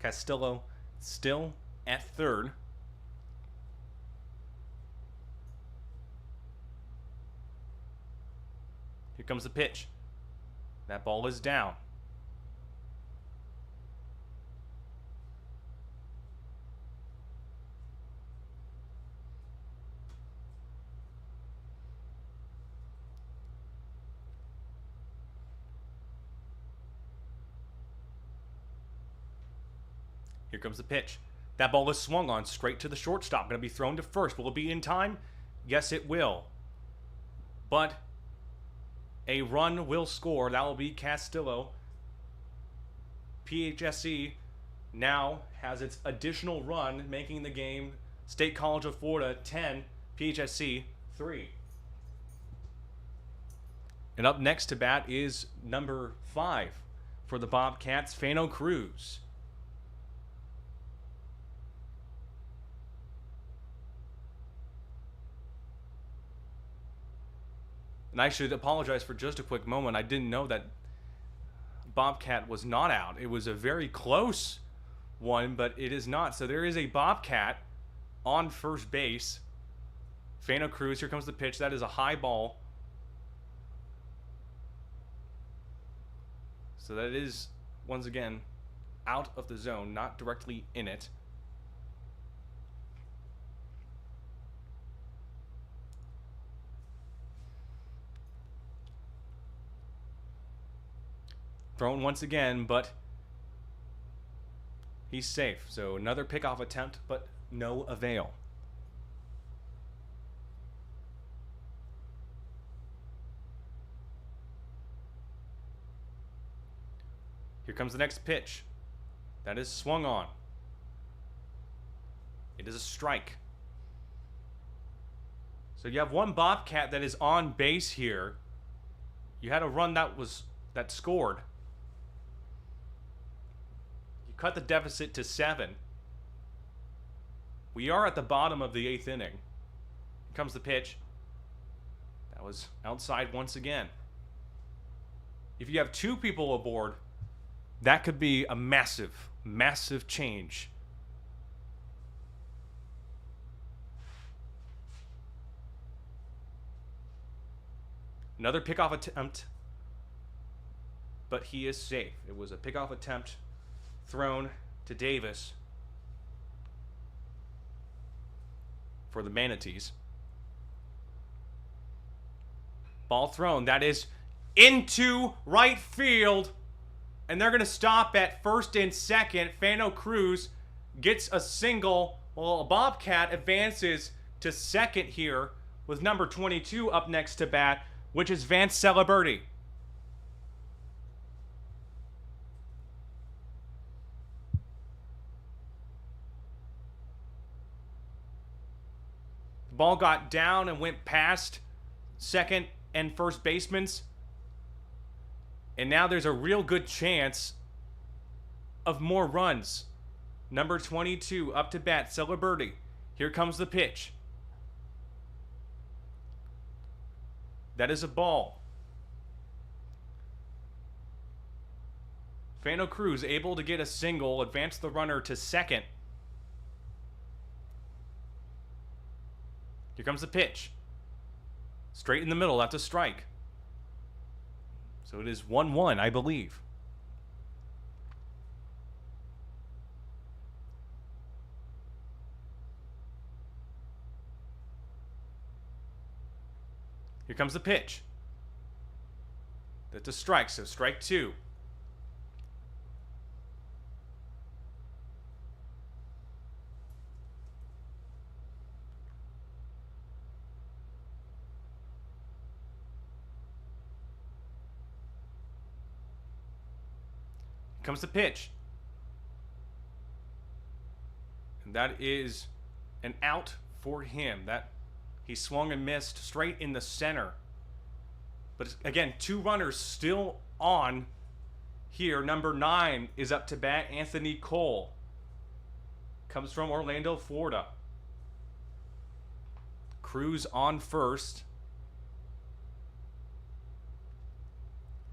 Castillo still at third. Here comes the pitch. That ball is down. Here comes the pitch. That ball is swung on straight to the shortstop. Going to be thrown to first. Will it be in time? Yes, it will. But a run will score. That will be Castillo. PHSC now has its additional run, making the game State College of Florida 10, PHSC 3. And up next to bat is number 5 for the Bobcats, Fano Cruz. And I should apologize for just a quick moment. I didn't know that Bobcat was not out. It was a very close one, but it is not. So there is a Bobcat on first base. Fano Cruz, here comes the pitch. That is a high ball. So that is, once again, out of the zone, not directly in it. Thrown once again, but he's safe. So another pickoff attempt, but no avail. Here comes the next pitch. That is swung on. It is a strike. So you have one Bobcat that is on base here. You had a run that scored. Cut the deficit to 7. We are at the bottom of the 8th inning. Here comes the pitch. That was outside once again. If you have 2 people aboard, that could be a massive, massive change. Another pickoff attempt, but he is safe. It was a pickoff attempt thrown to Davis for the Manatees. Ball thrown. That is into right field. And they're going to stop at first and second. Fano Cruz gets a single while a Bobcat advances to second here with number 22 up next to bat, which is Vance Celeberti. The ball got down and went past second and first baseman's. And now there's a real good chance of more runs. Number 22 up to bat, Celeberti. Here comes the pitch. That is a ball. Fano Cruz able to get a single, advance the runner to second. Here comes the pitch. Straight in the middle, that's a strike. So it is 1-1, I believe. Here comes the pitch. That's a strike, so strike two. Here comes the pitch. And that is an out for him. That he swung and missed straight in the center. But again, two runners still on here. Number 9 is up to bat, Anthony Cole. Comes from Orlando, Florida. Cruz on first.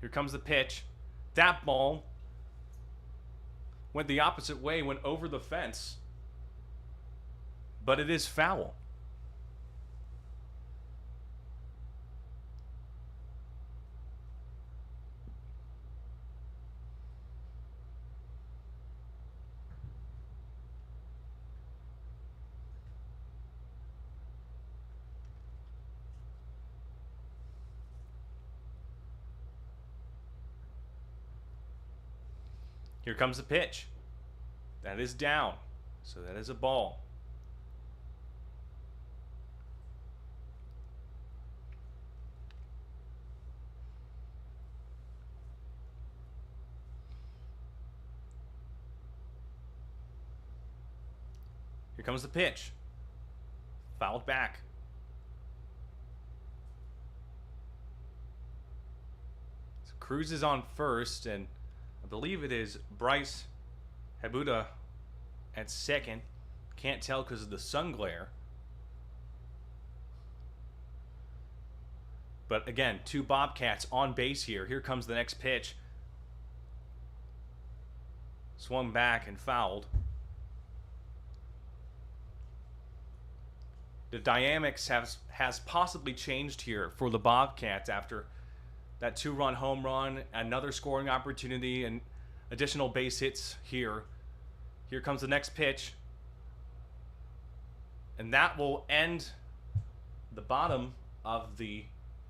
Here comes the pitch. That ball went the opposite way, went over the fence. But it is foul. Here comes the pitch. That is down. So that is a ball. Here comes the pitch. Fouled back. So Cruz is on first, and I believe it is Bryce Habuda at second. Can't tell because of the sun glare. But again, two Bobcats on base here. Here comes the next pitch. Swung back and fouled. The dynamics has possibly changed here for the Bobcats after that 2-run home run, another scoring opportunity, and additional base hits here. Here comes the next pitch. And that will end the bottom of the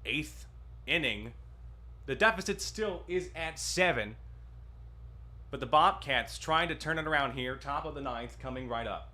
8th inning. The deficit still is at 7. But the Bobcats trying to turn it around here. Top of the 9th coming right up.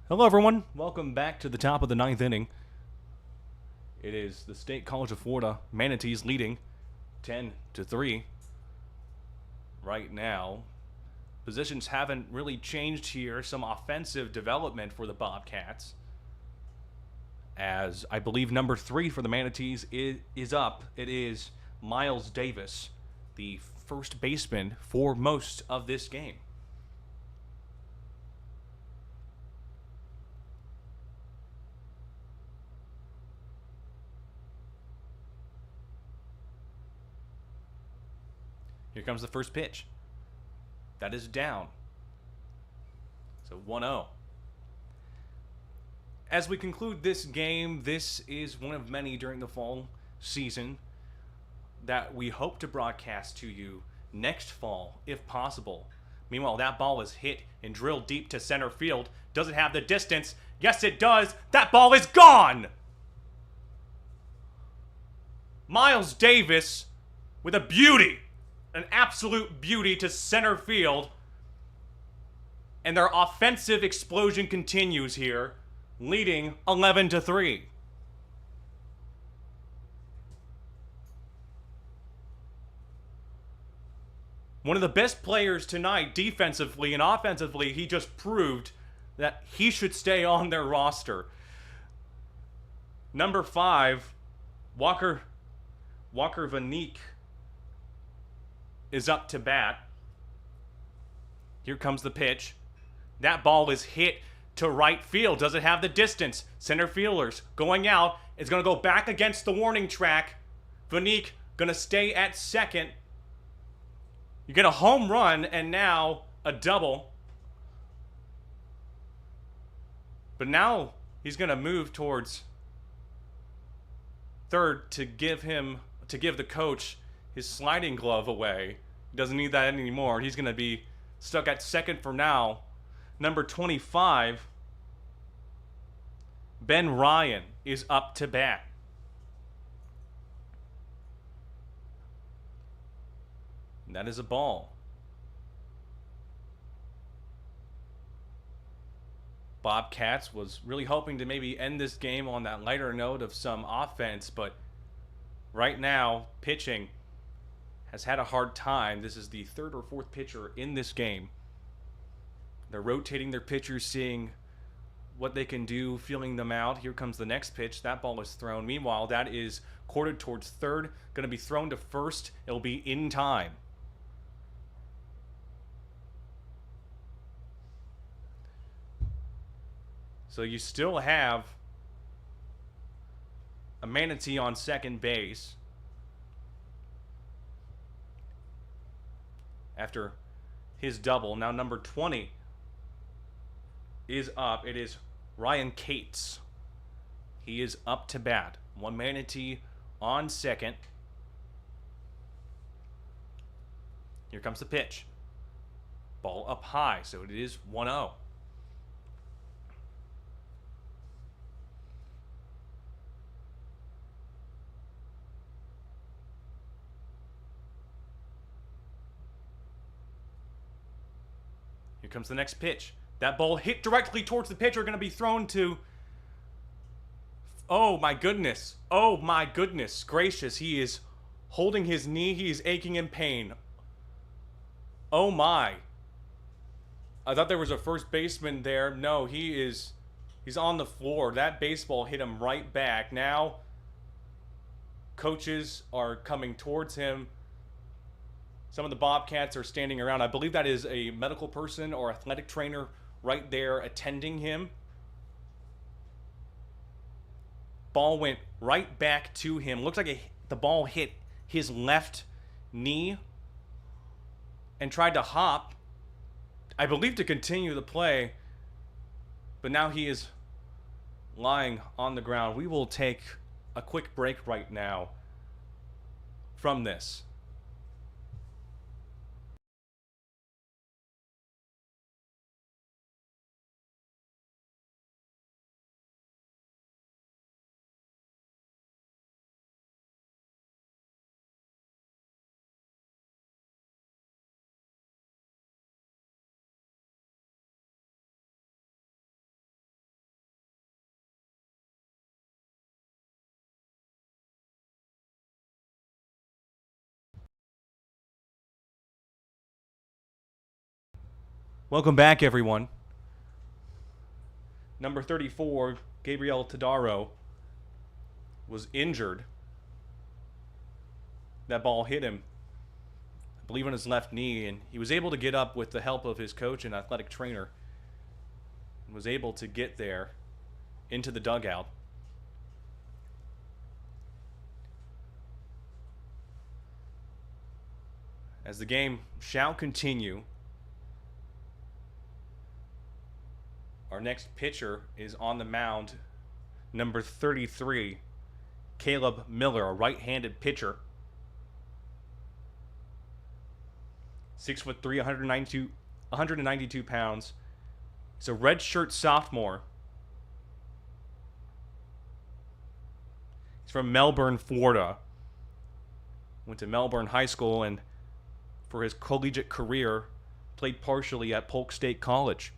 Hello, everyone. Welcome back to the top of the 9th inning. It is the State College of Florida Manatees leading 10-3 right now. Positions haven't really changed here. Some offensive development for the Bobcats, as I believe number 3 for the Manatees is up. It is Miles Davis, the first baseman for most of this game. Here comes the first pitch. That is down. So 1-0. As we conclude this game, this is one of many during the fall season that we hope to broadcast to you next fall, if possible. Meanwhile, that ball is hit and drilled deep to center field. Does it have the distance? Yes, it does. That ball is gone! Miles Davis with a beauty, an absolute beauty to center field. And their offensive explosion continues here, leading 11-3. One of the best players tonight, defensively and offensively, he just proved that he should stay on their roster. Number 5, Walker Vanik is up to bat. Here comes the pitch. That ball is hit to right field. Does it have the distance? Center fielders going out. It's going to go back against the warning track. Vanik going to stay at second. You get a home run and now a double. But now he's going to move towards third to give the coach his sliding glove away. He doesn't need that anymore. He's going to be stuck at second for now. Number 25, Ben Ryan, is up to bat. And that is a ball. Bobcats was really hoping to maybe end this game on that lighter note of some offense, but right now, pitching has had a hard time. This is the third or fourth pitcher in this game. They're rotating their pitchers, seeing what they can do, feeling them out. Here comes the next pitch. That ball is thrown. Meanwhile, that is courted towards third. Going to be thrown to first. It'll be in time. So you still have a manatee on second base after his double. Now number 20 is up. It is Ryan Cates. He is up to bat. One manatee on second. Here comes the pitch. Ball up high, so it is 1-0. Here comes the next pitch. That ball hit directly towards the pitcher, going to be thrown to... Oh my goodness. Oh my goodness gracious. He is holding his knee. He is aching in pain. Oh my. I thought there was a first baseman there. No, he's on the floor. That baseball hit him right back. Now, coaches are coming towards him. Some of the Bobcats are standing around. I believe that is a medical person or athletic trainer right there attending him. Ball went right back to him. Looks like the ball hit his left knee and tried to hop, I believe, to continue the play. But now he is lying on the ground. We will take a quick break right now from this. Welcome back, everyone. Number 34, Gabriel Tadaro, was injured. That ball hit him, I believe, on his left knee, and he was able to get up with the help of his coach and athletic trainer, and was able to get there into the dugout. As the game shall continue, Our next pitcher is on the mound, number 33, Caleb Miller, a right-handed pitcher. 6'3", 192 pounds. He's a redshirt sophomore. He's from Melbourne, Florida. Went to Melbourne High School, and for his collegiate career, played partially at Polk State College.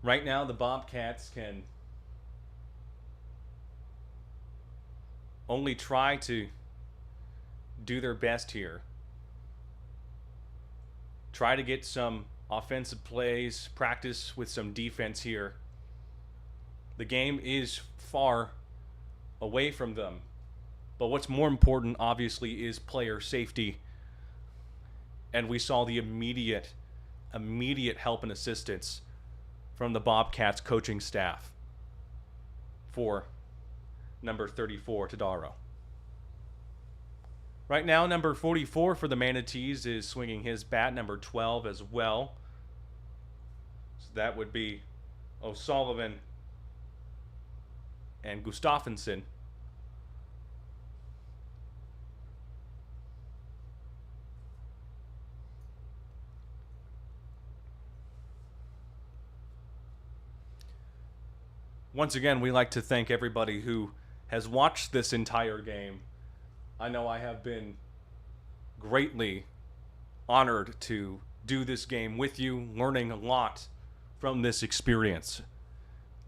Right now, the Bobcats can only try to do their best here. Try to get some offensive plays, practice with some defense here. The game is far away from them. But what's more important, obviously, is player safety. And we saw the immediate help and assistance from the Bobcats coaching staff for number 34, Tadaro. Right now, number 44 for the Manatees is swinging his bat, number 12 as well. So that would be O'Sullivan and Gustafsson. Once again, we like to thank everybody who has watched this entire game. I know I have been greatly honored to do this game with you, learning a lot from this experience.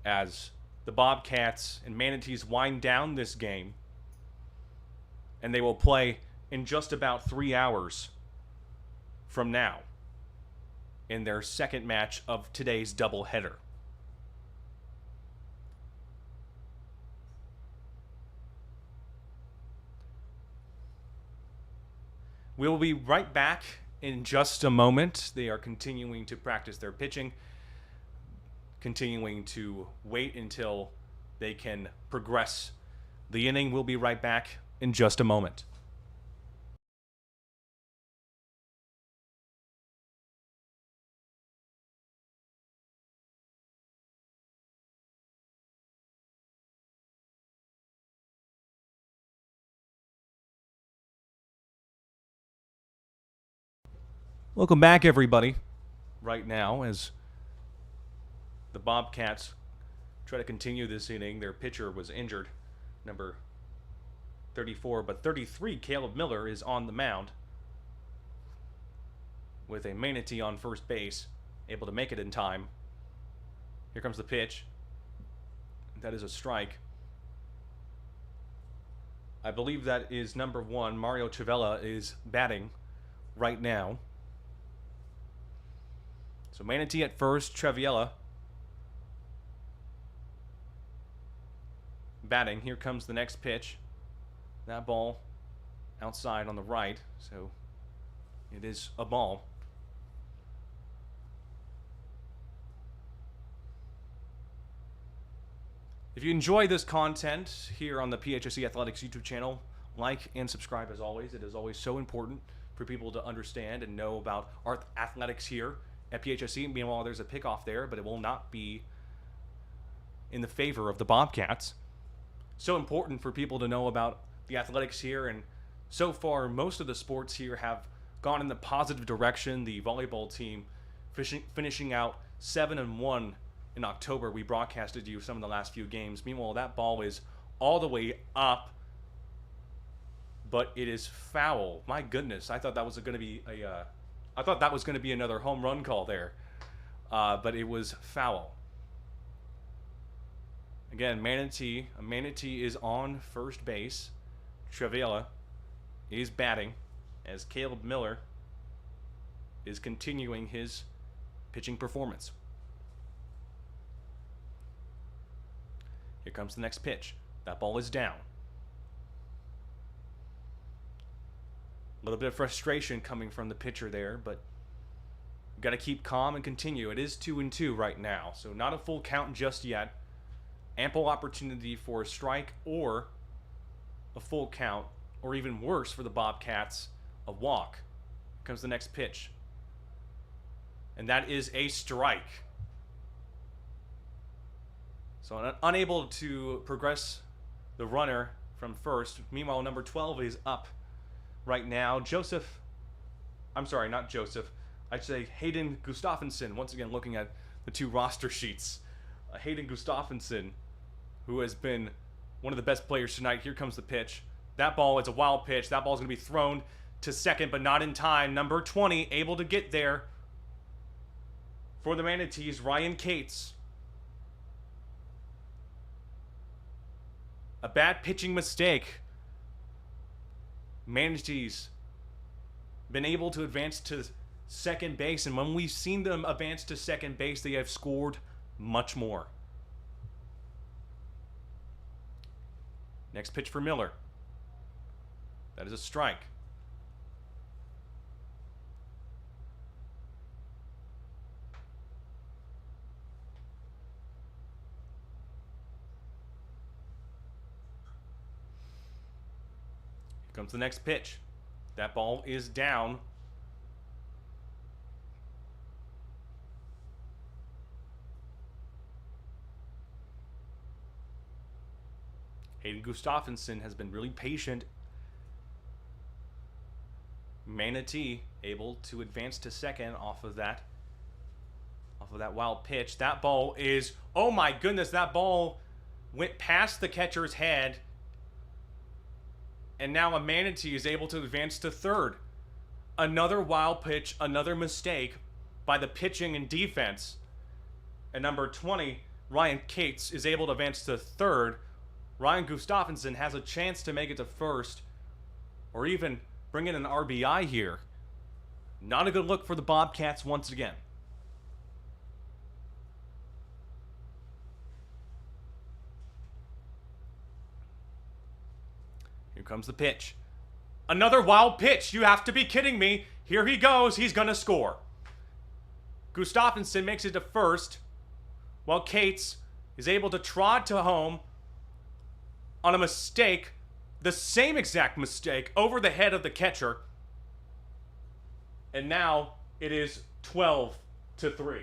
As the Bobcats and Manatees wind down this game, and they will play in just about 3 hours from now in their second match of today's doubleheader. We will be right back in just a moment. They are continuing to practice their pitching, continuing to wait until they can progress the inning. We'll be right back in just a moment. Welcome back, everybody. Right now, as the Bobcats try to continue this inning, their pitcher was injured, number 34, but 33, Caleb Miller, is on the mound with a Manatee on first base, able to make it in time. Here comes the pitch. That is a strike. I believe that is number 1. Mario Chavella is batting right now. So Manatee at first, Treviella batting. Here comes the next pitch. That ball outside on the right, so it is a ball. If you enjoy this content here on the PHSC Athletics YouTube channel, like and subscribe as always. It is always so important for people to understand and know about our athletics here at PHSC. Meanwhile, there's a pickoff there, but it will not be in the favor of the Bobcats. So important for people to know about the athletics here, and so far, most of the sports here have gone in the positive direction. The volleyball team finishing out 7-1 in October. We broadcasted you some of the last few games. Meanwhile, that ball is all the way up, but it is foul. My goodness, I thought that was going to be another home run call there, but it was foul. Again, Manatee is on first base. Treviella is batting as Caleb Miller is continuing his pitching performance. Here comes the next pitch. That ball is down. A little bit of frustration coming from the pitcher there, but got to keep calm and continue. It is 2-2 right now, so not a full count just yet. Ample opportunity for a strike or a full count, or even worse for the Bobcats, a walk. Here comes the next pitch. And that is a strike. So unable to progress the runner from first. Meanwhile, number 12 is up right now. I'm sorry, not Joseph. I'd say Hayden Gustafsson. Once again, looking at the two roster sheets. Hayden Gustafsson, who has been one of the best players tonight. Here comes the pitch. That ball is a wild pitch. That ball is going to be thrown to second, but not in time. Number 20 able to get there for the Manatees, Ryan Cates. A bad pitching mistake. Manatees been able to advance to second base, and when we've seen them advance to second base, they have scored much more. Next pitch for Miller. That is a strike. Here comes the next pitch. That ball is down. Hayden Gustafsson has been really patient. Manatee able to advance to second off of that wild pitch. That ball is, oh my goodness, that ball went past the catcher's head. And now a Manatee is able to advance to third. Another wild pitch, another mistake by the pitching and defense. And number 20, Ryan Cates, is able to advance to third. Ryan Gustafsson has a chance to make it to first, or even bring in an RBI here. Not a good look for the Bobcats once again. Here comes the pitch. Another wild pitch. You have to be kidding me. Here he goes. He's going to score. Gustafsson makes it to first, while Cates is able to trot to home on a mistake, the same exact mistake, over the head of the catcher. And now it is 12-3.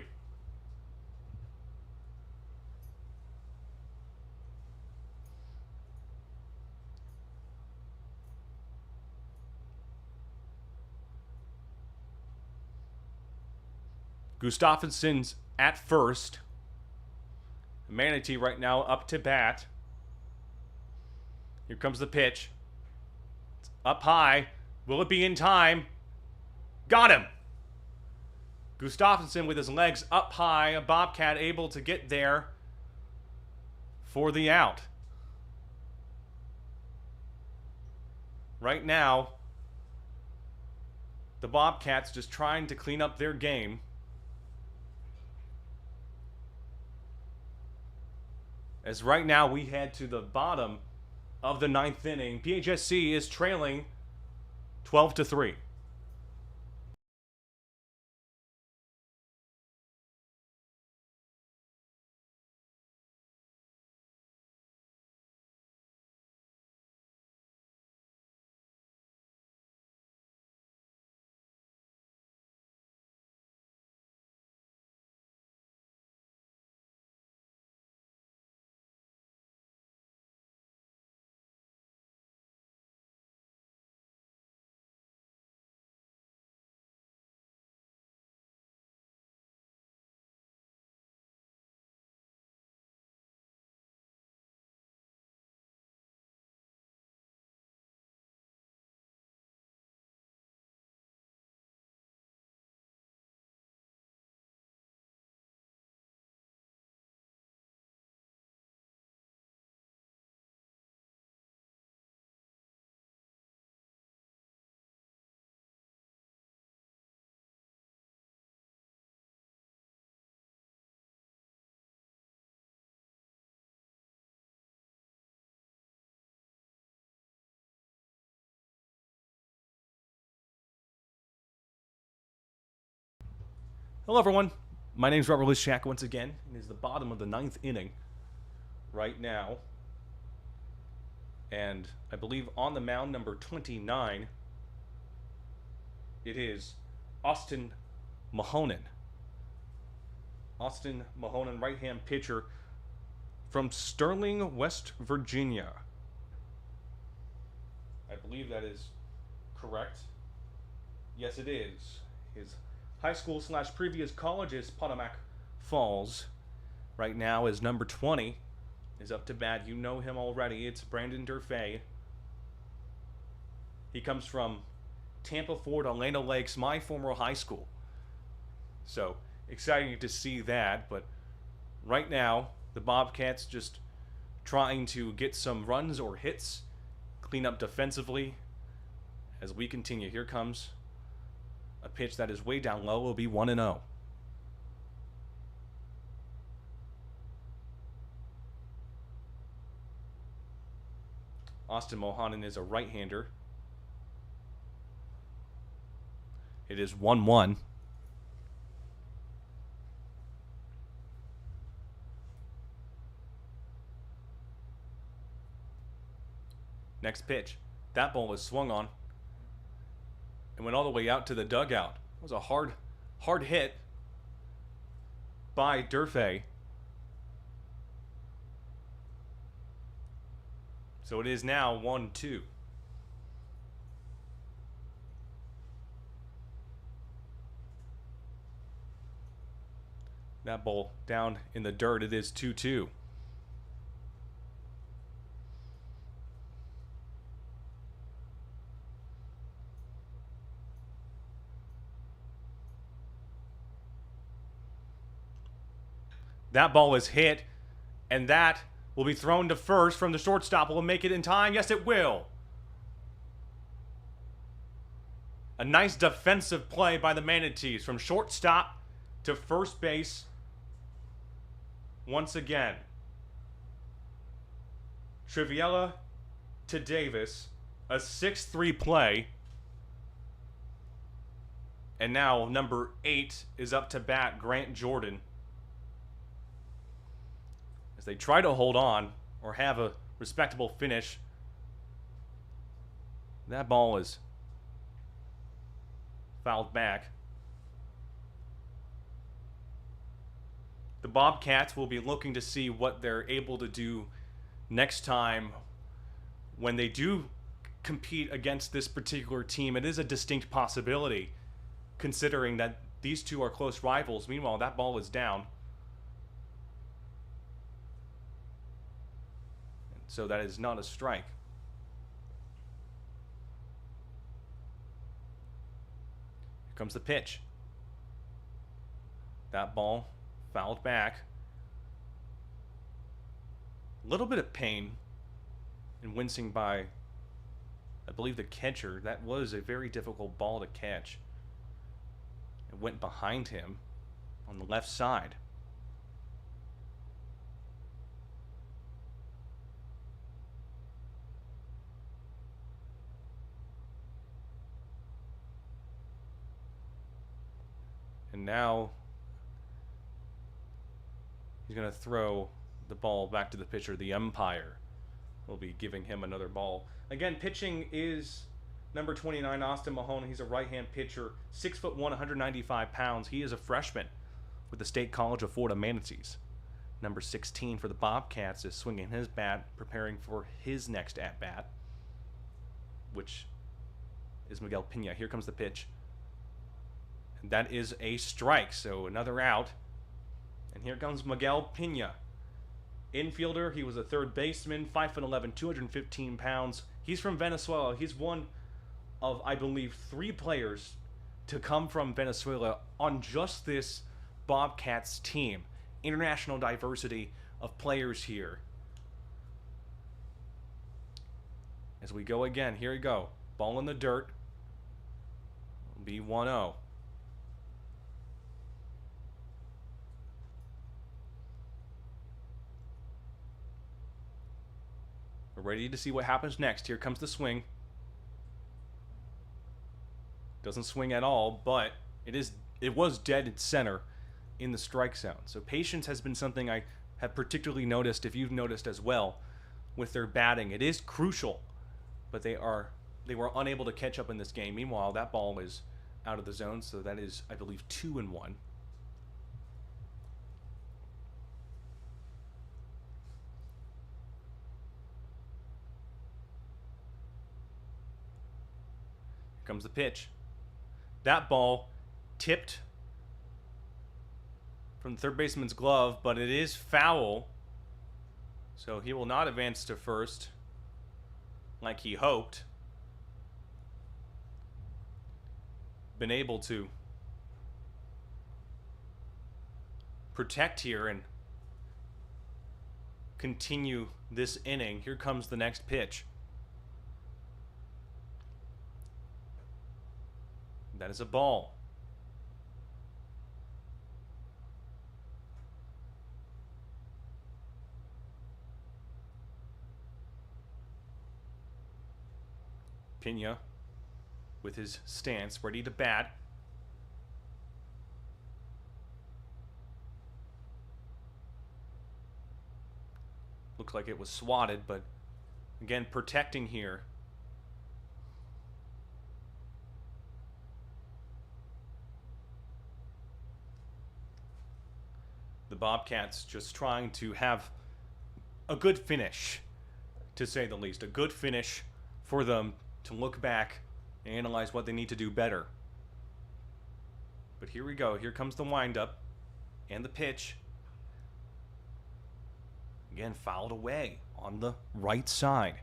Gustafsson's at first. Manatee right now up to bat. Here comes the pitch. It's up high. Will it be in time? Got him! Gustafsson with his legs up high. A Bobcat able to get there for the out. Right now, the Bobcats just trying to clean up their game. As right now we head to the bottom of the ninth inning. PHSC is trailing 12-3. Hello everyone, my name is Robert Lischak once again. It is the bottom of the ninth inning. right now. And I believe on the mound, number 29, it is Austin Mahonen. Austin Mahonen, right-hand pitcher from Sterling, West Virginia. I believe that is correct. Yes, it is. His high school / previous college is Potomac Falls. Right now is number 20 is up to bat. You know him already. It's Brandon Durfee. He comes from Tampa, Florida, Land O'Lakes, my former high school. So exciting to see that. But right now, the Bobcats just trying to get some runs or hits, clean up defensively as we continue. Here comes a pitch that is way down low. Will be 1-0. Austin Mahonen is a right-hander. It is 1-1. Next pitch. That ball was swung on and went all the way out to the dugout. It was a hard hit by Durfee. So it is now 1-2. That ball down in the dirt. It is 2-2. That ball is hit, and that will be thrown to first from the shortstop. Will it make it in time? Yes, it will. A nice defensive play by the Manatees from shortstop to first base once again. Triviella to Davis, a 6-3 play. And now number 8 is up to bat, Grant Jordan. As they try to hold on or have a respectable finish. That ball is fouled back. The Bobcats will be looking to see what they're able to do next time when they do compete against this particular team. It is a distinct possibility, considering that these two are close rivals. Meanwhile, that ball is down. So that is not a strike. Here comes the pitch. That ball fouled back. A little bit of pain and wincing by, I believe, the catcher. That was a very difficult ball to catch. It went behind him on the left side. And now he's going to throw the ball back to the pitcher. The umpire will be giving him another ball. Again, pitching is number 29, Austin Mahonen. He's a right-hand pitcher, 6'1", 195 pounds. He is a freshman with the State College of Florida Manatees. Number 16 for the Bobcats is swinging his bat, preparing for his next at-bat, which is Miguel Pena. Here comes the pitch. And that is a strike, so another out. And here comes Miguel Pena. Infielder, he was a third baseman, 5'11", 215 pounds. He's from Venezuela. He's one of, I believe, 3 players to come from Venezuela on just this Bobcats team. International diversity of players here. As we go again, here we go. Ball in the dirt. It'll be 1-0. We're ready to see what happens next. Here comes the swing. Doesn't swing at all, but it was dead at center in the strike zone. So patience has been something I have particularly noticed, if you've noticed as well, with their batting. It is crucial, but they were unable to catch up in this game. Meanwhile, that ball is out of the zone, so that is, I believe, 2-1. Here comes the pitch. That ball tipped from the third baseman's glove, but it is foul. So he will not advance to first like he hoped. Been able to protect here and continue this inning. Here comes the next pitch. That is a ball. Pena with his stance, ready to bat. Looks like it was swatted, but again, protecting here. The Bobcats just trying to have a good finish, to say the least. A good finish for them to look back and analyze what they need to do better. But here we go. Here comes the windup and the pitch. Again, fouled away on the right side.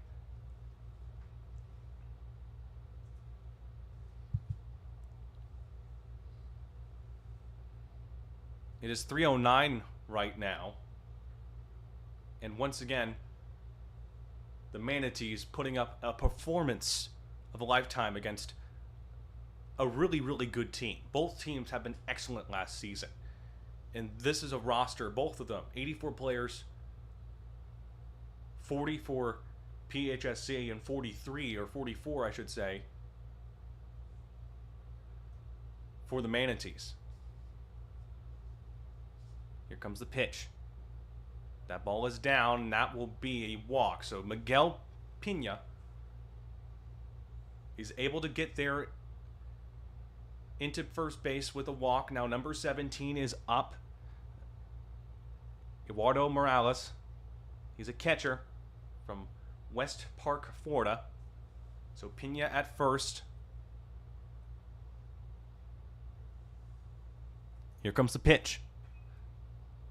It is 3:09 right now. And once again, the Manatees putting up a performance of a lifetime against a really, really good team. Both teams have been excellent last season. And this is a roster, both of them, 84 players, 40 for PHSC and 43, or 44 I should say, for the Manatees. Here comes the pitch. That ball is down, and that will be a walk. So Miguel Pena is able to get there into first base with a walk. Now number 17 is up. Eduardo Morales. He's a catcher from West Park, Florida. So Pena at first. Here comes the pitch.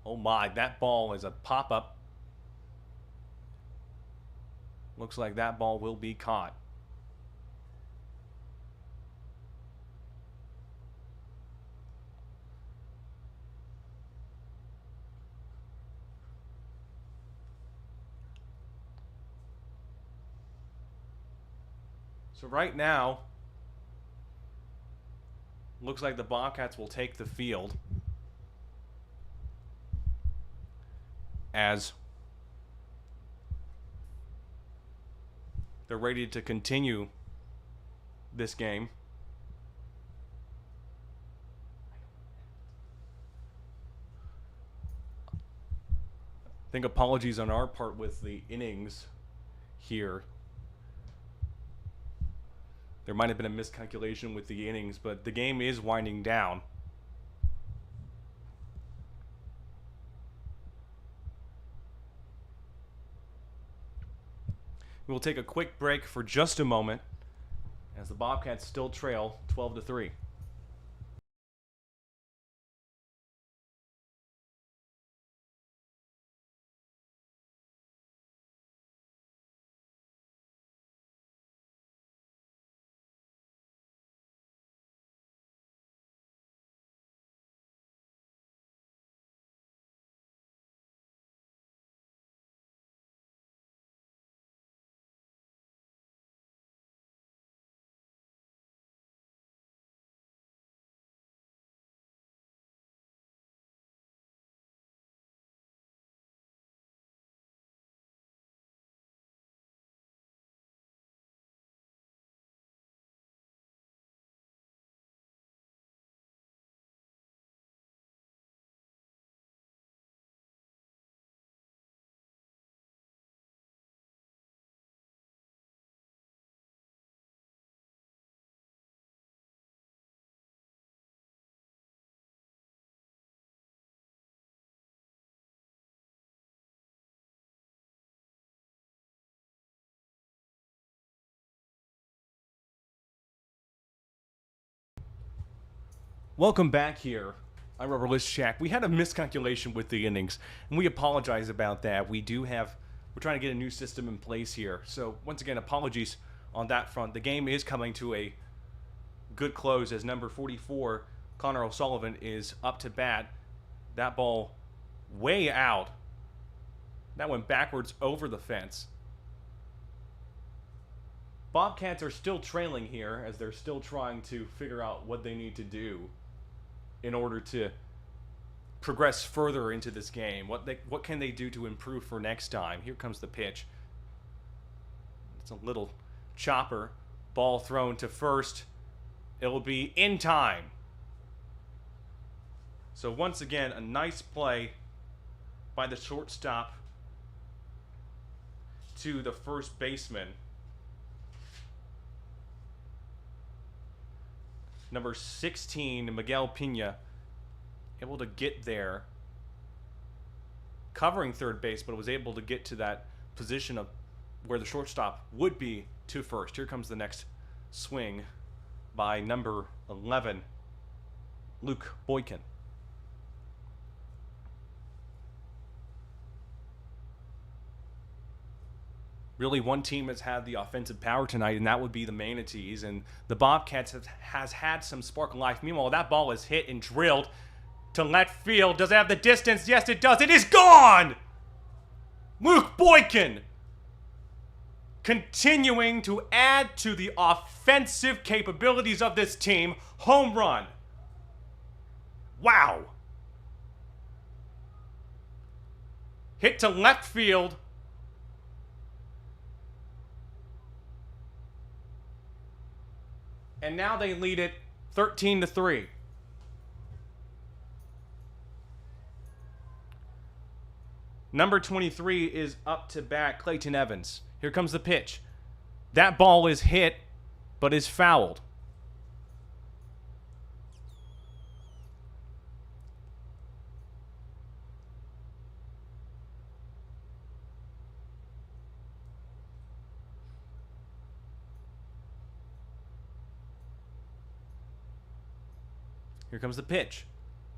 Oh my, that ball is a pop-up. Looks like that ball will be caught. So right now, looks like the Bobcats will take the field as they're ready to continue this game. I think apologies on our part with the innings here. There might have been a miscalculation with the innings, but the game is winding down. We will take a quick break for just a moment as the Bobcats still trail 12-3. Welcome back here. I'm Rubber List Shack. We had a miscalculation with the innings, and we apologize about that. We're trying to get a new system in place here. So once again, apologies on that front. The game is coming to a good close as number 44, Connor O'Sullivan, is up to bat. That ball way out. That went backwards over the fence. Bobcats are still trailing here as they're still trying to figure out what they need to do in order to progress further into this game. What can they do to improve for next time? Here comes the pitch. It's a little chopper. Ball thrown to first. It'll be in time. So once again, a nice play by the shortstop to the first baseman. Number 16, Miguel Pena, able to get there, covering third base, but was able to get to that position of where the shortstop would be to first. Here comes the next swing by number 11, Luke Boykin. Really, one team has had the offensive power tonight, and that would be the Manatees. And the Bobcats has had some spark of life. Meanwhile, that ball is hit and drilled to left field. Does it have the distance? Yes, it does. It is gone! Luke Boykin continuing to add to the offensive capabilities of this team. Home run. Wow. Hit to left field. And now they lead it 13-3. Number 23 is up to bat, Clayton Evans. Here comes the pitch. That ball is hit, but is fouled. Here comes the pitch.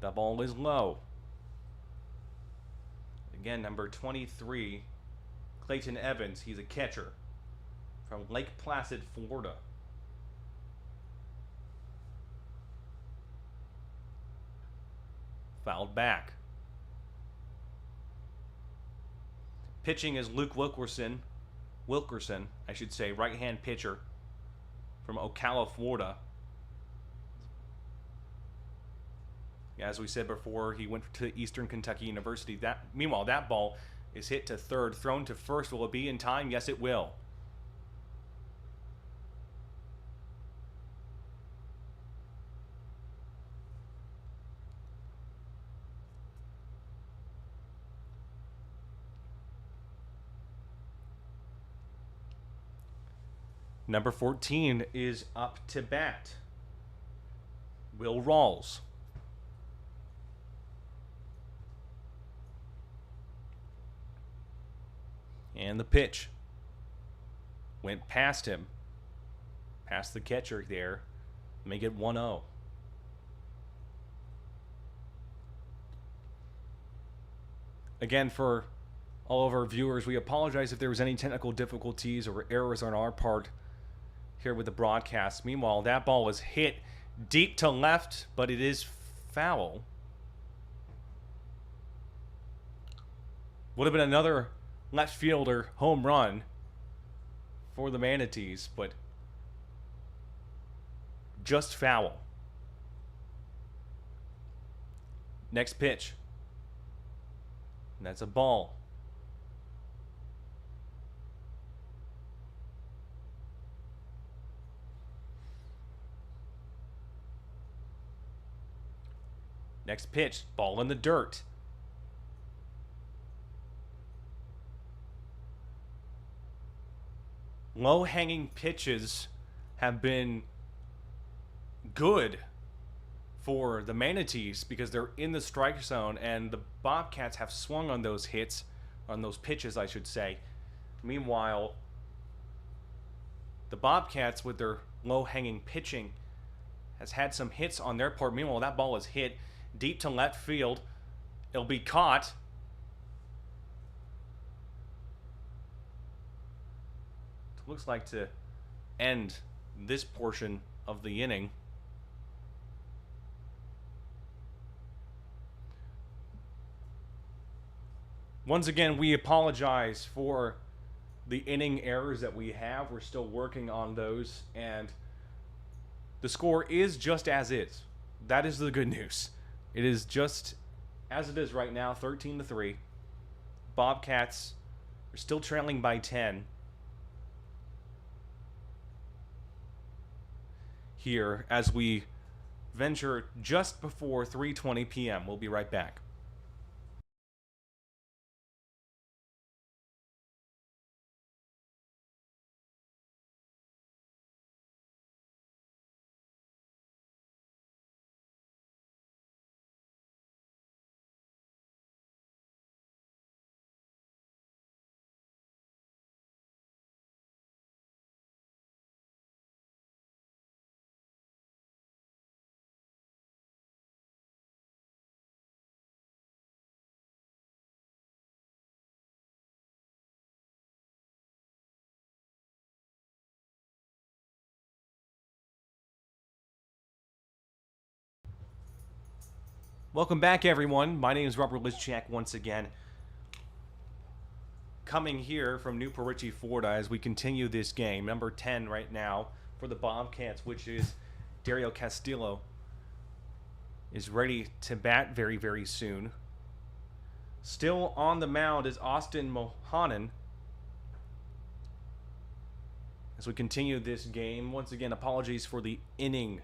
That ball is low. Again, number 23, Clayton Evans. He's a catcher from Lake Placid, Florida. Fouled back. Pitching is Luke Wilkerson, I should say, right-hand pitcher from Ocala, Florida. As we said before, he went to Eastern Kentucky University. Meanwhile, that ball is hit to third, thrown to first. Will it be in time? Yes, it will. Number 14 is up to bat, Will Rawls. And the pitch went past him, past the catcher there, make it 1-0. Again, for all of our viewers, we apologize if there was any technical difficulties or errors on our part here with the broadcast. Meanwhile, that ball was hit deep to left, but it is foul. Would have been another left fielder home run for the Manatees, but just foul. Next pitch. And that's a ball. Next pitch, ball in the dirt. Low-hanging pitches have been good for the Manatees because they're in the strike zone, and the Bobcats have swung on those hits, on those pitches, I should say. Meanwhile, the Bobcats, with their low-hanging pitching, has had some hits on their part. Meanwhile, that ball is hit deep to left field. It'll be caught. It looks like to end this portion of the inning. Once again, we apologize for the inning errors that we have. We're still working on those, and the score is just as is. That is the good news. It is just as it is right now, 13-3. Bobcats are still trailing by 10 here as we venture just before 3:20 p.m. We'll be right back. Welcome back, everyone. My name is Robert Lischak once again. Coming here from Newport Richey, Florida, as we continue this game. Number 10 right now for the Bobcats, which is Dario Castillo, is ready to bat very, very soon. Still on the mound is Austin Mohanan. As we continue this game, once again, apologies for the inning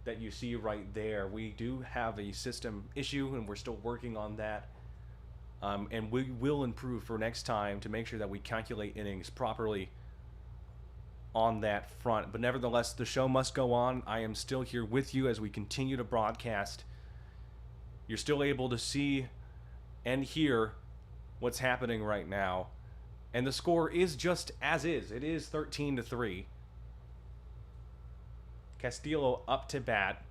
that you see right there. We do have a system issue, and we're still working on that. And we will improve for next time to make sure that we calculate innings properly on that front. But nevertheless, the show must go on. I am still here with you as we continue to broadcast. You're still able to see and hear what's happening right now. And the score is just as is. It is 13-3. Castillo up to bat.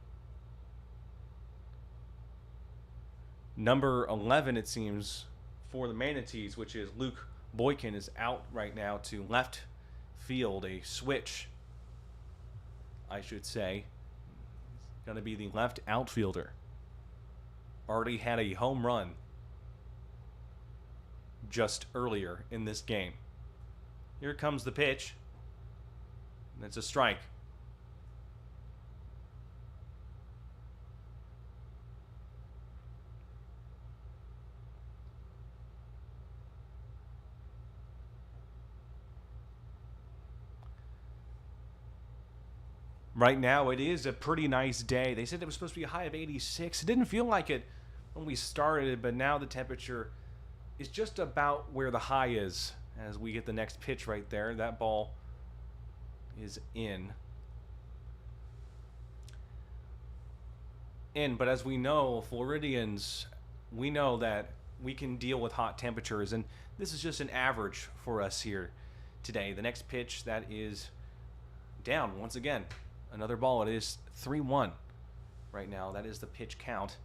Number 11, it seems, for the Manatees, which is Luke Boykin, is out right now to left field. A switch, I should say. Going to be the left outfielder. Already had a home run just earlier in this game. Here comes the pitch. And it's a strike. Right now, it is a pretty nice day. They said it was supposed to be a high of 86. It didn't feel like it when we started, but now the temperature is just about where the high is as we get the next pitch right there. That ball is in. But as we know, Floridians, we know that we can deal with hot temperatures, and this is just an average for us here today. The next pitch, that is down once again. Another ball. It is 3-1 right now. That is the pitch count.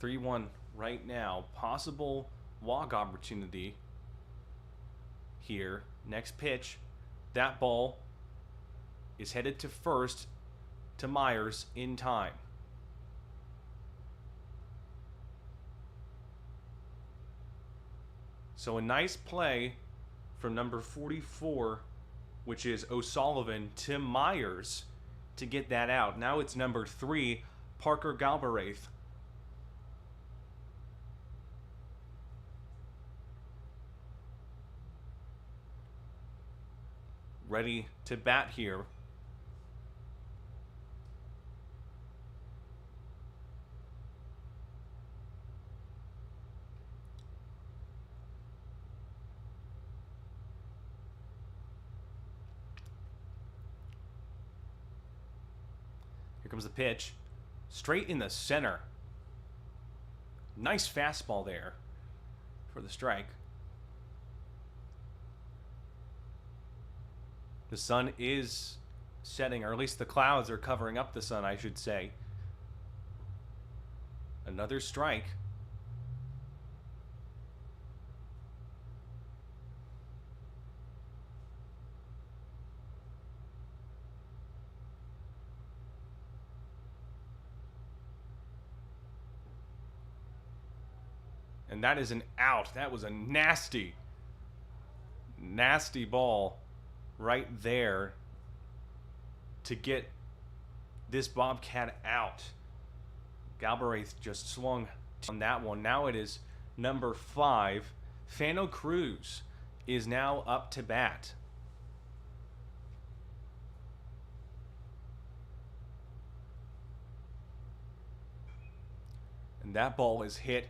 3-1 right now. Possible walk opportunity here. Next pitch. That ball is headed to first to Myers in time. So a nice play from number 44, which is O'Sullivan, to Myers to get that out. Now it's number 3, Parker Galbraith. Ready to bat here. Here comes the pitch. Straight in the center. Nice fastball there for the strike. The sun is setting, or at least the clouds are covering up the sun, I should say. Another strike. And that is an out. That was a nasty, nasty ball right there to get this Bobcat out. Galbraith just swung on that one. Now it is number 5. Fano Cruz is now up to bat. And that ball is hit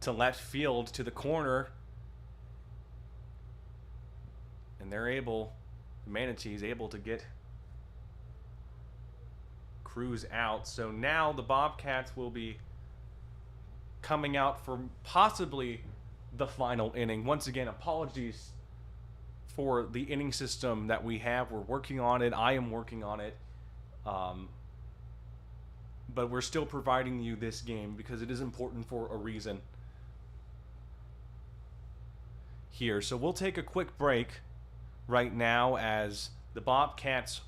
to left field, to the corner. And they're able, the Manatees able to get Cruz out. So now the Bobcats will be coming out for possibly the final inning. Once again, apologies for the inning system that we have. We're working on it. I am working on it. But we're still providing you this game because it is important for a reason here. So we'll take a quick break right now as the Bobcats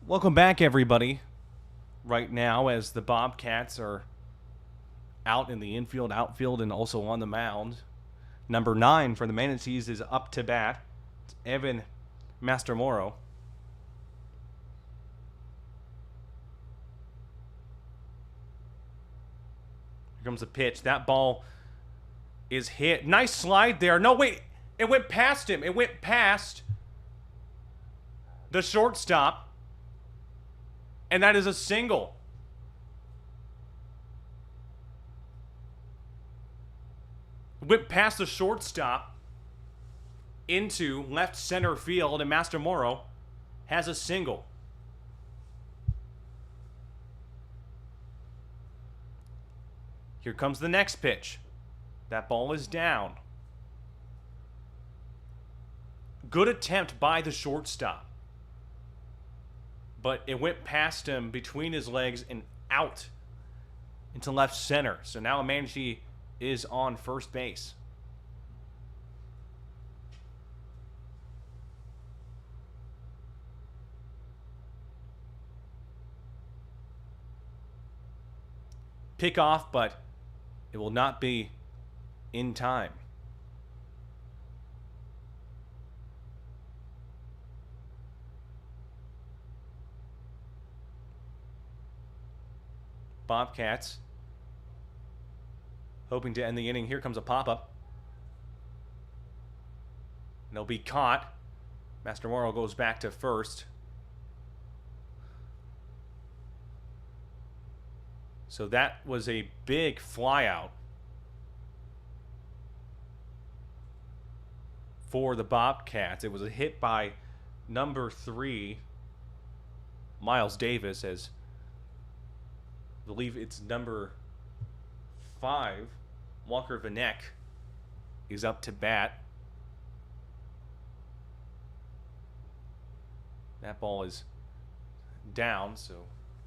Welcome back, everybody. Right now, as the Bobcats are out in the infield, outfield, and also on the mound, number 9 for the Manatees is up to bat. It's Evan Mastromoro. Here comes the pitch. That ball is hit. Nice slide there. No, wait. It went past him. It went past the shortstop. And that is a single. Whipped past the shortstop into left center field, and Mastromoro has a single. Here comes the next pitch. That ball is down. Good attempt by the shortstop. But it went past him between his legs and out into left center. So now Manatee is on first base. Pick off, but it will not be in time. Bobcats hoping to end the inning. Here comes a pop-up. And they'll be caught. Mastromoro goes back to first. So that was a big flyout for the Bobcats. It was a hit by number 3, Miles Davis, as I believe it's number 5, Walker Vanek, is up to bat. That ball is down, so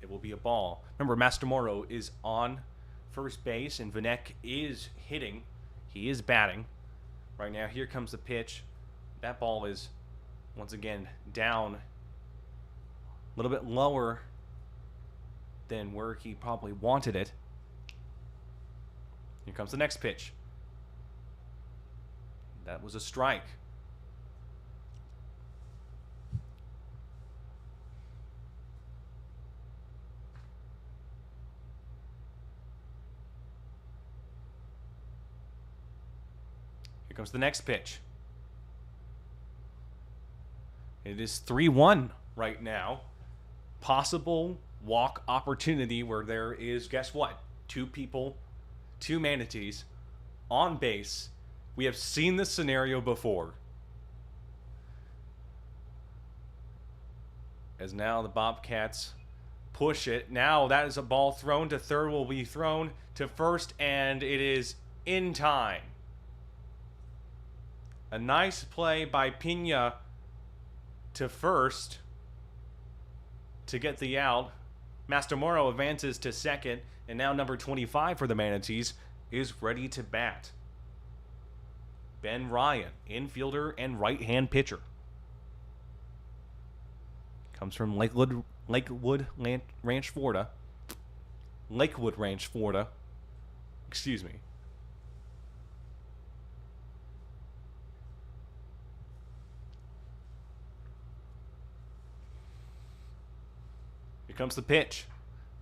it will be a ball. Remember, Mastromoro is on first base, and Vanek is hitting. He is batting. Right now, here comes the pitch. That ball is, once again, down a little bit lower than where he probably wanted it. Here comes the next pitch. That was a strike. Here comes the next pitch. It is 3-1 right now. Possible walk opportunity where there is, guess what? 2 people, 2 manatees on base. We have seen this scenario before. As now the Bobcats push it. Now that is a ball thrown to third, will be thrown to first, and it is in time. A nice play by Pena to first to get the out. Mastamoro advances to second, and now number 25 for the Manatees is ready to bat. Ben Ryan, infielder and right-hand pitcher. Comes from Lakewood Ranch, Florida. Lakewood Ranch, Florida. Excuse me. Here comes the pitch.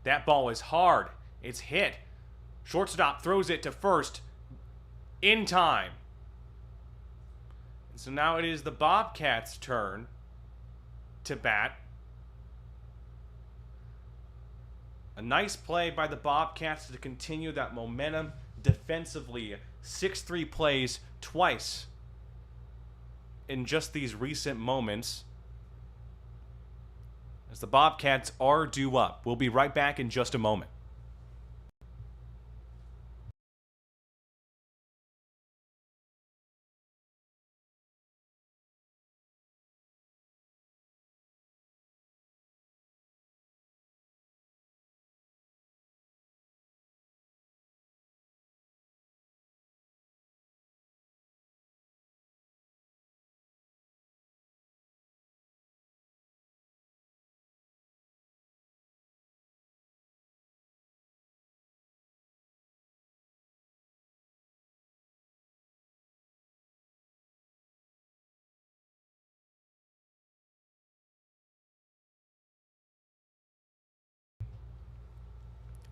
That ball is hard. It's hit. Shortstop throws it to first in time. And so now it is the Bobcats' turn to bat. A nice play by the Bobcats to continue that momentum defensively. 6-3 plays twice in just these recent moments, as the Bobcats are due up. We'll be right back in just a moment.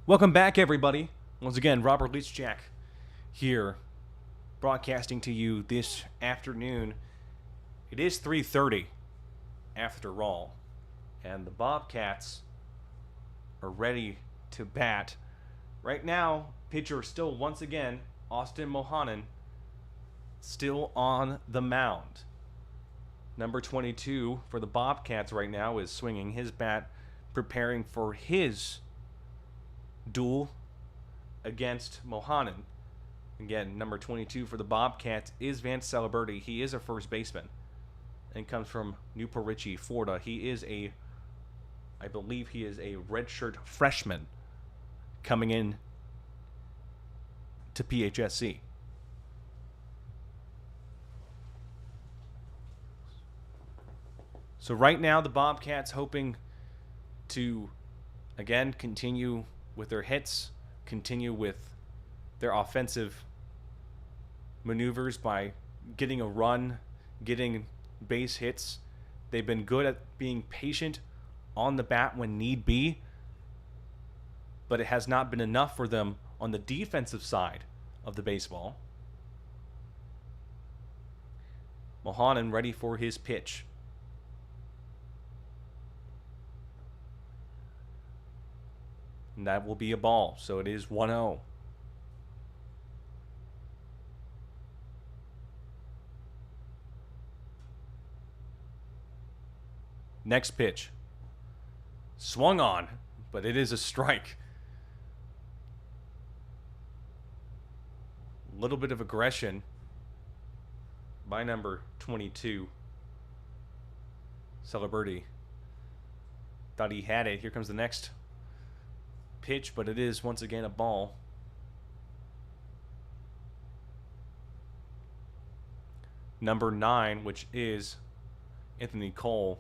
Welcome back, everybody. Once again, Robert Leachjack here, broadcasting to you this afternoon. It is 3:30 after all, and the Bobcats are ready to bat. Right now, pitcher still once again, Austin Mohanan, still on the mound. Number 22 for the Bobcats right now is swinging his bat, preparing for his duel against Mohanan. Again, number 22 for the Bobcats is Vance Celeberti. He is a first baseman and comes from Newport Richey, Florida. He is I believe he is a redshirt freshman coming in to PHSC. So right now the Bobcats hoping to, again, continue with their hits, continue with their offensive maneuvers by getting a run, getting base hits. They've been good at being patient on the bat when need be, but it has not been enough for them on the defensive side of the baseball. Mohanan ready for his pitch. And that will be a ball. So it is 1-0. Next pitch. Swung on, but it is a strike. A little bit of aggression by number 22. Celeberti thought he had it. Here comes the next pitch, but it is once again a ball. Number 9, which is Anthony Cole,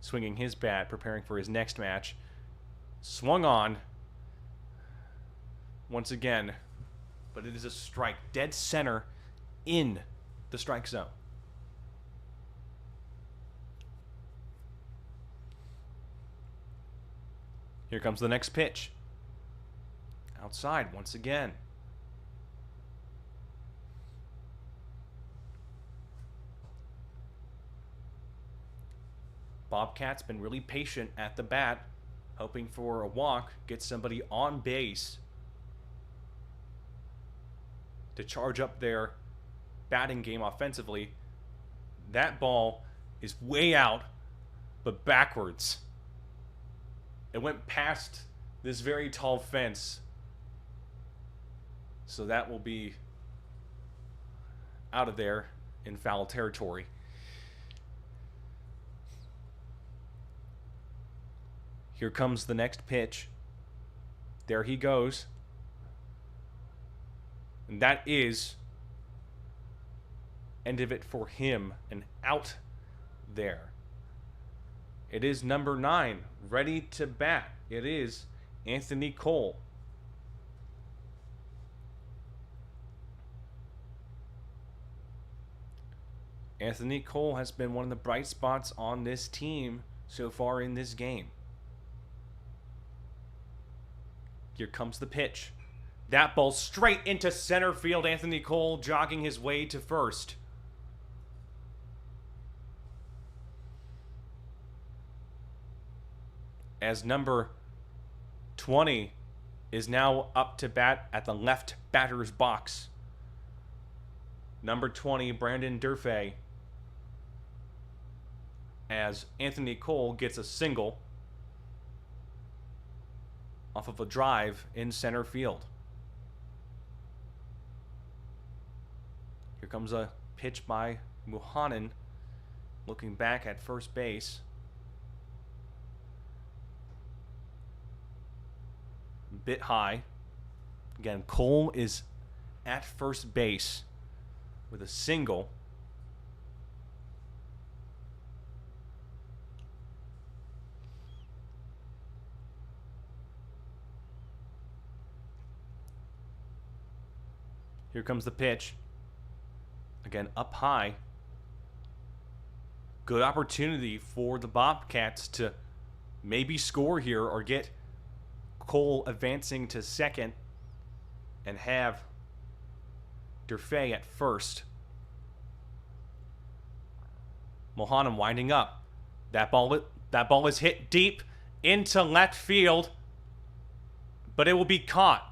swinging his bat, preparing for his next match. Swung on once again, but it is a strike. Dead center in the strike zone. Here comes the next pitch. Outside once again. Bobcat's been really patient at the bat, hoping for a walk, get somebody on base to charge up their batting game offensively. That ball is way out, but backwards. It went past this very tall fence. So that will be out of there in foul territory. Here comes the next pitch. There he goes. And that is end of it for him. And out there. It is number 9, ready to bat. It is Anthony Cole. Anthony Cole has been one of the bright spots on this team so far in this game. Here comes the pitch. That ball straight into center field. Anthony Cole jogging his way to first. As number 20 is now up to bat at the left batter's box. Number 20, Brandon Durfee. As Anthony Cole gets a single off of a drive in center field. Here comes a pitch by Muhanan, looking back at first base. Bit high. Again, Cole is at first base with a single. Here comes the pitch. Again, up high. Good opportunity for the Bobcats to maybe score here or get Cole advancing to second and have Durfee at first. Mohanan winding up. That ball is hit deep into left field, but it will be caught.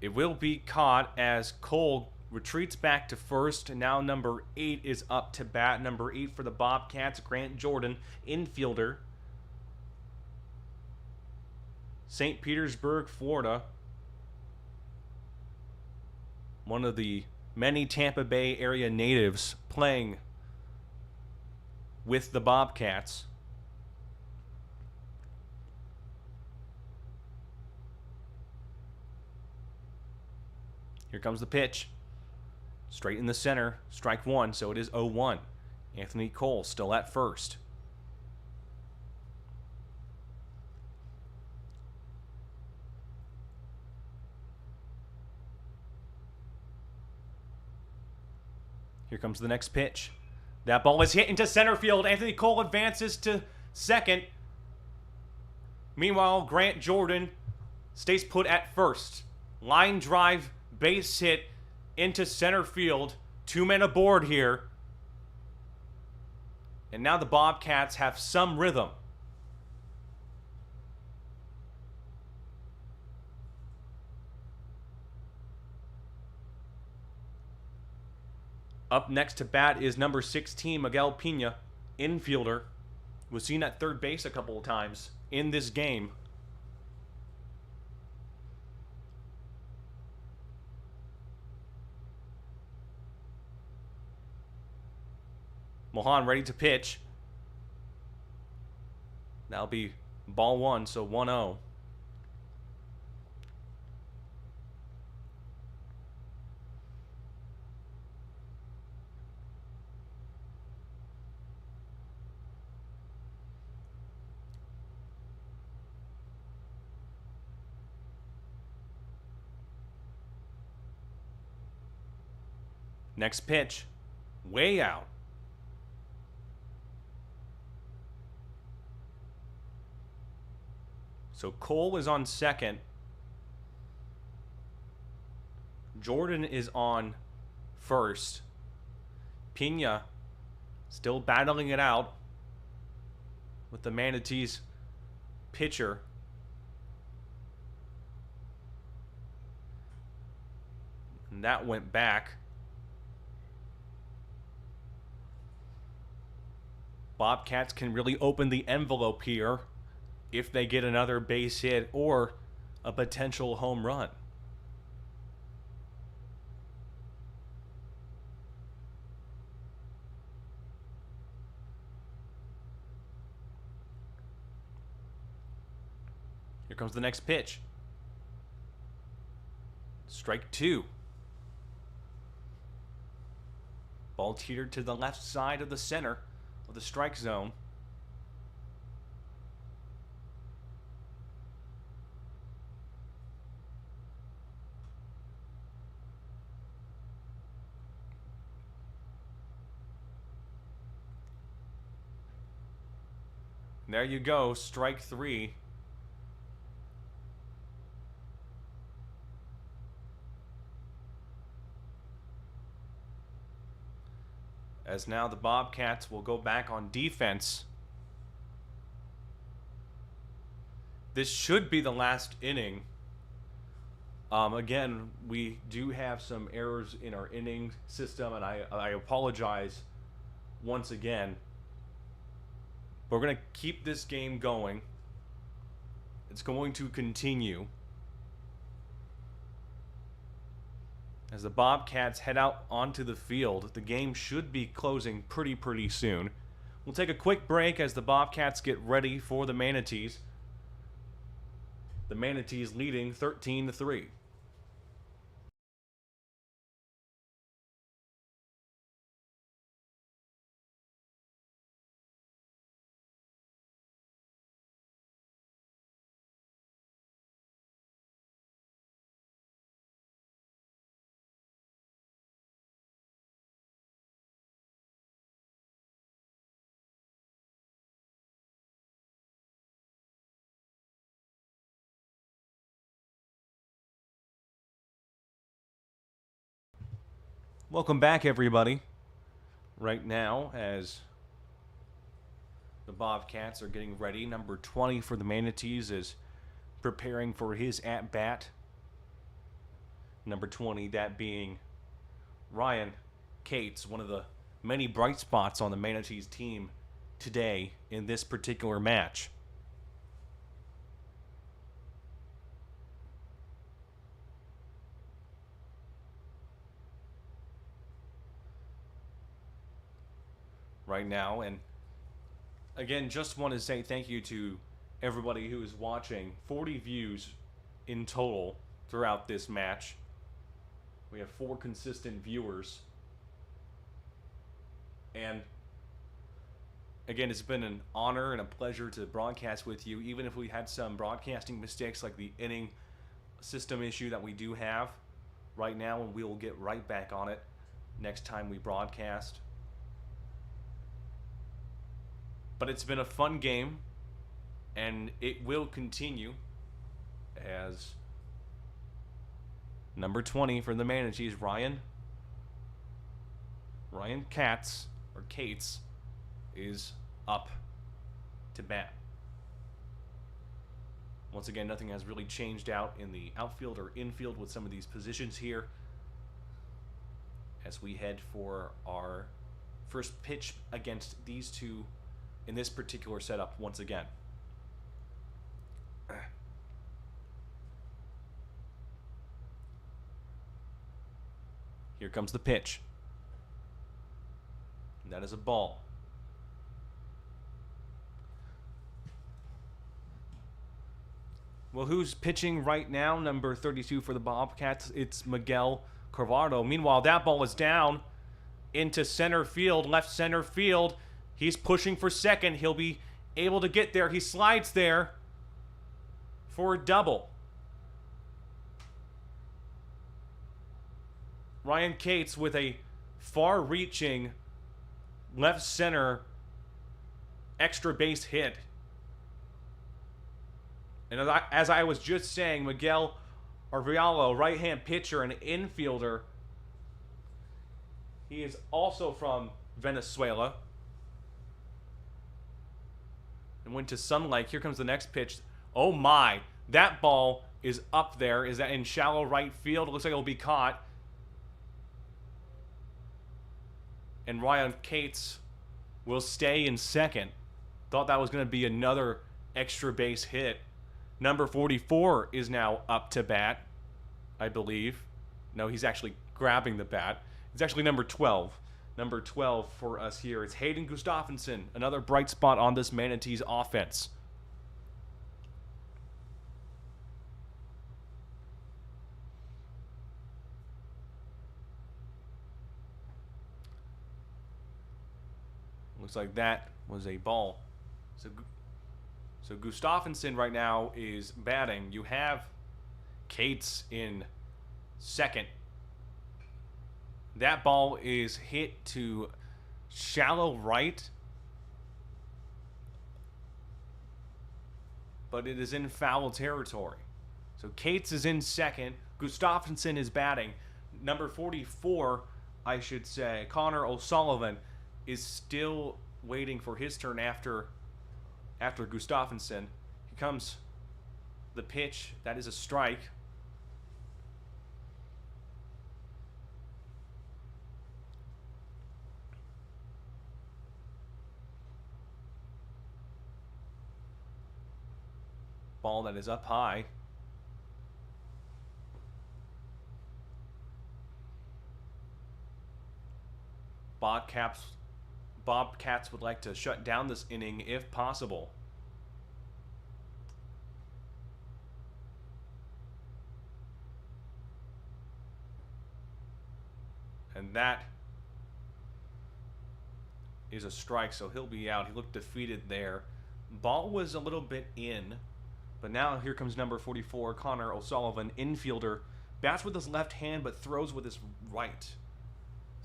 It will be caught as Cole retreats back to first, and now number 8 is up to bat. Number 8 for the Bobcats, Grant Jordan, infielder. St. Petersburg, Florida. One of the many Tampa Bay area natives playing with the Bobcats. Here comes the pitch. Straight in the center. Strike 1, so it is 0-1. Anthony Cole still at first. Here comes the next pitch. That ball is hit into center field. Anthony Cole advances to second. Meanwhile, Grant Jordan stays put at first. Line drive, base hit into center field. 2 men aboard here. And now the Bobcats have some rhythm. Up next to bat is number 16, Miguel Pena, infielder. Was seen at third base a couple of times in this game. Mohan ready to pitch. That'll be ball 1, so 1-0. Next pitch, way out. So Cole is on second. Jordan is on first. Pena Still battling it out with the Manatees pitcher. And that went back. Bobcats can really open the envelope here if they get another base hit or a potential home run. Here comes the next pitch. Strike two. Ball teetered to the left side of the center of the strike zone. There you go, strike three. As now the Bobcats will go back on defense. This should be the last inning. Again, we do have some errors in our inning system, and I apologize once again. But we're going to keep this game going. It's going to continue as the Bobcats head out onto the field. The game should be closing pretty soon. We'll take a quick break as the Bobcats get ready for the Manatees. The Manatees leading 13-3. Welcome back, everybody. Right now, as the Bobcats are getting ready, number 20 for the Manatees is preparing for his at-bat. Number 20, that being Ryan Cates, one of the many bright spots on the Manatees team today in this particular match. Right now, and again, just want to say thank you to everybody who is watching. 40 views in total throughout this match. We have 4 consistent viewers, and again, it's been an honor and a pleasure to broadcast with you, even if we had some broadcasting mistakes like the inning system issue that we do have right now, and we will get right back on it next time we broadcast. But it's been a fun game, and it will continue as number 20 for the Manatees, Ryan Cates is up to bat. Once again, nothing has really changed out in the outfield or infield with some of these positions here as we head for our first pitch against these two in this particular setup once again. Here comes the pitch. And that is a ball. Well, who's pitching right now? Number 32 for the Bobcats. It's Miguel Carvalho. Meanwhile, that ball is down into center field, left center field. He's pushing for second. He'll be able to get there. He slides there for a double. Ryan Cates with a far-reaching left center extra base hit. And as I was just saying, Miguel Carvalho, right-hand pitcher and infielder. He is also from Venezuela. and went to Sunlight. Here comes the next pitch. Oh my, that ball is up there. Is that in shallow right field? It looks like it'll be caught. And Ryan Cates will stay in second. Thought that was going to be another extra base hit. Number 44 is now up to bat, I believe. No, he's actually grabbing the bat. It's actually number 12. Number 12 for us here. It's Hayden Gustafsson, another bright spot on this Manatees offense. Looks like that was a ball. So Gustafsson right now is batting. You have Cates in second. That ball is hit to shallow right, but it is in foul territory. So Cates is in second. Gustafsson is batting. Number 44, I should say, Connor O'Sullivan, is still waiting for his turn after Gustafsson. Here comes the pitch. That is a strike. Ball that is up high. Bobcats would like to shut down this inning if possible. And that is a strike, so he'll be out. He looked defeated there. Ball was a little bit in, but now here comes number 44, Connor O'Sullivan, infielder. Bats with his left hand, but throws with his right.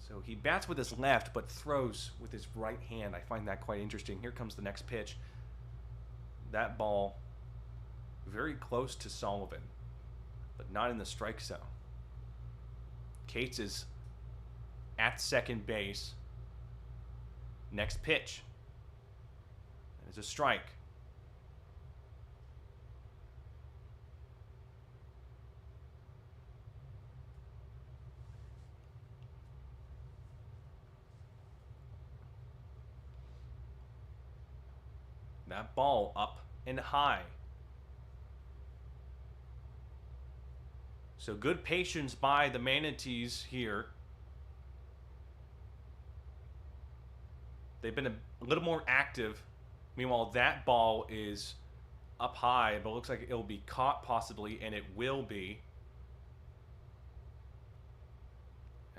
So he bats with his left, but throws with his right hand. I find that quite interesting. Here comes the next pitch. That ball very close to Sullivan, but not in the strike zone. Cates is at second base. Next pitch. It's a strike. That ball up and high. So good patience by the Manatees here. They've been a little more active. Meanwhile, that ball is up high, but it looks like it'll be caught possibly, and it will be.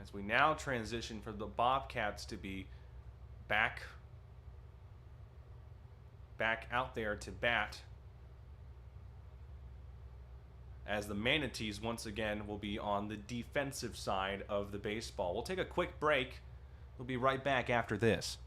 As we now transition for the Bobcats to be back out there to bat, as the Manatees once again will be on the defensive side of the baseball. We'll take a quick break. We'll be right back after this.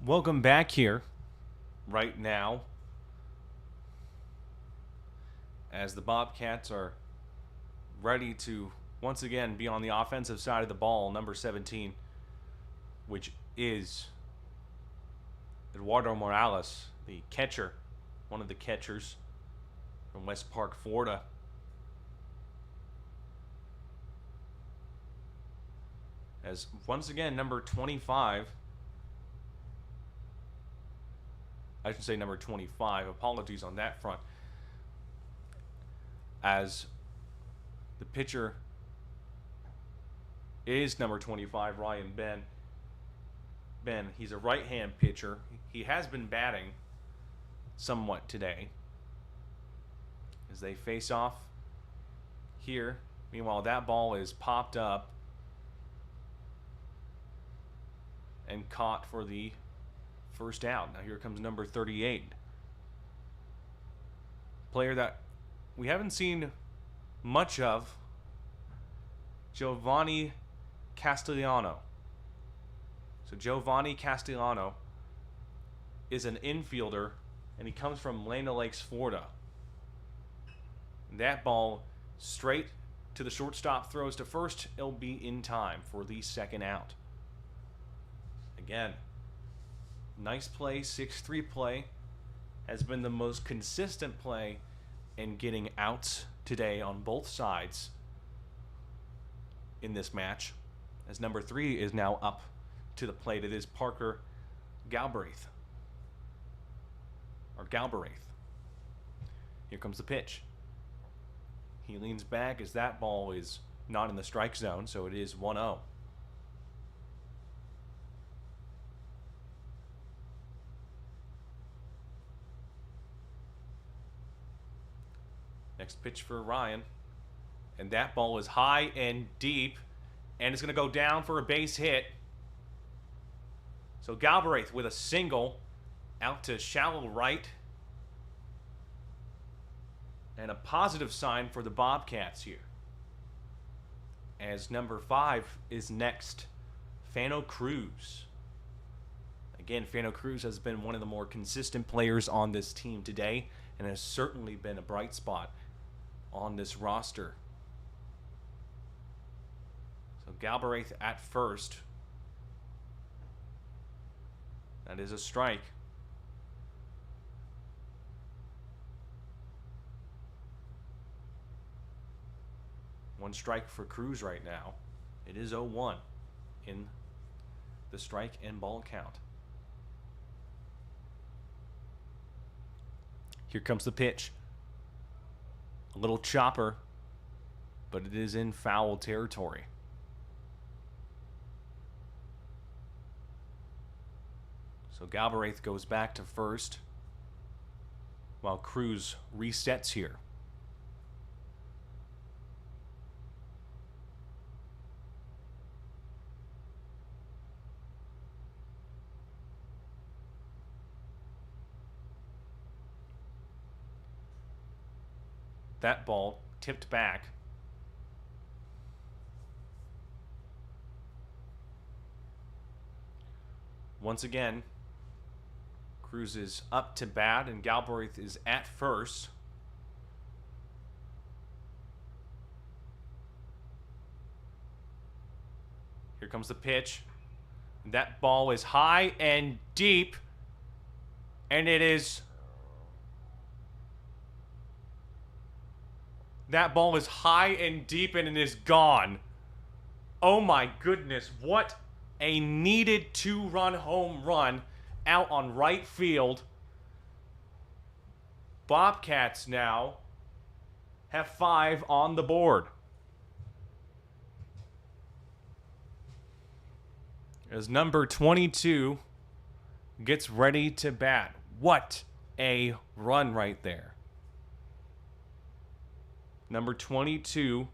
Welcome back here right now as the Bobcats are ready to once again be on the offensive side of the ball. Number 17, which is Eduardo Morales, the catcher, one of the catchers from West Park, Florida. As once again, number 25, I should say number 25, apologies on that front, as the pitcher is number 25, Ryan Ben. He's a right-hand pitcher. He has been batting somewhat today as they face off here. Meanwhile, that ball is popped up and caught for the first out. Now here comes number 38. Player that we haven't seen much of, Giovanni Castellano. So Giovanni Castellano is an infielder, and he comes from Lena Lakes, Florida. And that ball straight to the shortstop, throws to first. It'll be in time for the second out. Again, nice play, 6-3 play. Has been the most consistent play in getting outs today on both sides in this match, as number 3 is now up to the plate. It is Parker Galbraith. Or Galbraith. Here comes the pitch. He leans back as that ball is not in the strike zone, so it is 1-0. Next pitch for Ryan. And that ball is high and deep, and it's going to go down for a base hit. So Galbraith with a single out to shallow right. And a positive sign for the Bobcats here, as number 5 is next, Fano Cruz. Again, Fano Cruz has been one of the more consistent players on this team today and has certainly been a bright spot on this roster. So Galbraith at first. That is a strike. One strike for Cruz right now. It is 0-1 in the strike and ball count. Here comes the pitch. A little chopper, but it is in foul territory. So Galbraith goes back to first while Cruz resets here. That ball tipped back. Once again, Cruz is up to bat and Galbraith is at first. Here comes the pitch. That ball is high and deep, and it is... That ball is high and deep, and it is gone. Oh my goodness, what a needed 2-run home run out on right field. Bobcats now have 5 on the board. As number 22 gets ready to bat. What a run right there. Number 22,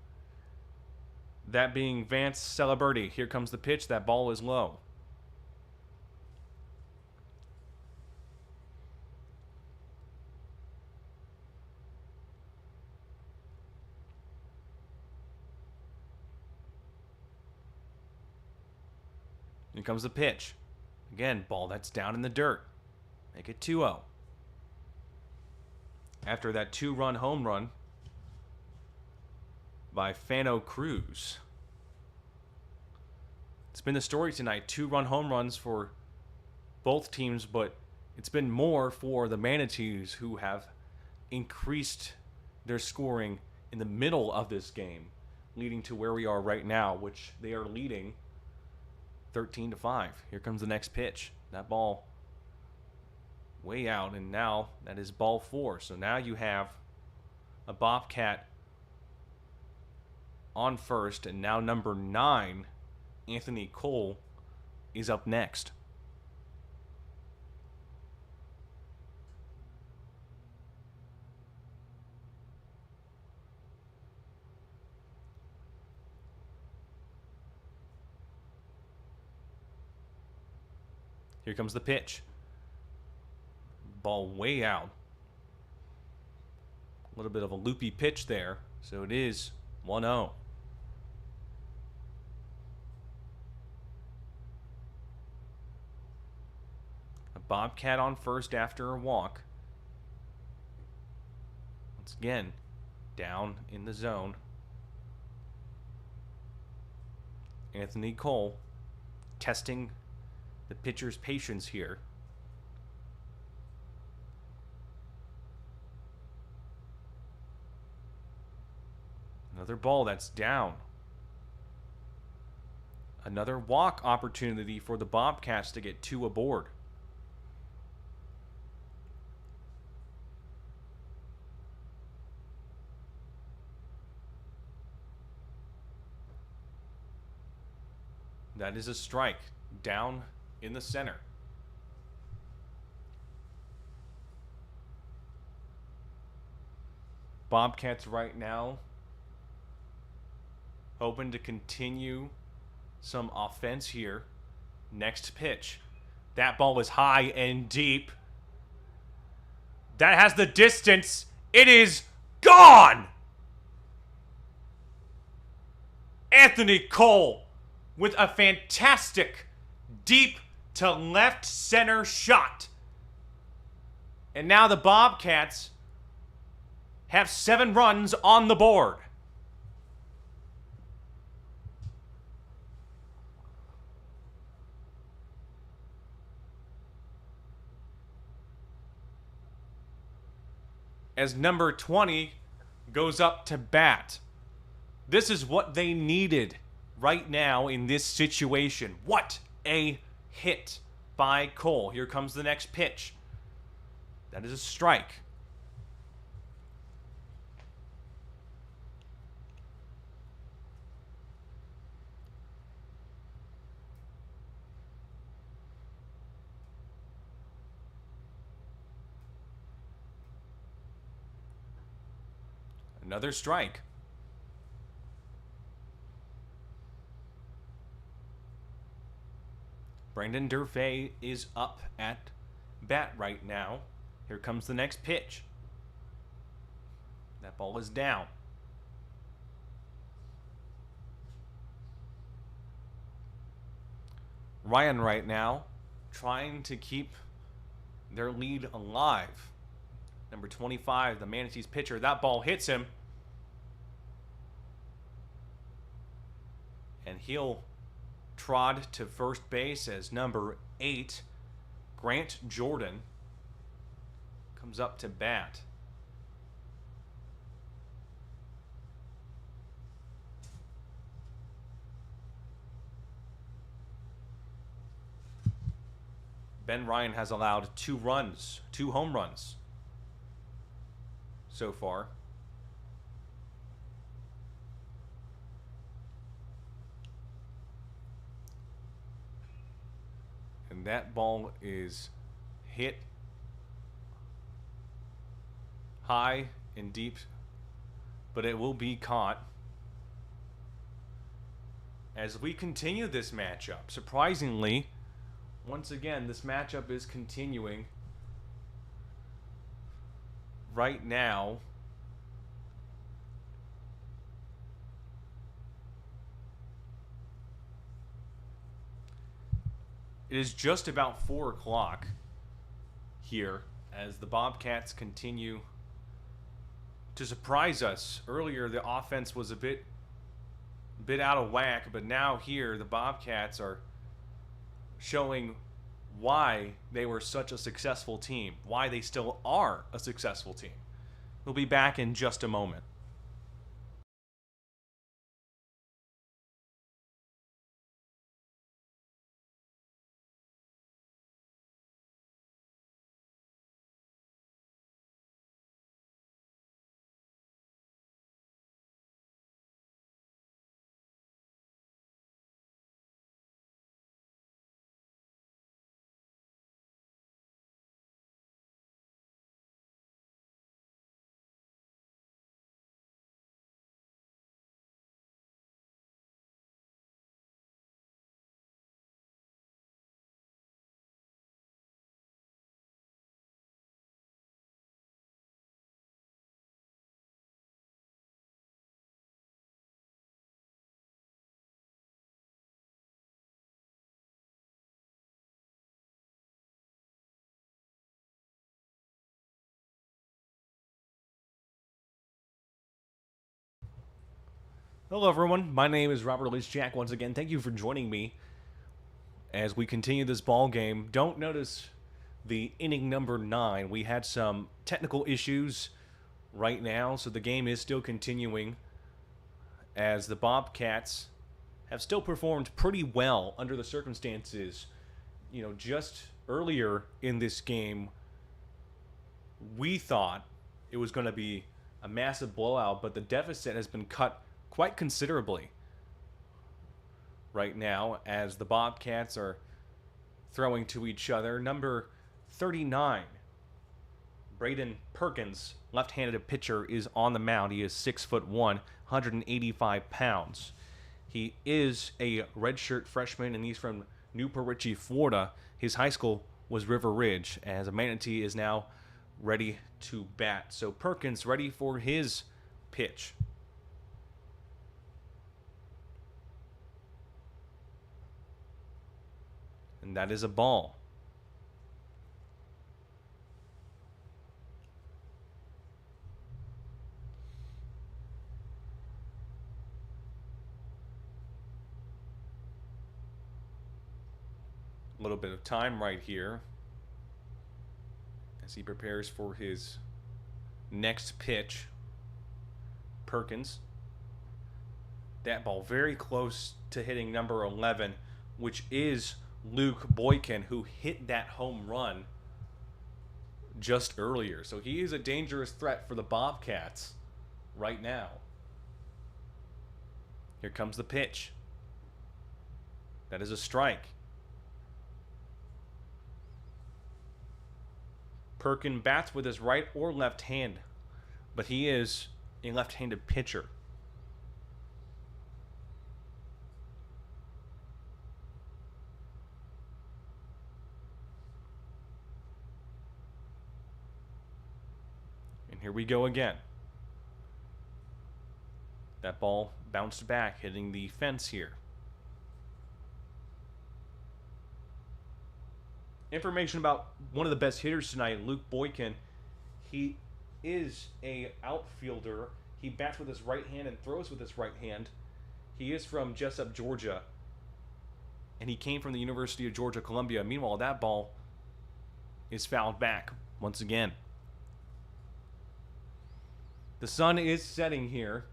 that being Vance Celebrity. Here comes the pitch. That ball is low. Here comes the pitch. Again, ball that's down in the dirt. Make it 2-0. After that 2-run home run by Fano Cruz. It's been the story tonight. 2-run home runs for both teams, but it's been more for the Manatees, who have increased their scoring in the middle of this game, leading to where we are right now, which they are leading 13-5. Here comes the next pitch. That ball way out, and now that is ball 4. So now you have a Bobcat on first, and now number 9, Anthony Cole, is up next. Here comes the pitch. Ball way out. A little bit of a loopy pitch there. So it is 1-0. A Bobcat on first after a walk. Once again, down in the zone. Anthony Cole testing the pitcher's patience here. Another ball that's down. Another walk opportunity for the Bobcats to get 2 aboard. That is a strike down in the center. Bobcats right now hoping to continue some offense here. Next pitch. That ball is high and deep. That has the distance. It is gone! Anthony Cole with a fantastic deep to left center shot. And now the Bobcats have 7 runs on the board. As number 20 goes up to bat. This is what they needed right now in this situation. What a hit by Cole. Here comes the next pitch. That is a strike. Another strike. Brandon Durfee is up at bat right now. Here comes the next pitch. That ball is down. Ryan right now trying to keep their lead alive. Number 25, the Manatees pitcher. That ball hits him. And he'll trod to first base as number 8, Grant Jordan, comes up to bat. Ben Ryan has allowed 2 runs, 2 home runs so far. And that ball is hit high and deep, but it will be caught. As we continue this matchup, surprisingly, once again, this matchup is continuing right now. It is just about 4 o'clock here as the Bobcats continue to surprise us. Earlier, the offense was a bit out of whack, but now here the Bobcats are showing why they were such a successful team, why they still are a successful team. We'll be back in just a moment. Hello, everyone. My name is Robert Jack. Once again, thank you for joining me as we continue this ball game. Don't notice the inning number 9. We had some technical issues right now, so the game is still continuing as the Bobcats have still performed pretty well under the circumstances. You know, just earlier in this game, we thought it was going to be a massive blowout, but the deficit has been cut quite considerably right now as the Bobcats are throwing to each other. Number 39, Braden Perkins, left-handed pitcher, is on the mound. He is 6'1", 185 pounds. He is a redshirt freshman, and he's from Newport Richey, Florida. His high school was River Ridge, as a Manatee is now ready to bat. So Perkins ready for his pitch. And that is a ball. A little bit of time right here as he prepares for his next pitch. Perkins. That ball very close to hitting number 11, which is Luke Boykin, who hit that home run just earlier. So he is a dangerous threat for the Bobcats right now. Here comes the pitch. That is a strike. Perkins bats with his right or left hand, but he is a left-handed pitcher. Here we go again. That ball bounced back, hitting the fence here. Information about one of the best hitters tonight, Luke Boykin. He is a outfielder. He bats with his right hand and throws with his right hand. He is from Jessup, Georgia, and he came from the University of Georgia, Columbia. Meanwhile, that ball is fouled back once again. The sun is setting here.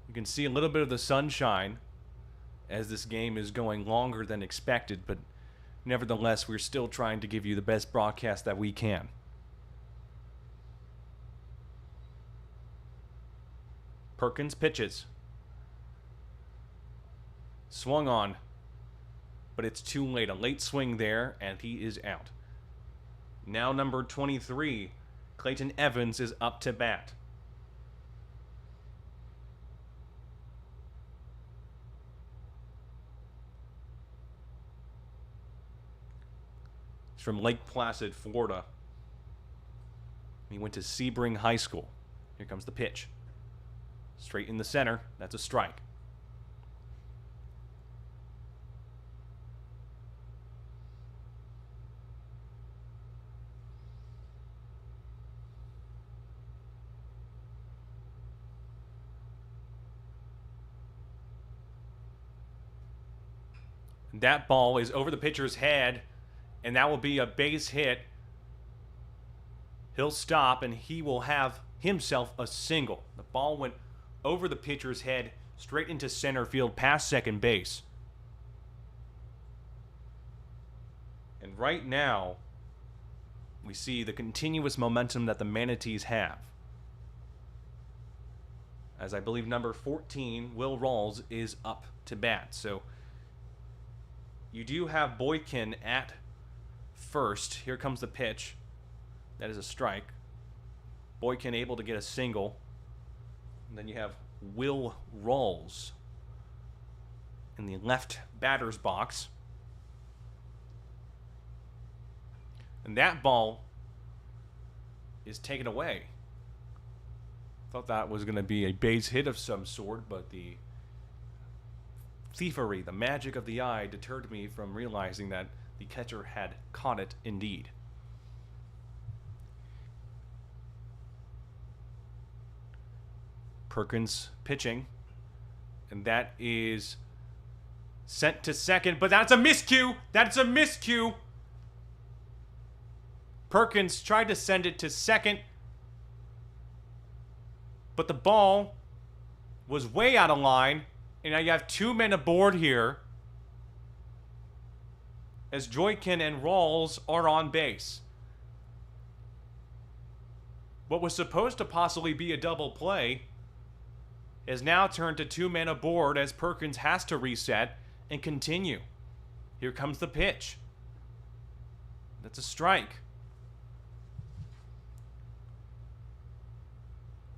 You can see a little bit of the sunshine as this game is going longer than expected, but nevertheless, we're still trying to give you the best broadcast that we can. Perkins pitches. Swung on, but it's too late. A late swing there, and he is out. Now number 23, Clayton Evans, is up to bat. From Lake Placid, Florida. He went to Sebring High School. Here comes the pitch. Straight in the center. That's a strike. That ball is over the pitcher's head, and that will be a base hit. He'll stop, and he will have himself a single. The ball went over the pitcher's head, straight into center field, past second base. And right now, we see the continuous momentum that the Manatees have. As I believe number 14, Will Rawls, is up to bat. So you do have Boykin at first. Here comes the pitch. That is a strike. Boykin able to get a single. And then you have Will Rawls in the left batter's box. And that ball is taken away. Thought that was going to be a base hit of some sort, but the thievery, the magic of the eye, deterred me from realizing that the catcher had caught it indeed. Perkins pitching, and that is sent to second, but that's a miscue. That's a miscue. Perkins tried to send it to second, but the ball was way out of line, and now you have 2 men aboard here as Joykin and Rawls are on base. What was supposed to possibly be a double play is now turned to 2 men aboard as Perkins has to reset and continue. Here comes the pitch. That's a strike.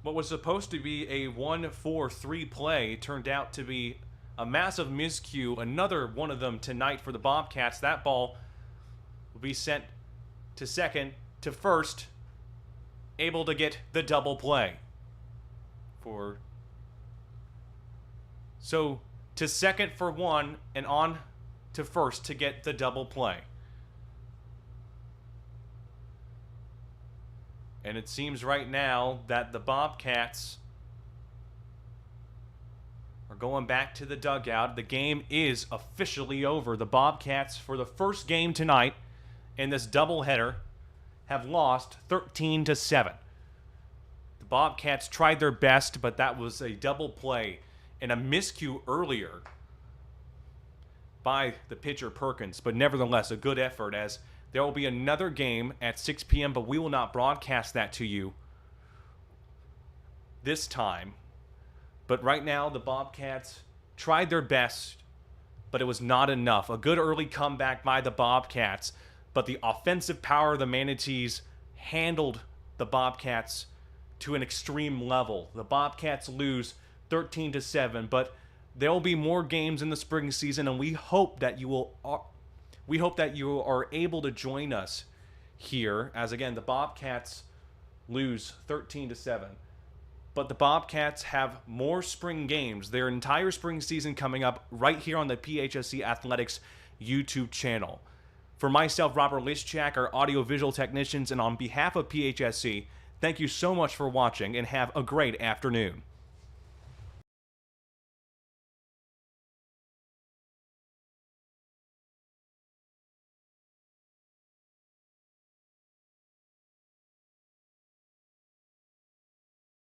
What was supposed to be a 1-4-3 play turned out to be a massive miscue. Another one of them tonight for the Bobcats. That ball will be sent to second, to first, able to get the double play. So to second for 1 and on to first to get the double play. And it seems right now that the Bobcats are going back to the dugout. The game is officially over. The Bobcats, for the first game tonight in this doubleheader, have lost 13-7. The Bobcats tried their best, but that was a double play and a miscue earlier by the pitcher Perkins. But nevertheless, a good effort, as there will be another game at 6 p.m., but we will not broadcast that to you this time. But right now, the Bobcats tried their best, but it was not enough. A good early comeback by the Bobcats, but the offensive power of the Manatees handled the Bobcats to an extreme level. The Bobcats lose 13-7, but there will be more games in the spring season, and we hope that you are able to join us here, as again the Bobcats lose 13-7. But the Bobcats have more spring games, their entire spring season coming up right here on the PHSC Athletics YouTube channel. For myself, Robert Lischak, our audio-visual technicians, and on behalf of PHSC, thank you so much for watching, and have a great afternoon.